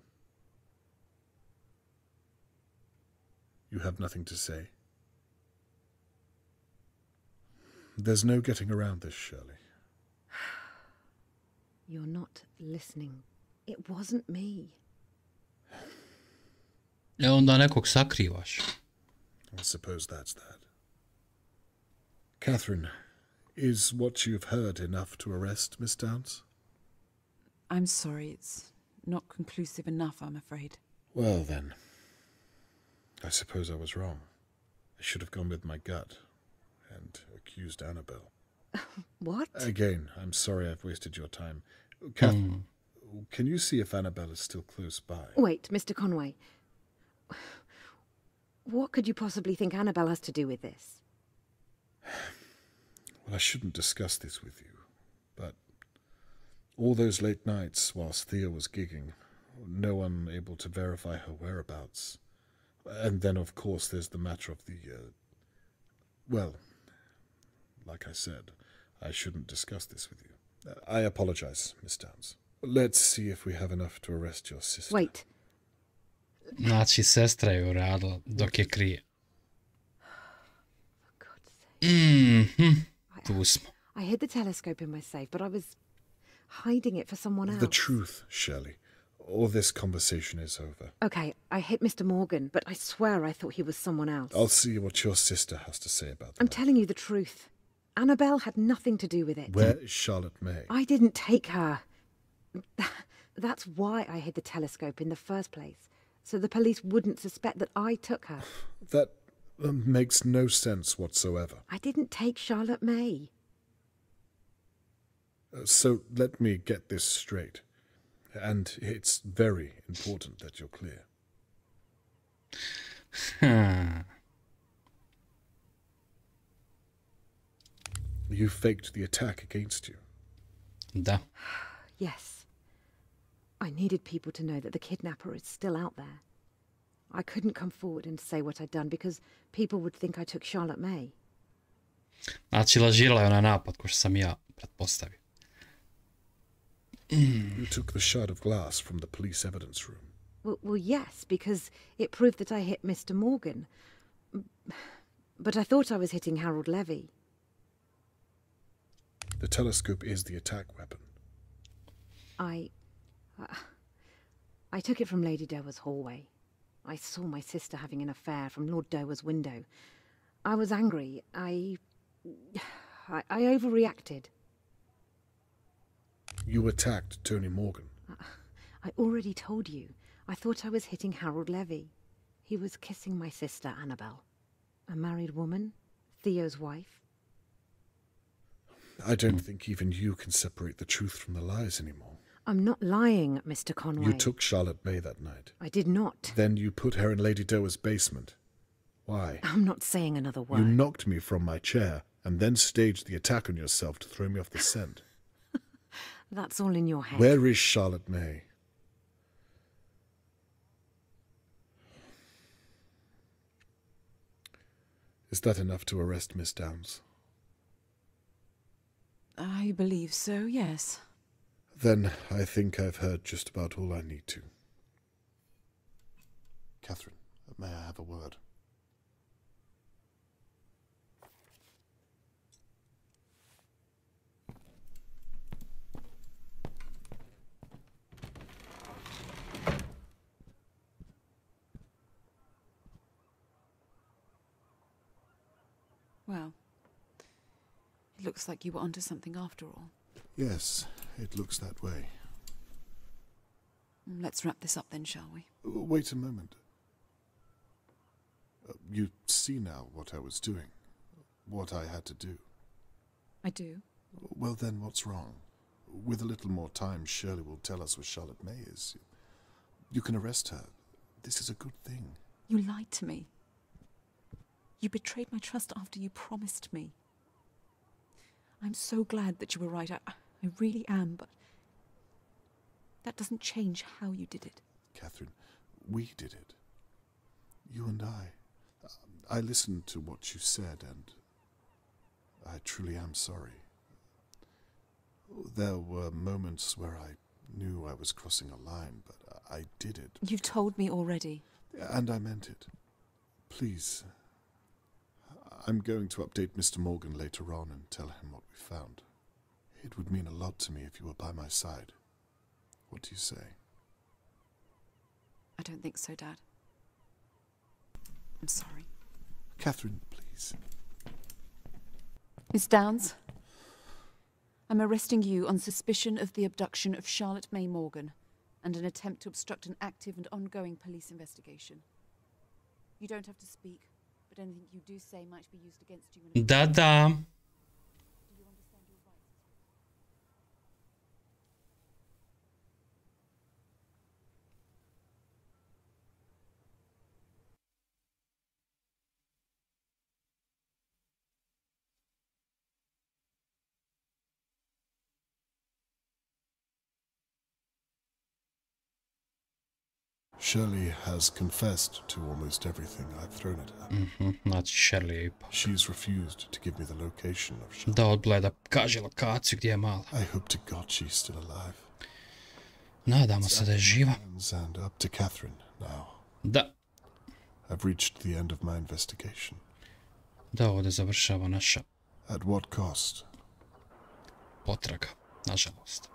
You have nothing to say? There's no getting around this, Shirley. You're not listening. It wasn't me. Onda nekog sakrivaš. I suppose that's that. Catherine, is what you've heard enough to arrest Miss Downs? I'm sorry, it's not conclusive enough, I'm afraid. Well then, I suppose I was wrong. I should have gone with my gut and accused Annabelle. What? Again, I'm sorry I've wasted your time. Catherine, can you see if Annabelle is still close by? Wait, Mr. Conway. What could you possibly think Annabelle has to do with this? Well, I shouldn't discuss this with you, but all those late nights whilst Thea was gigging, no one able to verify her whereabouts. And then, of course, there's the matter of the... well, like I said, I shouldn't discuss this with you. I apologize, Miss Downs. Let's see if we have enough to arrest your sister. Wait. Znači, sestra je uradila dok je krije. Tu smo. I hid the telescope in my safe, but I was hiding it for someone else. The truth, Shirley, or this conversation is over. Okay, I hit Mr. Morgan, but I swear I thought he was someone else. I'll see what your sister has to say about that. I'm telling you the truth. Annabelle had nothing to do with it. Where is Charlotte May? I didn't take her. That's why I hid the telescope in the first place, so the police wouldn't suspect that I took her. That makes no sense whatsoever. I didn't take Charlotte May. So let me get this straight. and it's very important that you're clear. You faked the attack against you. Da. Yes. I needed people to know that the kidnapper is still out there. I couldn't come forward and say what I'd done because people would think I took Charlotte May. Znači, lažirala je onaj napad, ko što sam ja pretpostavio. You took the shard of glass from the police evidence room. Well, yes, because it proved that I hit Mr. Morgan. But I thought I was hitting Harold Levy. The telescope is the attack weapon. I took it from Lady Dowa's hallway. I saw my sister having an affair from Lord Dowa's window. I was angry. I overreacted. You attacked Tony Morgan. I already told you. I thought I was hitting Harold Levy. He was kissing my sister, Annabelle. A married woman, Theo's wife. I don't think even you can separate the truth from the lies anymore. I'm not lying, Mr. Conway. You took Charlotte May that night. I did not. Then you put her in Lady Dowa's basement. Why? I'm not saying another word. You knocked me from my chair and then staged the attack on yourself to throw me off the scent. That's all in your head. Where is Charlotte May? Is that enough to arrest Miss Downs? I believe so, yes. Then I think I've heard just about all I need to. Catherine, may I have a word? Well, it looks like you were onto something after all. Yes, it looks that way. Let's wrap this up then, shall we? Wait a moment. You see now what I was doing, what I had to do. I do. Well then, what's wrong? With a little more time, Shirley will tell us where Charlotte May is. You can arrest her. This is a good thing. You lied to me. You betrayed my trust after you promised me. I'm so glad that you were right. I really am, but that doesn't change how you did it. Catherine, we did it. You and I. I listened to what you said, and I truly am sorry. There were moments where I knew I was crossing a line, but I did it. You've told me already. And I meant it. Please. I'm going to update Mr. Morgan later on and tell him what we found. It would mean a lot to me if you were by my side. What do you say? I don't think so, Dad. I'm sorry. Catherine, please. Miss Downs, I'm arresting you on suspicion of the abduction of Charlotte May Morgan and an attempt to obstruct an active and ongoing police investigation. You don't have to speak, but anything you do say might be used against you in a... Da. Shirley has confessed to almost everything I've thrown at her. Znači, Shirley je ipak. She's refused to give me the location of Charlotte. Da odbila da kaže lokaciju gdje je mala. I hope to God she's still alive. Nadamo se da je živa. And up to Catherine now. Da. I've reached the end of my investigation. Da, ovdje završava naša... At what cost? Potraga, nažalost.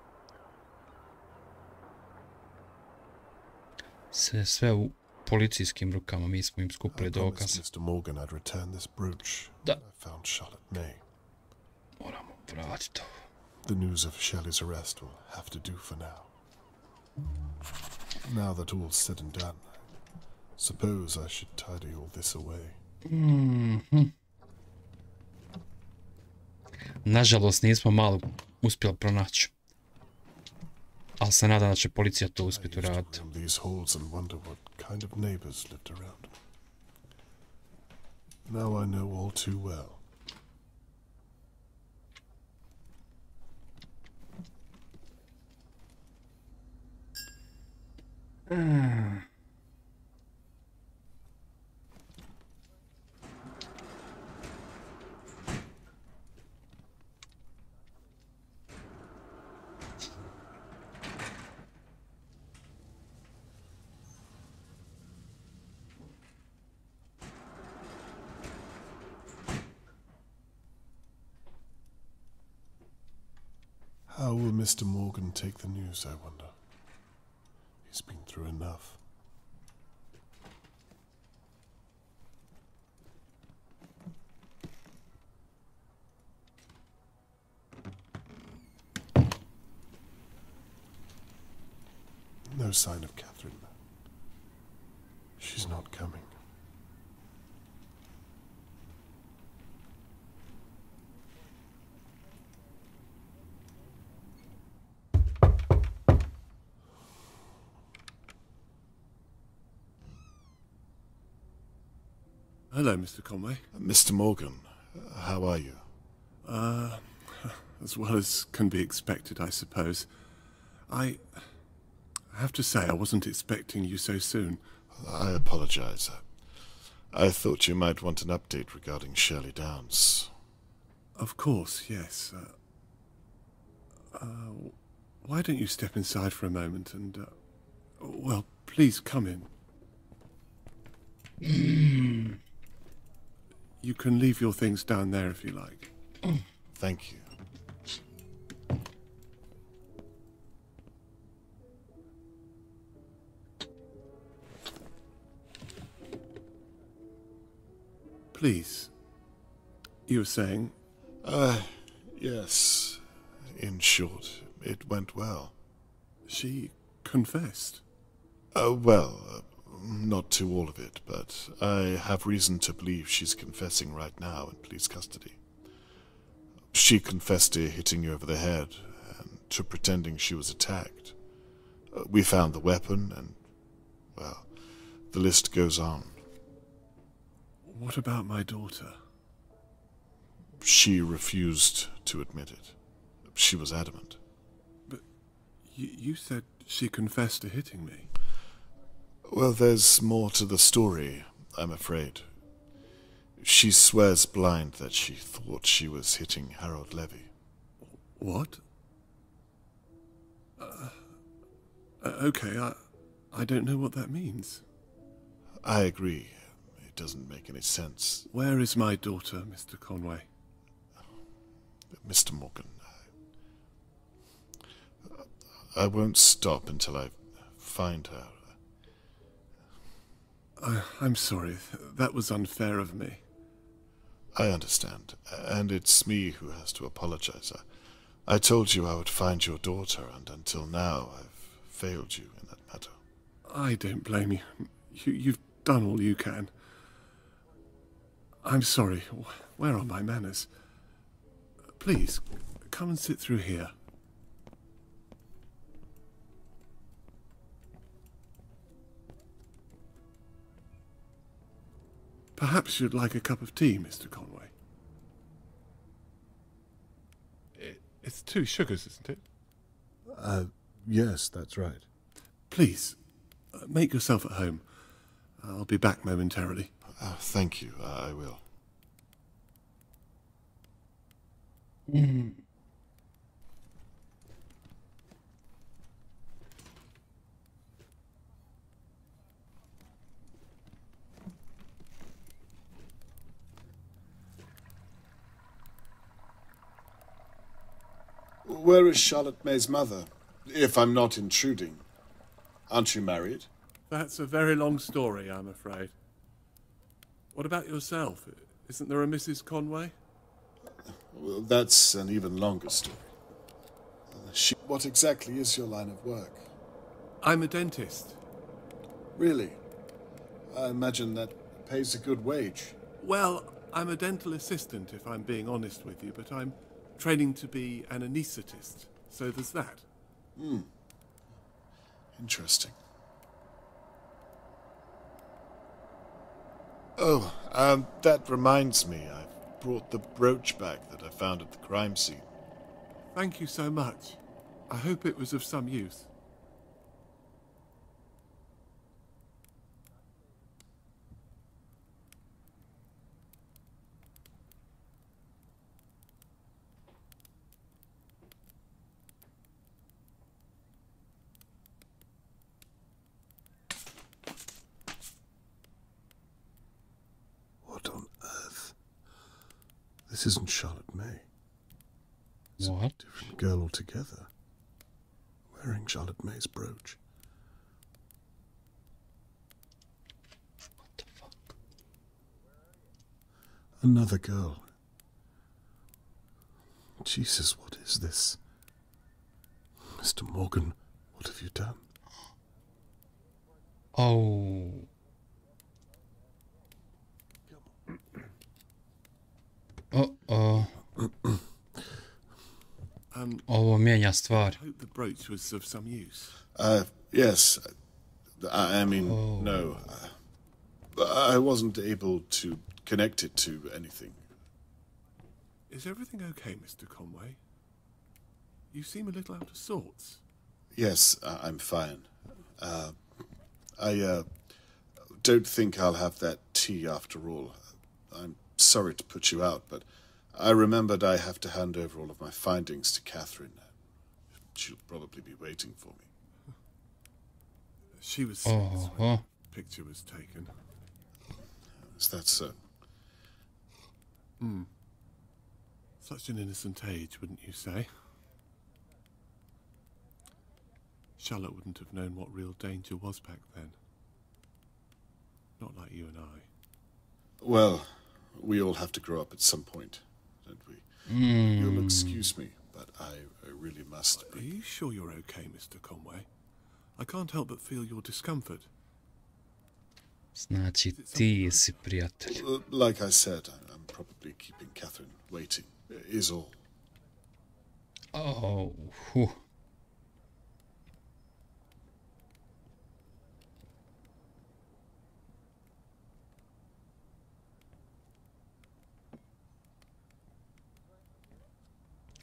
Sve u policijskim rukama, mi smo im skupili dokaze. Mr. Morgan I'd return this brooch. Da. I found Charlotte May. Moramo vratiti ovo. The news of Shelley's arrest will have to do for now. Now that all's said and done, suppose I should tidy all this away. Nažalost, nismo malo uspjeli pronaći. Ali se nadam da će policija to uspjeti I used to uraditi. roam these halls and wonder what kind of neighbors lived around me. Now I know all too well. How will Mr. Morgan take the news, I wonder? He's been through enough. No sign of Catherine. She's not coming. Hello, Mr. Conway. Mr. Morgan, how are you? As well as can be expected, I suppose. I have to say I wasn't expecting you so soon. I apologize. I thought you might want an update regarding Shirley Downs. Of course, yes. Why don't you step inside for a moment and, well, please come in. You can leave your things down there if you like. Thank you. Please. You were saying? Yes. In short, it went well. She confessed? Well, not to all of it, but I have reason to believe she's confessing right now in police custody. She confessed to hitting you over the head and to pretending she was attacked. We found the weapon and, well, the list goes on. What about my daughter? She refused to admit it. She was adamant. But you said she confessed to hitting me. Well, there's more to the story, I'm afraid. She swears blind that she thought she was hitting Harold Levy. What? Okay, I don't know what that means. I agree. It doesn't make any sense. Where is my daughter, Mr. Conway? Mr. Morgan, I won't stop until I find her. I'm sorry. That was unfair of me. I understand. And it's me who has to apologize. I told you I would find your daughter, and until now I've failed you in that matter. I don't blame you. You've done all you can. I'm sorry. Where are my manners? Please, come and sit through here. Perhaps you'd like a cup of tea, Mr. Conway. It's 2 sugars, isn't it? Yes, that's right. Please, make yourself at home. I'll be back momentarily. Thank you, I will. Where is Charlotte May's mother, if I'm not intruding? Aren't you married? That's a very long story, I'm afraid. What about yourself? Isn't there a Mrs. Conway? Well, that's an even longer story. What exactly is your line of work? I'm a dentist. Really? I imagine that pays a good wage. Well, I'm a dental assistant, if I'm being honest with you, but I'm training to be an anaesthetist, so there's that. Interesting. Oh, that reminds me. I've brought the brooch back that I found at the crime scene. Thank you so much. I hope it was of some use. What on earth? This isn't Charlotte May. It's what? A different girl altogether. Wearing Charlotte May's brooch. What the fuck? Another girl. Jesus, what is this? Mr. Morgan, what have you done? Oh. Uh-oh. Ovo mijenja stvar. I hope the brooch was of some use. Yes. I mean, no. I wasn't able to connect it to anything. Is everything okay, Mr. Conway? You seem a little out of sorts. Yes, I'm fine. I don't think I'll have that tea after all. I'm sorry to put you out, but I remembered I have to hand over all of my findings to Catherine. She'll probably be waiting for me. She was six when the picture was taken. Is that so? Such an innocent age, wouldn't you say? Charlotte wouldn't have known what real danger was back then. Not like you and I. Well, we all have to grow up at some point, don't we? You'll excuse me, but I really must. Are you sure you're okay, Mr. Conway? I can't help but feel your discomfort. Znači, ti si prijatelj. Like I said, I'm probably keeping Catherine waiting, is all. Oh,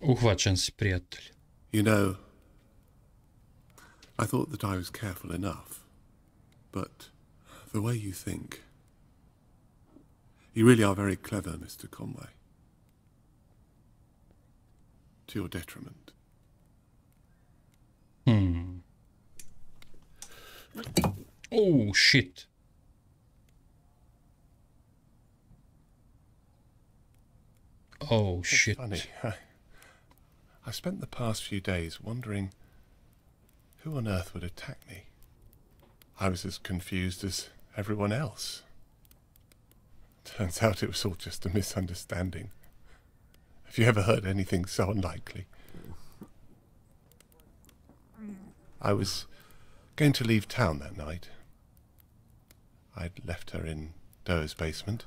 Uhvaćen si, prijatelj. You know, I thought that I was careful enough, but the way you think, you really are very clever, Mr. Conway. To your detriment. Oh, shit. Oh, shit. It's funny. I spent the past few days wondering who on earth would attack me. I was as confused as everyone else. Turns out it was all just a misunderstanding. Have you ever heard anything so unlikely? I was going to leave town that night. I'd left her in Doe's basement.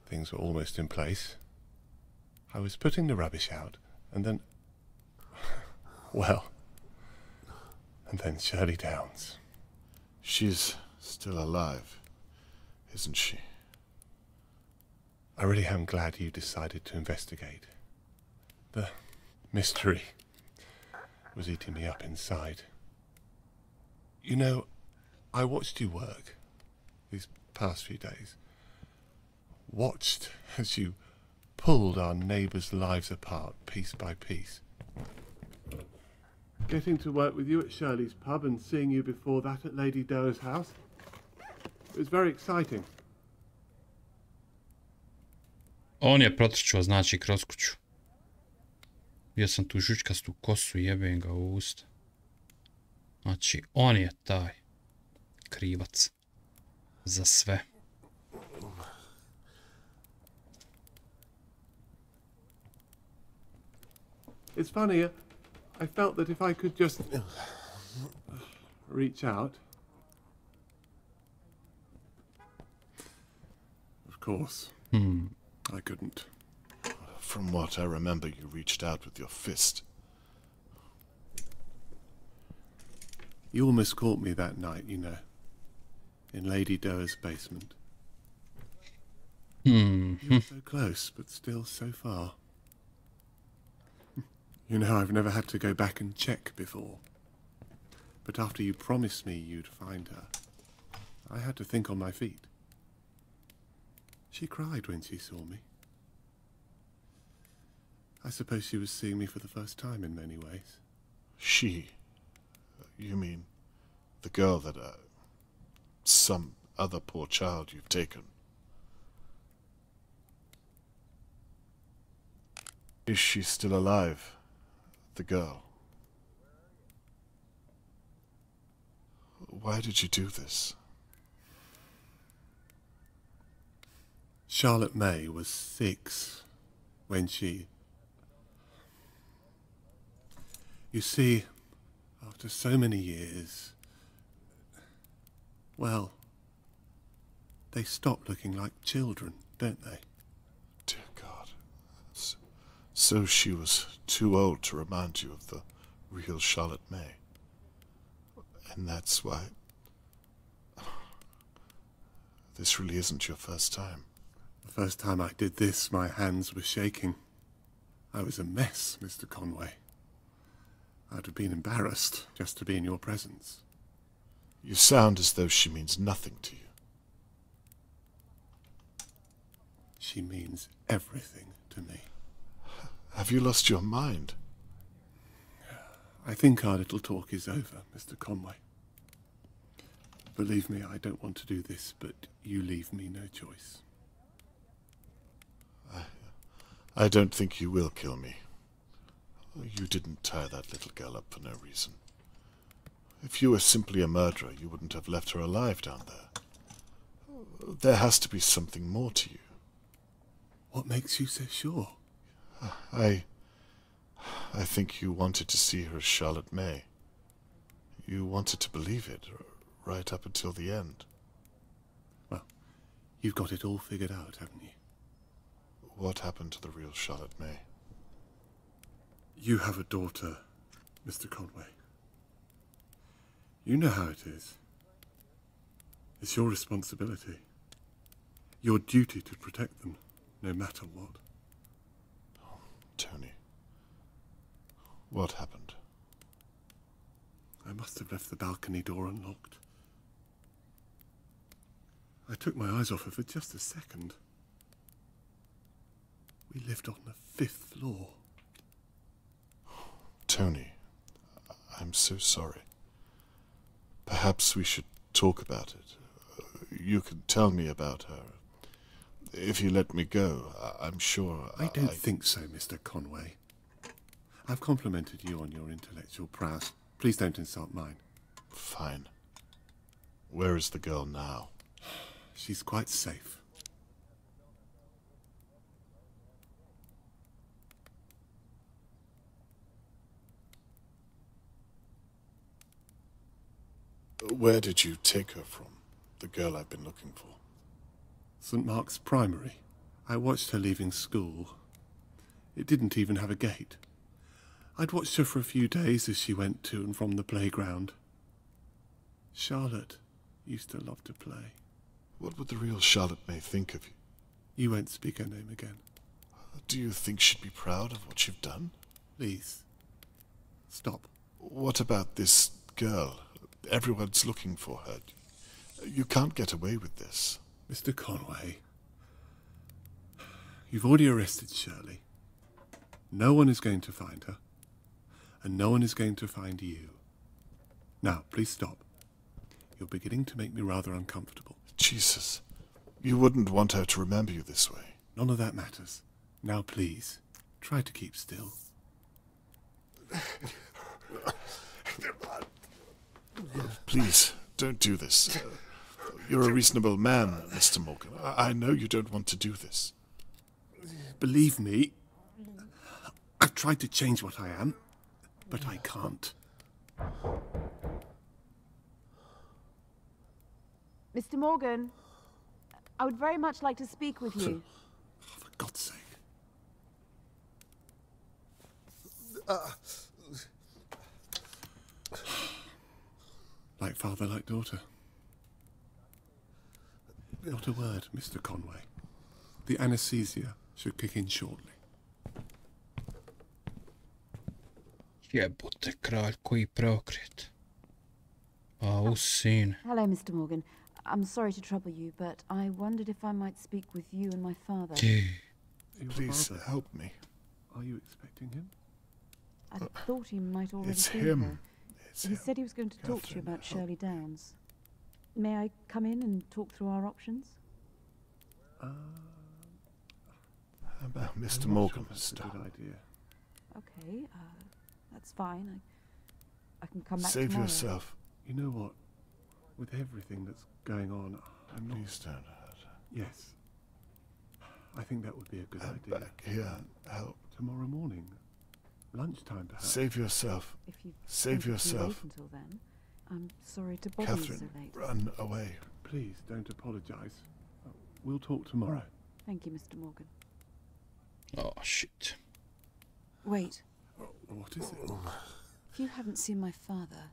Things were almost in place. I was putting the rubbish out, and then... well... and then Shirley Downs. She's still alive, isn't she? I really am glad you decided to investigate. The mystery was eating me up inside. You know, I watched you work these past few days. Watched as you pulled our neighbours' lives apart piece by piece. Getting to work with you at Shirley's pub and seeing you before that at Lady Doe's house. It was very exciting. On je protrčao, znači, kroz kuću. Bio sam tu žučkastu kosu, jebem ga u usta. Znači, on je taj krivac za sve. It's funny, I felt that if I could just reach out. Of course, I couldn't. From what I remember, you reached out with your fist. You almost caught me that night, you know, in Lady Doa's basement. You were so close, but still so far. You know, I've never had to go back and check before. But after you promised me you'd find her, I had to think on my feet. She cried when she saw me. I suppose she was seeing me for the first time in many ways. She? You mean the girl that, some other poor child you've taken? Is she still alive, the girl? Why did you do this? Charlotte May was 6 when she... You see, after so many years, well, they stop looking like children, don't they? Dear God. So she was too old to remind you of the real Charlotte May. And that's why... This really isn't your first time. The first time I did this, my hands were shaking. I was a mess, Mr. Conway. I'd have been embarrassed just to be in your presence. You sound as though she means nothing to you. She means everything to me. Have you lost your mind? I think our little talk is over, Mr. Conway. Believe me, I don't want to do this, but you leave me no choice. I don't think you will kill me. You didn't tie that little girl up for no reason. If you were simply a murderer, you wouldn't have left her alive down there. There has to be something more to you. What makes you so sure? I think you wanted to see her as Charlotte May. You wanted to believe it, right up until the end. Well, you've got it all figured out, haven't you? What happened to the real Charlotte May? You have a daughter, Mr. Conway. You know how it is. It's your responsibility. Your duty to protect them, no matter what. Oh, Tony. What happened? I must have left the balcony door unlocked. I took my eyes off her for just a second. We lived on the 5th floor. Tony, I'm so sorry. Perhaps we should talk about it. You can tell me about her. If you let me go, I'm sure I don't think so, Mr. Conway. I've complimented you on your intellectual prowess. Please don't insult mine. Fine. Where is the girl now? She's quite safe. Where did you take her from? The girl I've been looking for. St. Mark's Primary. I watched her leaving school. It didn't even have a gate. I'd watched her for a few days as she went to and from the playground. Charlotte used to love to play. What would the real Charlotte May think of you? You won't speak her name again. Do you think she'd be proud of what you've done? Please. Stop. What about this girl? Everyone's looking for her. You can't get away with this. Mr. Conway, you've already arrested Shirley. No one is going to find her, and no one is going to find you. Now, please stop. You're beginning to make me rather uncomfortable. Jesus, you wouldn't want her to remember you this way. None of that matters. Now, please, try to keep still. Please, don't do this. You're a reasonable man, Mr. Morgan. I know you don't want to do this. Believe me, I've tried to change what I am, but I can't. Mr. Morgan, I would very much like to speak with you. For God's sake. father like daughter. Not a word, Mr. Conway. The anaesthesia should kick in shortly. Jebote kralj koji preokret. Oh, sin. Hello, Mr. Morgan. I'm sorry to trouble you, but I wondered if I might speak with you and my father. Please help me. Are you expecting him? I thought he might already It's be him. here. He said he was going to talk to you about Shirley Downs. May I come in and talk through our options? How about Mr. Morgan? That's a good idea. Okay, that's fine. I can come back Save tomorrow. yourself. You know what? With everything that's going on, I'm not... Please don't hurt her. Yes. I think that would be a good idea. Back here. Help. Tomorrow morning. Lunchtime, perhaps. Save yourself. If you Save think it's too late yourself. until then, I'm sorry to bother you so Catherine, late. run away. Please, don't apologise. We'll talk tomorrow. Thank you, Mr. Morgan. Oh, shit. Wait. What is it? If you haven't seen my father,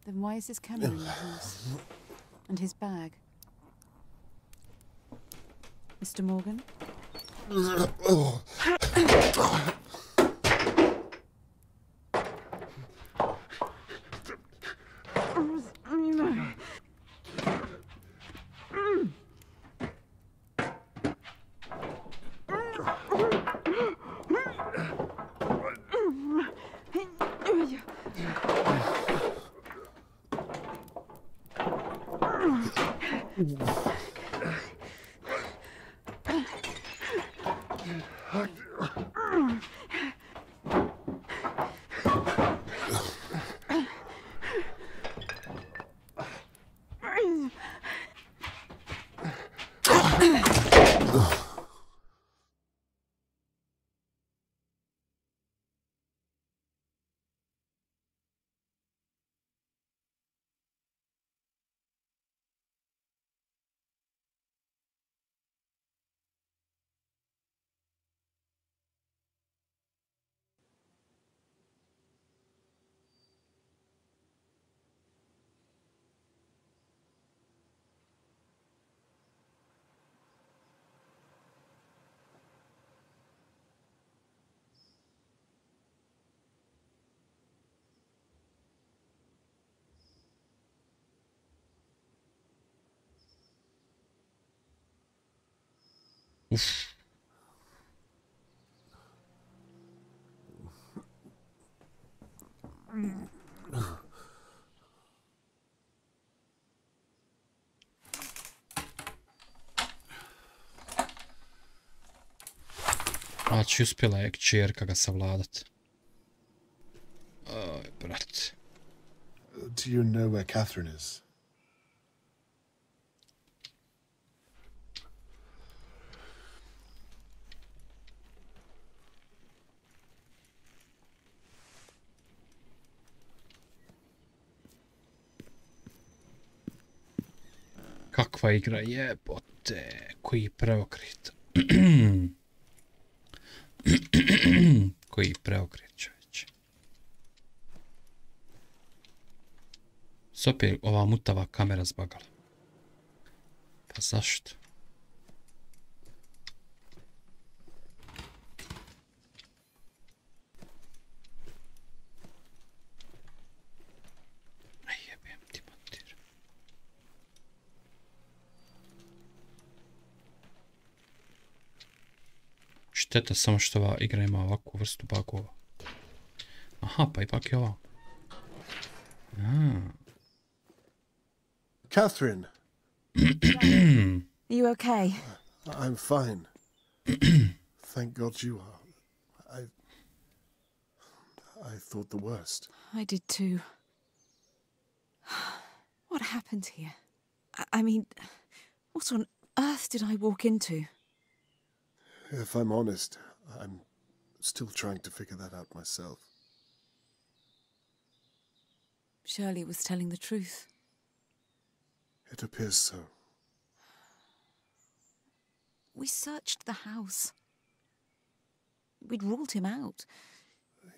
then why is his camera in the house? And his bag? Mr. Morgan? Uff. Znači, uspjela je kćerka ga savladat. Oj, brat. Do you know where Catherine is? Kakva igra, jebote, koji preokret. Koji preokret, čovječe. Opet ova mutava kamera zbagala. Pa zašto? Šteta samo što ova igra ima ovakvu vrstu bugova. Aha, pa ipak je ova. Catherine! Are you okay? I'm fine. Thank God you are. I thought the worst. I did too. What happened here? I mean, what on earth did I walk into? If I'm honest, I'm still trying to figure that out myself. Shirley was telling the truth. It appears so. We searched the house. We'd ruled him out.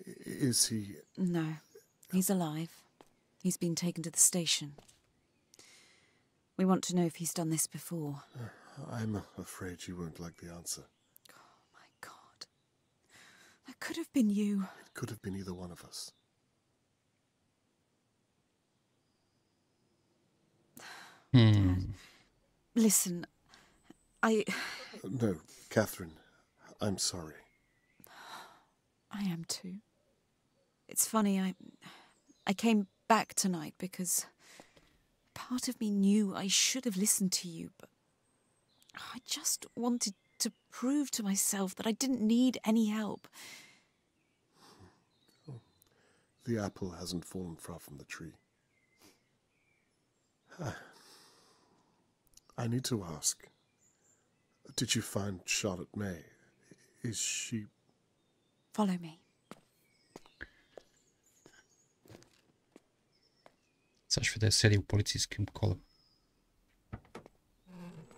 Is he... No, he's alive. He's been taken to the station. We want to know if he's done this before. I'm afraid you won't like the answer. Oh, my God. That could have been you. It could have been either one of us. Listen, No, Catherine, I'm sorry. I am too. It's funny, I came back tonight because part of me knew I should have listened to you, but I just wanted to prove to myself that I didn't need any help. The apple hasn't fallen far from the tree. I need to ask, did you find Charlotte May? Is she... Follow me. Zašto da je sjedi u policijskim kolom?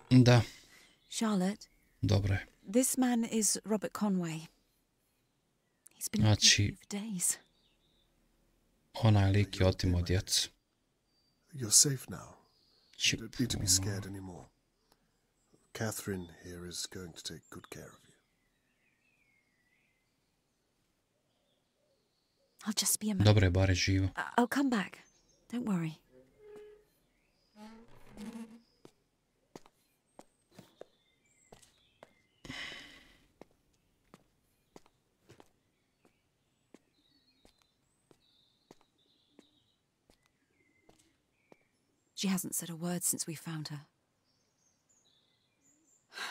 Da. Charlotte. Dobro je. This man is Robert Conway. He's been looking for you for days. Onaj lik je otimo djecu. You're safe now. You don't need to be scared anymore. Catherine here is going to take good care of you. I'll just be a moment. Dobro je, bare živo. I'll come back. Don't worry. She hasn't said a word since we found her.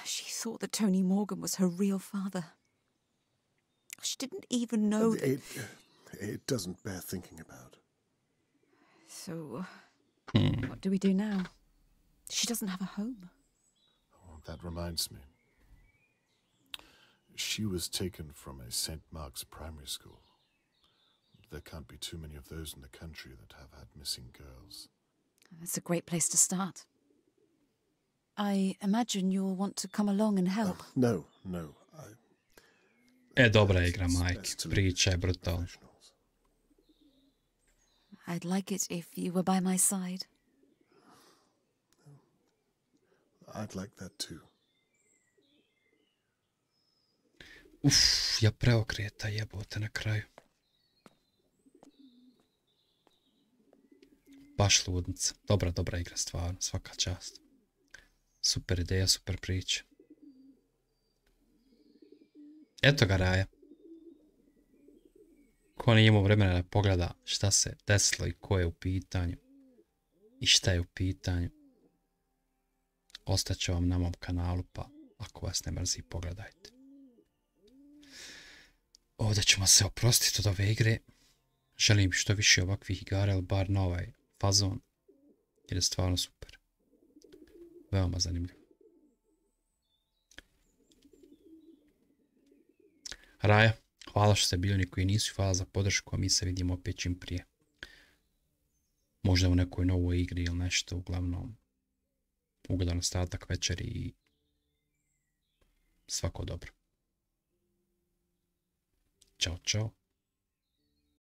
She thought that Tony Morgan was her real father. She didn't even know that... It doesn't bear thinking about. So, what do we do now? She doesn't have a home. Oh, that reminds me. She was taken from a St. Mark's primary school. There can't be too many of those in the country that have had missing girls. That's a great place to start. I imagine you'll want to come along and help. No. Dobra igra, Mike. Priča je brutalna. I'd like it if you were by my side. I'd like that too. Ja preokreta jebote na kraju. Baš ludnica. Dobra igra, stvarno. Svaka čast. Super ideja, super priča. Eto ga Raja. Ko nije imao vremena da pogleda šta se desilo i ko je u pitanju. I šta je u pitanju. Ostaće vam na mom kanalu, pa ako vas ne mrzi, pogledajte. Ovdje ćemo se oprostiti od ove igre. Želim što više ovakvih igara, ali bar na ovaj fazon. Jer je stvarno super. Veoma zanimljivo. Raja, hvala što ste bili, oni koji nisu, hvala za podršku, a mi se vidimo opet čim prije. Možda u nekoj novoj igri ili nešto, uglavnom ugodan ostatak večeri i svako dobro. Ćao, čao.